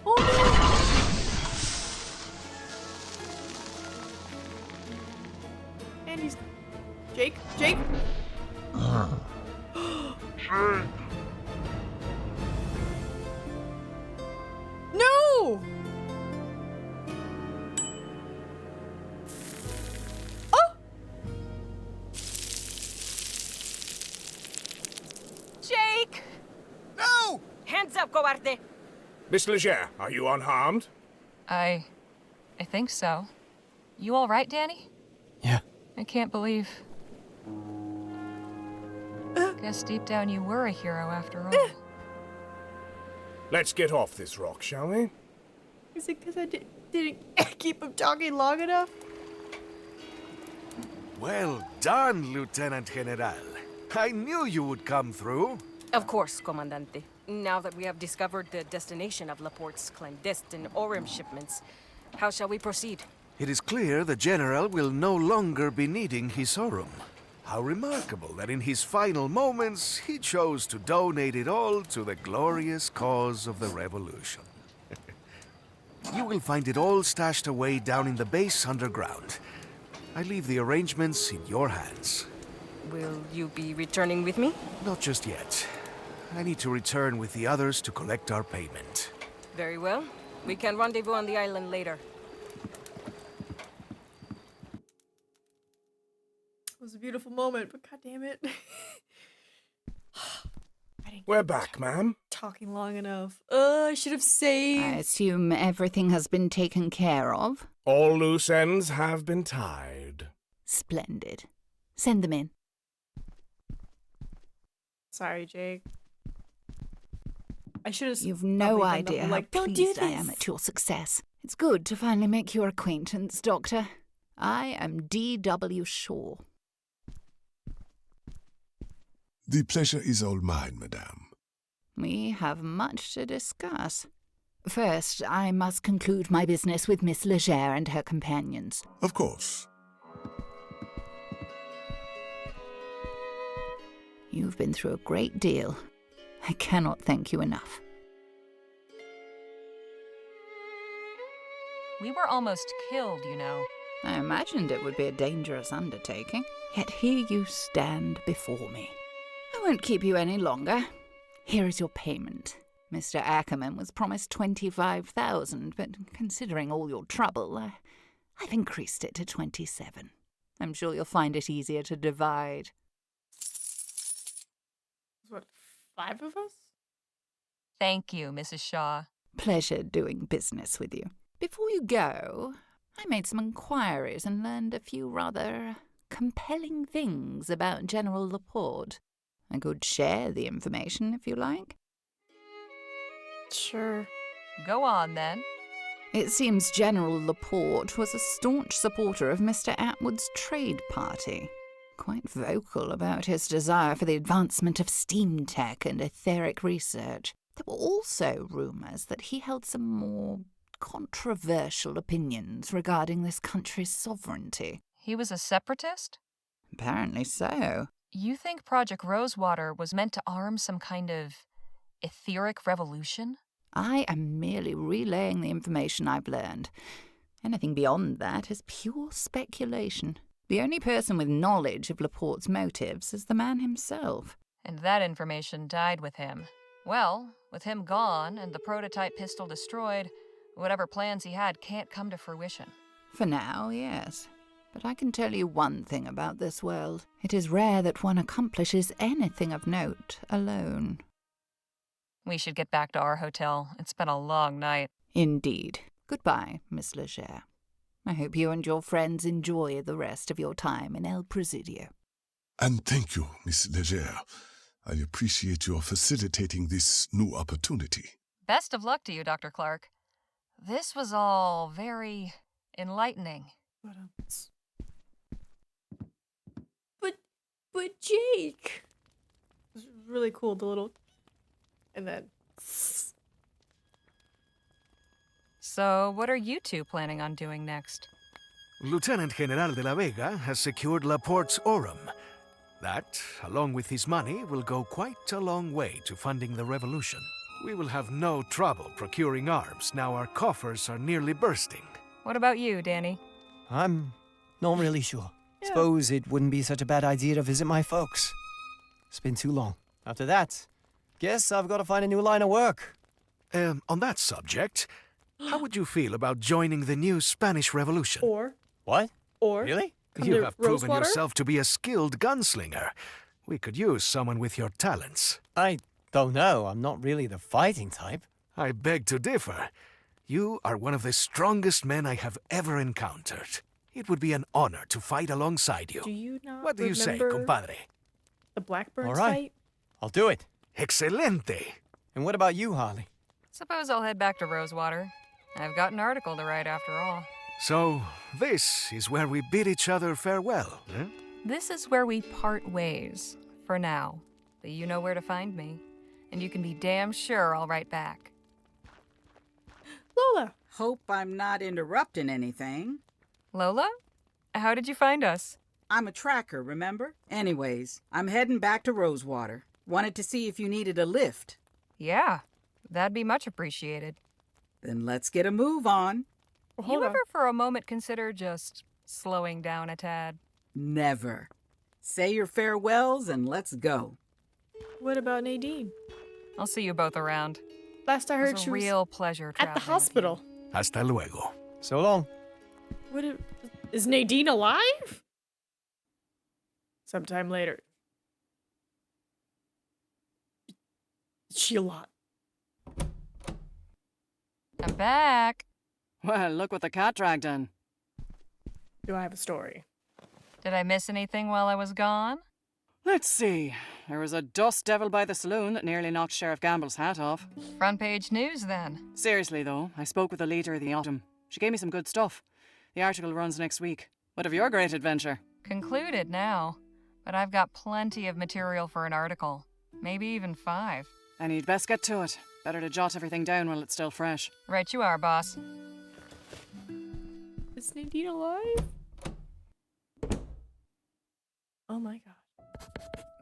Oh no! And he's... Jake? Jake? No! Oh! Jake! No! Hands up, cobarde! Miss Leger, are you unharmed? I think so. You all right, Danny? Yeah. I can't believe. Guess deep down you were a hero after all. Let's get off this rock, shall we? Is it because I didn't keep him talking long enough? Well done, Lieutenant General. I knew you would come through. Of course, Comandante. Now that we have discovered the destination of Laporte's clandestine Orem shipments, how shall we proceed? It is clear the General will no longer be needing his Orum. How remarkable that in his final moments he chose to donate it all to the glorious cause of the revolution. You will find it all stashed away down in the base underground. I leave the arrangements in your hands. Will you be returning with me? Not just yet. I need to return with the others to collect our payment. Very well. We can rendezvous on the island later. It was a beautiful moment, but god damn it. We're back, ma'am. Talking long enough. I should have saved. I assume everything has been taken care of? All loose ends have been tied. Splendid. Send them in. Sorry, Jake. I should have. You've no idea how like, don't do pleased I this. am at your success. It's good to finally make your acquaintance, Doctor. I am D.W. Shaw. The pleasure is all mine, madame. We have much to discuss. First, I must conclude my business with Miss Leger and her companions. Of course. You've been through a great deal. I cannot thank you enough. We were almost killed, you know. I imagined it would be a dangerous undertaking. Yet here you stand before me. I won't keep you any longer. Here is your payment. Mr. Ackerman was promised 25,000, but considering all your trouble, I've increased it to 27. I'm sure you'll find it easier to divide. What, 5 of us? Thank you, Mrs. Shaw. Pleasure doing business with you. Before you go, I made some inquiries and learned a few rather compelling things about General Laporte. I could share the information if you like. Sure. Go on, then. It seems General Laporte was a staunch supporter of Mr. Atwood's trade party. Quite vocal about his desire for the advancement of steam tech and etheric research. There were also rumours that he held some more controversial opinions regarding this country's sovereignty. He was a separatist? Apparently so. You think Project Rosewater was meant to arm some kind of etheric revolution? I am merely relaying the information I've learned. Anything beyond that is pure speculation. The only person with knowledge of Laporte's motives is the man himself. And that information died with him. Well, with him gone and the prototype pistol destroyed, whatever plans he had can't come to fruition. For now, yes. But I can tell you one thing about this world. It is rare that one accomplishes anything of note alone. We should get back to our hotel. It's been a long night. Indeed. Goodbye, Miss Leger. I hope you and your friends enjoy the rest of your time in El Presidio. And thank you, Miss Leger. I appreciate your facilitating this new opportunity. Best of luck to you, Dr. Clark. This was all very enlightening. But Jake! It was really cool, the little... And then... So, what are you two planning on doing next? Lieutenant General de la Vega has secured Laporte's Aurum. That, along with his money, will go quite a long way to funding the revolution. We will have no trouble procuring arms now our coffers are nearly bursting. What about you, Danny? I'm not really sure. Suppose it wouldn't be such a bad idea to visit my folks. It's been too long. After that, guess I've got to find a new line of work. On that subject, how would you feel about joining the new Spanish Revolution? Or What? Really? You have proven yourself to be a skilled gunslinger. We could use someone with your talents. I don't know. I'm not really the fighting type. I beg to differ. You are one of the strongest men I have ever encountered. It would be an honor to fight alongside you. Do you not What do you say, remember compadre? the Blackburns All right. fight? I'll do it. Excelente. And what about you, Harley? Suppose I'll head back to Rosewater. I've got an article to write after all. So, this is where we bid each other farewell, eh? This is where we part ways, for now. But you know where to find me. And you can be damn sure I'll write back. Lola! Hope I'm not interrupting anything. Lola? How did you find us? I'm a tracker, remember? Anyways, I'm heading back to Rosewater. Wanted to see if you needed a lift. Yeah, that'd be much appreciated. Then let's get a move on. You ever for a moment consider just slowing down a tad? Never. Say your farewells and let's go. What about Nadine? I'll see you both around. Last I heard, It was she a was real pleasure at traveling the with you. hospital. Hasta luego. So long. Is Nadine alive? Sometime later. Is she alive? I'm back. Well, look what the cat dragged in. Do I have a story? Did I miss anything while I was gone? Let's see. There was a dust devil by the saloon that nearly knocked Sheriff Gamble's hat off. Front page news, then. Seriously, though, I spoke with the leader of the Autumn. She gave me some good stuff. The article runs next week. What of your great adventure? Concluded now. But I've got plenty of material for an article. Maybe even 5. Then you'd best get to it. Better to jot everything down while it's still fresh. Right you are, boss. Is Nadine alive? Oh my god.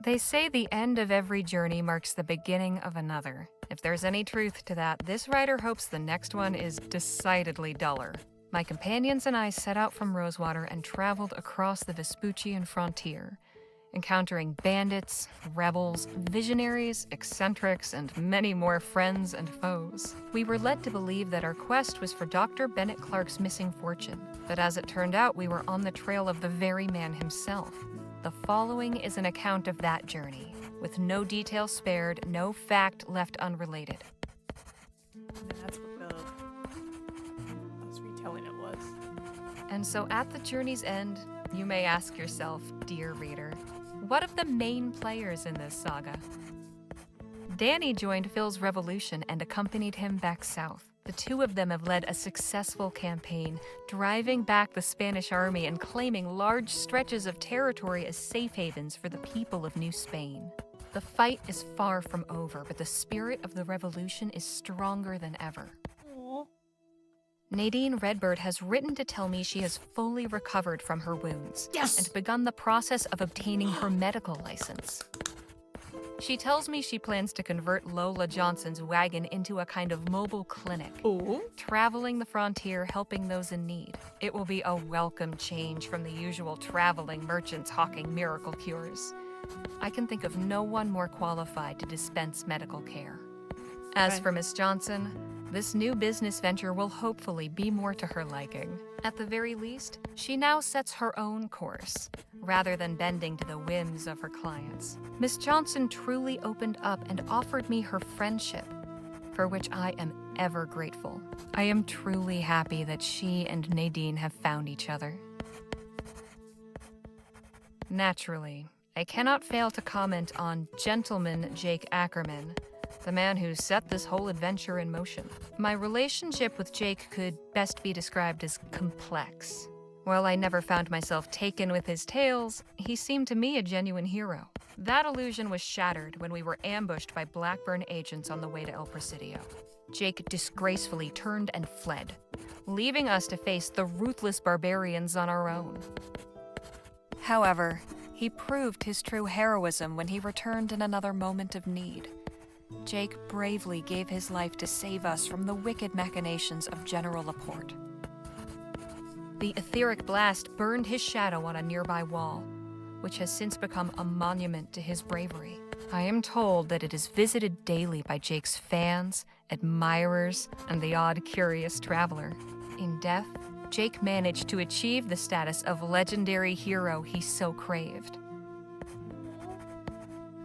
They say the end of every journey marks the beginning of another. If there's any truth to that, this writer hopes the next one is decidedly duller. My companions and I set out from Rosewater and traveled across the Vespuccian frontier, encountering bandits, rebels, visionaries, eccentrics, and many more friends and foes. We were led to believe that our quest was for Dr. Bennett Clark's missing fortune, but as it turned out, we were on the trail of the very man himself. The following is an account of that journey, with no detail spared, no fact left unrelated. That's what the retelling it was. And so at the journey's end, you may ask yourself, dear reader, what of the main players in this saga? Danny joined Phil's revolution and accompanied him back south. The two of them have led a successful campaign, driving back the Spanish army and claiming large stretches of territory as safe havens for the people of New Spain. The fight is far from over, but the spirit of the revolution is stronger than ever. Nadine Redbird has written to tell me she has fully recovered from her wounds and begun the process of obtaining her medical license. She tells me she plans to convert Lola Johnson's wagon into a kind of mobile clinic, traveling the frontier helping those in need. It will be a welcome change from the usual traveling merchants hawking miracle cures. I can think of no one more qualified to dispense medical care. As for Miss Johnson, this new business venture will hopefully be more to her liking. At the very least, she now sets her own course, rather than bending to the whims of her clients. Miss Johnson truly opened up and offered me her friendship, for which I am ever grateful. I am truly happy that she and Nadine have found each other. Naturally, I cannot fail to comment on Gentleman Jake Ackerman, the man who set this whole adventure in motion. My relationship with Jake could best be described as complex. While I never found myself taken with his tales, he seemed to me a genuine hero. That illusion was shattered when we were ambushed by Blackburn agents on the way to El Presidio. Jake disgracefully turned and fled, leaving us to face the ruthless barbarians on our own. However, he proved his true heroism when he returned in another moment of need. Jake bravely gave his life to save us from the wicked machinations of General Laporte. The etheric blast burned his shadow on a nearby wall, which has since become a monument to his bravery. I am told that it is visited daily by Jake's fans, admirers, and the odd curious traveler. In death, Jake managed to achieve the status of legendary hero he so craved.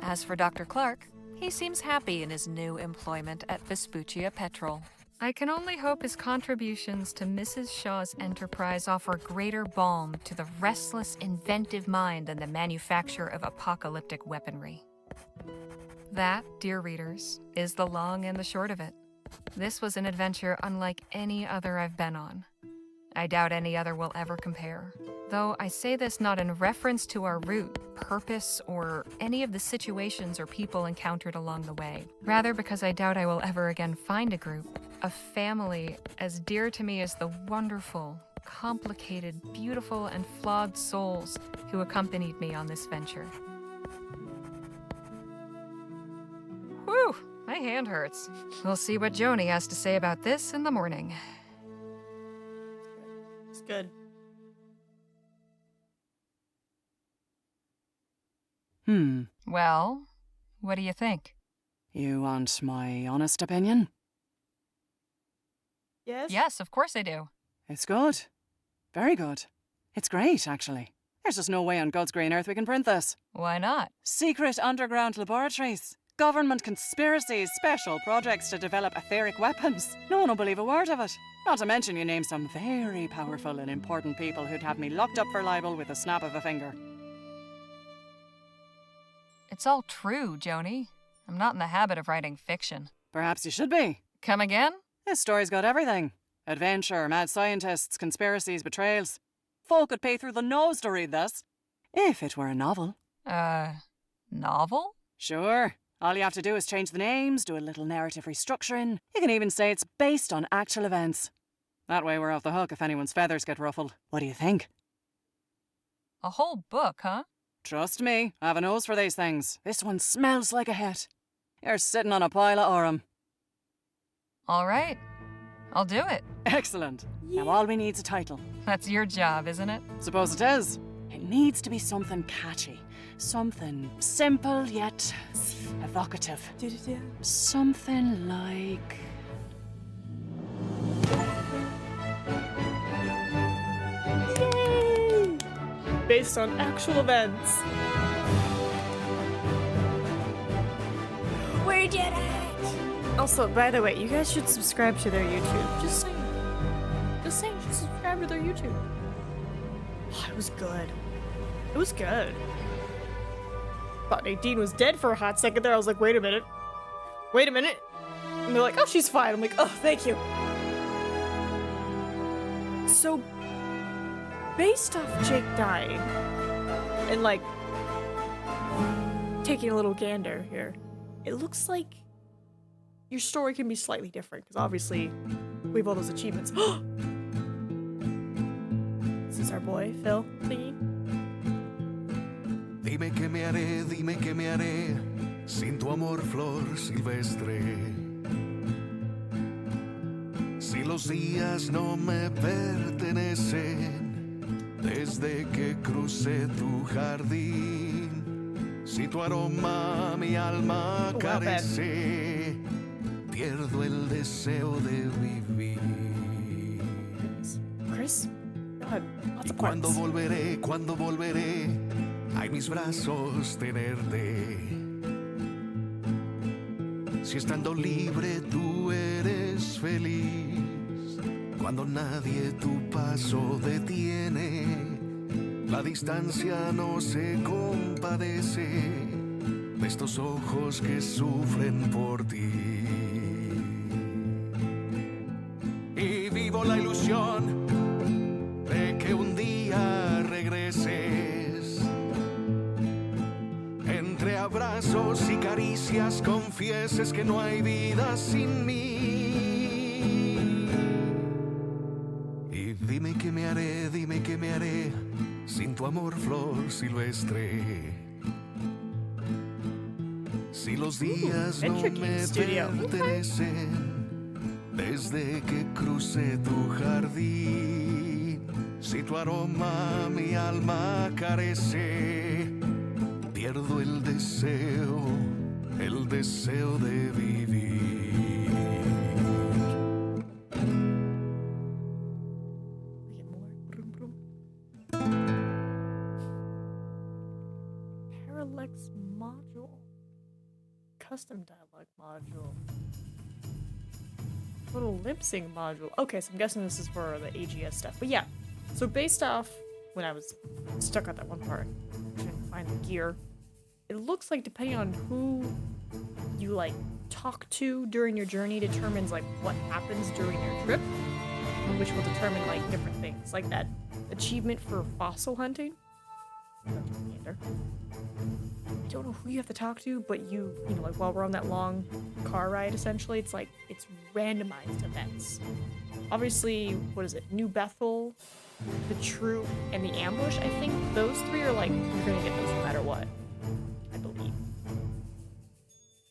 As for Dr. Clark, he seems happy in his new employment at Vespuccia Petrol. I can only hope his contributions to Mrs. Shaw's enterprise offer greater balm to the restless, inventive mind than the manufacture of apocalyptic weaponry. That, dear readers, is the long and the short of it. This was an adventure unlike any other I've been on. I doubt any other will ever compare. Though I say this not in reference to our route, purpose, or any of the situations or people encountered along the way. Rather because I doubt I will ever again find a group, a family as dear to me as the wonderful, complicated, beautiful, and flawed souls who accompanied me on this venture. Whew, my hand hurts. We'll see what Joni has to say about this in the morning. It's good. Well, what do you think? You want my honest opinion? Yes? Yes, of course I do. It's good. Very good. It's great, actually. There's just no way on God's green earth we can print this. Why not? Secret underground laboratories. Government conspiracies, special projects to develop etheric weapons. No one will believe a word of it. Not to mention you name some very powerful and important people who'd have me locked up for libel with a snap of a finger. It's all true, Joni. I'm not in the habit of writing fiction. Perhaps you should be. Come again? This story's got everything. Adventure, mad scientists, conspiracies, betrayals. Folk would pay through the nose to read this. If it were a novel. Novel? Sure. All you have to do is change the names, do a little narrative restructuring. You can even say it's based on actual events. That way we're off the hook if anyone's feathers get ruffled. What do you think? A whole book, huh? Trust me, I have a nose for these things. This one smells like a hit. You're sitting on a pile of aurum. All right. I'll do it. Excellent. Now all we need's a title. That's your job, isn't it? Suppose it is. It needs to be something catchy. Something simple yet evocative. Something like... Yay! Based on actual events. We did it! Also, by the way, you guys should subscribe to their YouTube. Just saying. Just saying, you should subscribe to their YouTube. Oh, it was good. It was good. Thought Nadine was dead for a hot second there. I was like, wait a minute. Wait a minute. And they're like, oh, she's fine. I'm like, oh, thank you. So, based off Jake dying, and like, taking a little gander here, it looks like your story can be slightly different, because obviously, we have all those achievements. This is our boy, Phil, singing. Dime que me haré sin tu amor, flor silvestre. Si los días no me pertenecen desde que crucé tu jardín, si tu aroma mi alma carece, pierdo el deseo de vivir. Chris? God, lots of Cuando volveré, ay, mis brazos tenerte. Si estando libre tú eres feliz, cuando nadie tu paso detiene, la distancia no se compadece de estos ojos que sufren por ti. Y vivo la ilusión de que un día regreses entre abrazos besos y caricias confieses que no hay vida sin mí. Y dime qué me haré sin tu amor, flor silvestre. Si los días no me pertenecen desde que crucé tu jardín, si tu aroma mi alma carece, pierdo el deseo de vivir. Parallax module. Custom dialogue module. Little lip sync module. Okay, so I'm guessing this is for the AGS stuff. But yeah, so based off when I was stuck at that one part, trying to find the gear, it looks like depending on who you like talk to during your journey determines like what happens during your trip, which will determine like different things, like that achievement for fossil hunting. I don't know who you have to talk to, but you know, like while we're on that long car ride, essentially, it's like, it's randomized events. Obviously, what is it? New Bethel, the Troop, and the Ambush. I think those three are like, you're gonna get those no matter what. I believe.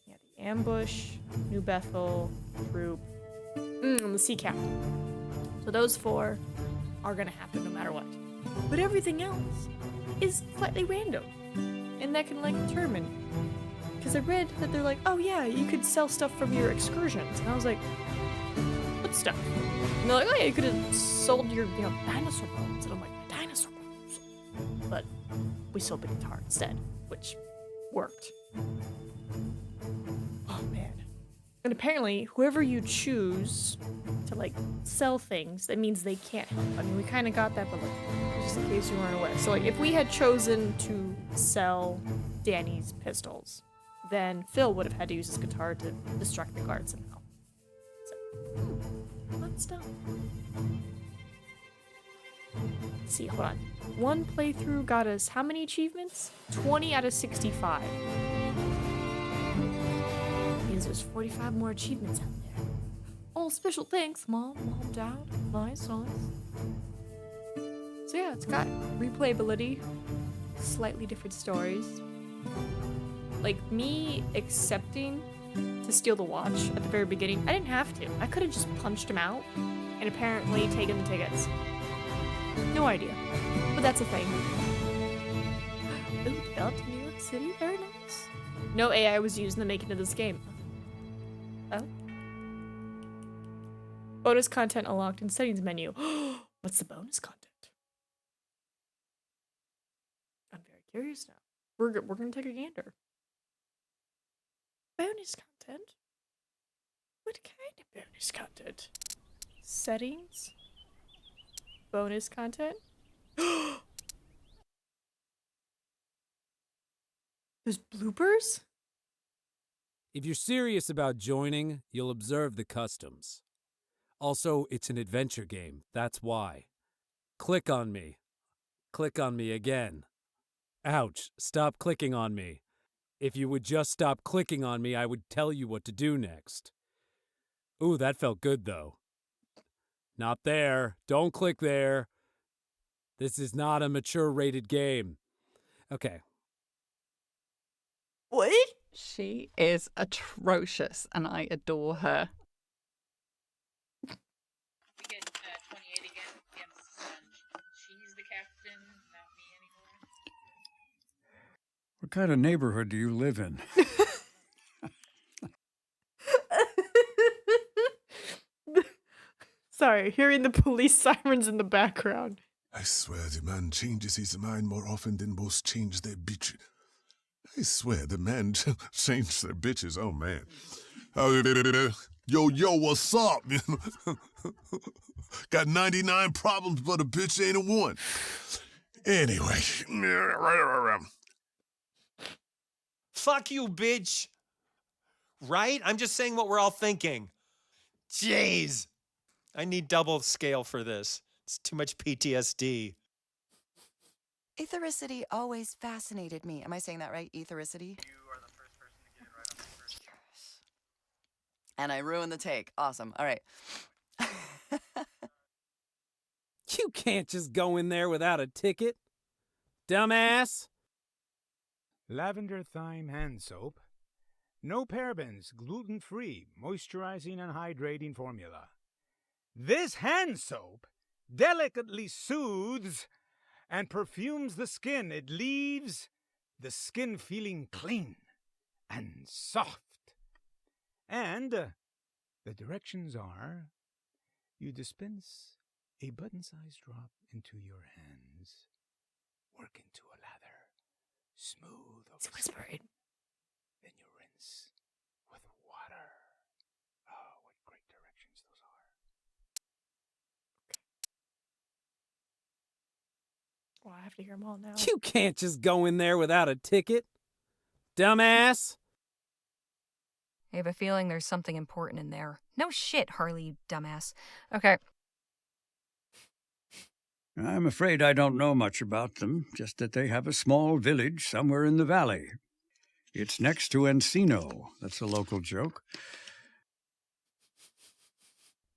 Yeah, the Ambush, New Bethel, Troop, and the Sea Captain. So those four are gonna happen no matter what. But everything else is slightly random. And that can like determine. Because I read that they're like, oh yeah, you could sell stuff from your excursions. And I was like, what stuff? And they're like, oh yeah, you could have sold your, you know, dinosaur bones. And I'm like, dinosaur bones? But we sold the guitar instead, which worked. Oh man. And apparently, whoever you choose to like sell things, that means they can't help. I mean, we kind of got that, but like, just in case you weren't aware. So like, if we had chosen to sell Danny's pistols, then Phil would have had to use his guitar to distract the guards somehow. So, fun stuff. Let's see, hold on. One playthrough got us how many achievements? 20 out of 65. Means there's 45 more achievements out there. Oh, special thanks, Mom, Dad. Nice. So yeah, it's got replayability, slightly different stories. Like me accepting to steal the watch at the very beginning, I didn't have to. I could have just punched him out and apparently taken the tickets. No idea, but that's a thing. Ooh, developed in New York City, very nice. No AI was used in the making of this game. Oh. Bonus content unlocked in settings menu. What's the bonus content? I'm very curious now. We're gonna take a gander. Bonus content? What kind of bonus content? Settings? Bonus content? There's bloopers? If you're serious about joining, you'll observe the customs. Also, it's an adventure game, that's why. Click on me. Click on me again. Ouch, stop clicking on me. If you would just stop clicking on me, I would tell you what to do next. Ooh, that felt good, though. Not there. Don't click there. This is not a mature-rated game. Okay. What? She is atrocious, and I adore her. What kind of neighborhood do you live in? Sorry, hearing the police sirens in the background. I swear the man changes his mind more often than most change their bitches. I swear the man changed their bitches. Oh, man. Yo, what's up? Got 99 problems, but a bitch ain't a one. Anyway. Fuck you, bitch. Right? I'm just saying what we're all thinking. Jeez. I need double scale for this. It's too much PTSD. Ethericity always fascinated me. Am I saying that right? Ethericity? And I ruined the take. Awesome. All right. You can't just go in there without a ticket. Dumbass. Lavender thyme hand soap. No parabens, gluten-free, moisturizing and hydrating formula. This hand soap delicately soothes and perfumes the skin. It leaves the skin feeling clean and soft. And the directions are, you dispense a button-sized drop into your hands, work into a lather, smooth over skin. Then you rinse with water. Oh, what great directions those are. Well, I have to hear them all now. You can't just go in there without a ticket. Dumbass. I have a feeling there's something important in there. No shit, Harley, you dumbass. Okay. I'm afraid I don't know much about them, just that they have a small village somewhere in the valley. It's next to Encino. That's a local joke.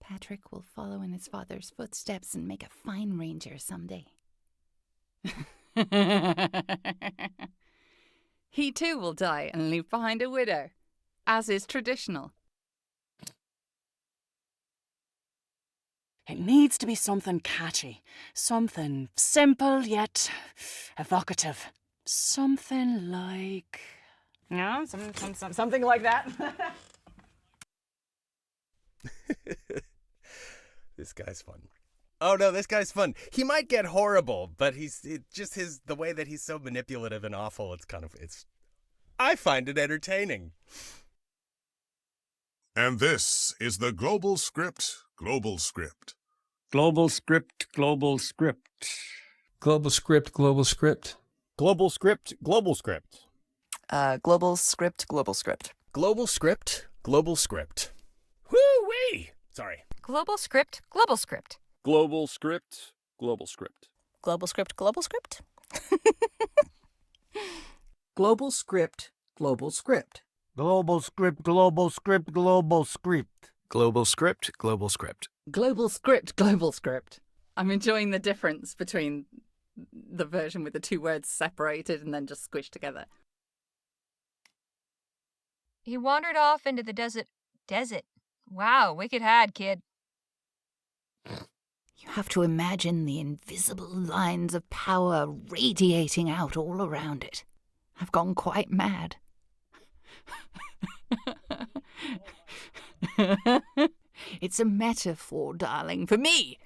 Patrick will follow in his father's footsteps and make a fine ranger someday. He too will die and leave behind a widow, as is traditional. It needs to be something catchy, something simple yet evocative. Something like... Yeah, something like that. This guy's fun. Oh no, this guy's fun. He might get horrible, but the way that he's so manipulative and awful, I find it entertaining. And this is the Global Script. Global Script, Global Script. Global Script, Global Script. Global Script, Global Script. Global Script, Global Script. Global Script, Global Script. Woo-wee! Sorry. Global Script, Global Script. Global Script, Global Script. Global Script, Global Script. Global Script, Global Script. Global Script, Global Script, Global Script. Global Script, Global Script. Global Script, Global Script. I'm enjoying the difference between the version with the two words separated and then just squished together. He wandered off into the desert. Wow, wicked had, kid. You have to imagine the invisible lines of power radiating out all around it. I've gone quite mad. It's a metaphor, darling, for me.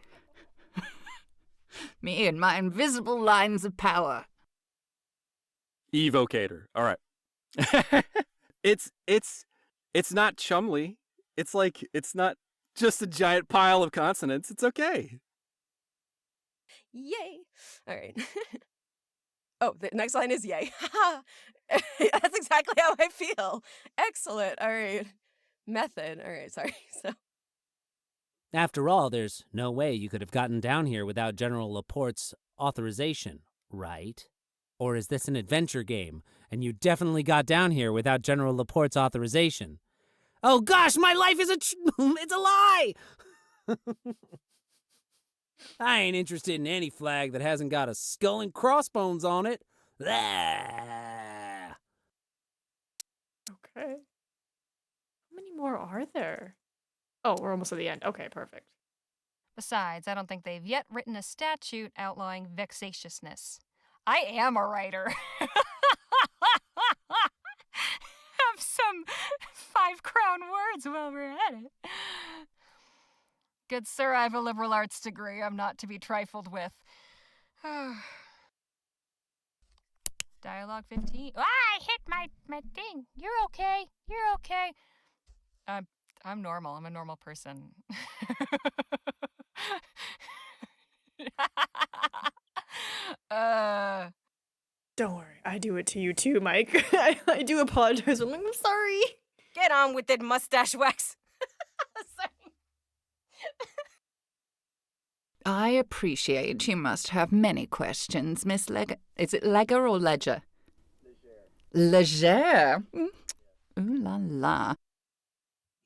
Me and my invisible lines of power. Evocator. All right. It's not Chumley. It's not just a giant pile of consonants. It's okay. Yay! All right. Oh, the next line is yay. That's exactly how I feel. Excellent. All right. Method. All right. Sorry. So. After all, there's no way you could have gotten down here without General Laporte's authorization, right? Or is this an adventure game, and you definitely got down here without General Laporte's authorization? Oh gosh, my life is it's a lie! I ain't interested in any flag that hasn't got a skull and crossbones on it. Blah. Okay. How many more are there? Oh, we're almost at the end. Okay, perfect. Besides, I don't think they've yet written a statute outlawing vexatiousness. I am a writer. Have some 5-crown words while we're at it. Good sir, I have a liberal arts degree. I'm not to be trifled with. Dialogue 15. Ah, I hit my thing. You're okay. You're okay. I'm normal. I'm a normal person. Don't worry, I do it to you too, Mike. I do apologize. I'm sorry. Get on with it, mustache wax. Sorry. I appreciate you must have many questions, Miss Leg... Is it Legger or Ledger? Leger. Ooh la la.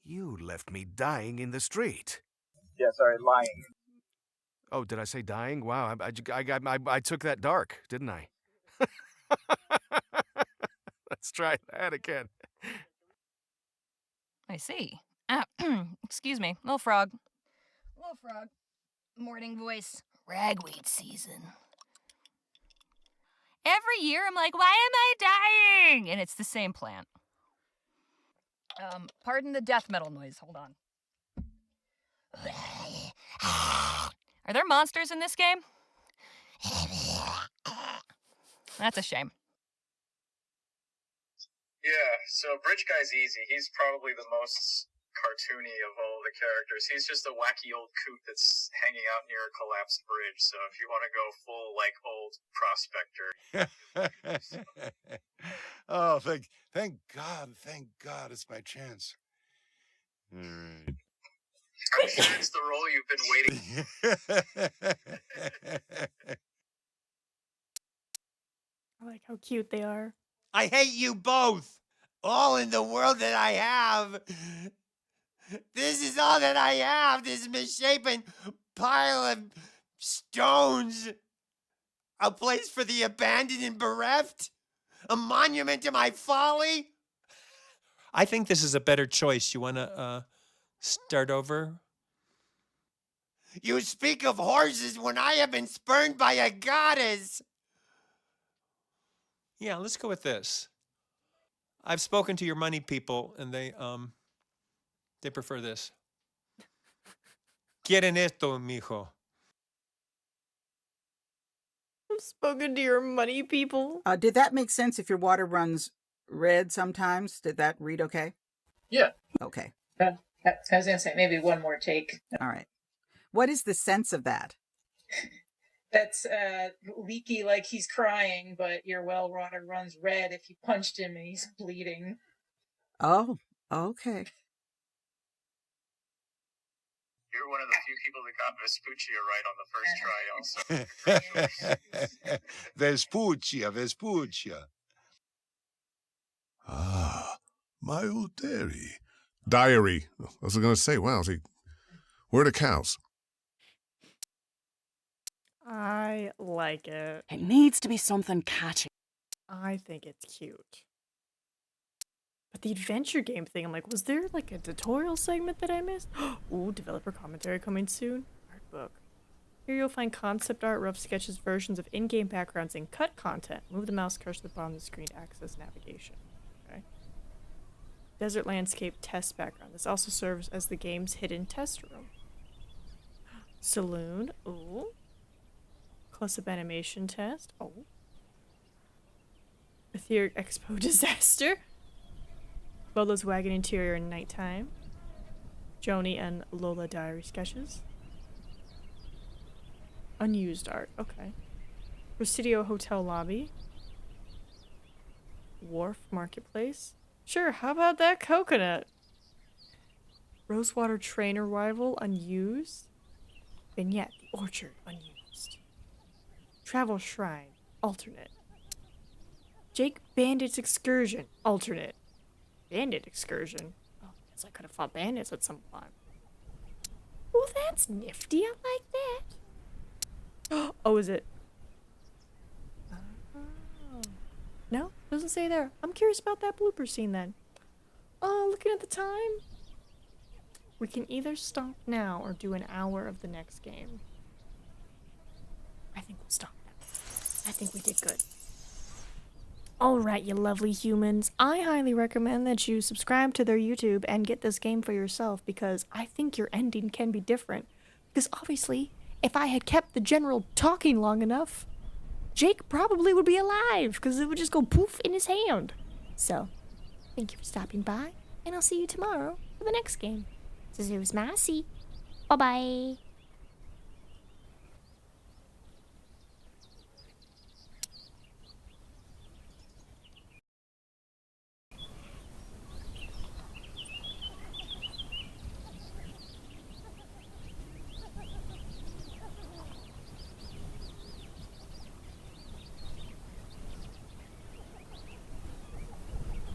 You left me dying in the street. Yeah, sorry, lying. Oh, did I say dying? Wow, I took that dark, didn't I? Let's try that again. I see. Excuse me, little frog. Little frog. Morning voice. Ragweed season. Every year I'm like, why am I dying? And it's the same plant. Pardon the death metal noise. Hold on. Are there monsters in this game? That's a shame. Yeah, so Bridge Guy's easy. He's probably the most cartoony of all the characters. He's just a wacky old coot that's hanging out near a collapsed bridge. So if you want to go full, like, old prospector. Oh, thank God it's my chance. All right. I'm sure it's the role you've been waiting. I like how cute they are. I hate you both. All in the world that I have. This is all that I have. This misshapen pile of stones. A place for the abandoned and bereft. A monument to my folly. I think this is a better choice. You want to start over? You speak of horses when I have been spurned by a goddess. Yeah, let's go with this. I've spoken to your money people, and they prefer this. Quieren esto, mijo. I've spoken to your money people. Did that make sense if your water runs red sometimes? Did that read okay? Yeah. Okay. I was going to say maybe one more take. All right. What is the sense of that? That's leaky like he's crying, but your well water runs red if you punched him and he's bleeding. Oh, okay. You're one of the few people that got Vespuccia right on the first try also. Vespuccia. Ah, my old dairy. Diary. I was going to say, wow, see, where are the cows? I like it. It needs to be something catchy. I think it's cute. But the adventure game thing, I'm like, was there like a tutorial segment that I missed? Ooh, developer commentary coming soon. Art book. Here you'll find concept art, rough sketches, versions of in-game backgrounds, and cut content. Move the mouse cursor to the bottom of the screen to access navigation. Okay. Desert landscape test background. This also serves as the game's hidden test room. Saloon. Ooh. Close-up animation test. Oh. Etheric Expo disaster. Lola's wagon interior in nighttime. Joni and Lola diary sketches. Unused art. Okay. Presidio hotel lobby. Wharf marketplace. Sure, how about that coconut? Rosewater train arrival. Unused. Vignette. The orchard. Unused. Travel shrine. Alternate. Jake Bandit's excursion. Alternate. Bandit excursion. Oh, I guess I could have fought bandits at some point. Oh, that's nifty. I like that. Oh, is it? Oh. No, doesn't say there. I'm curious about that blooper scene then. Oh, looking at the time. We can either stop now or do an hour of the next game. I think we'll stop now. I think we did good. Alright, you lovely humans. I highly recommend that you subscribe to their YouTube and get this game for yourself because I think your ending can be different. Because obviously, if I had kept the general talking long enough, Jake probably would be alive because it would just go poof in his hand. So, thank you for stopping by, and I'll see you tomorrow for the next game. This is Massey. Bye-bye.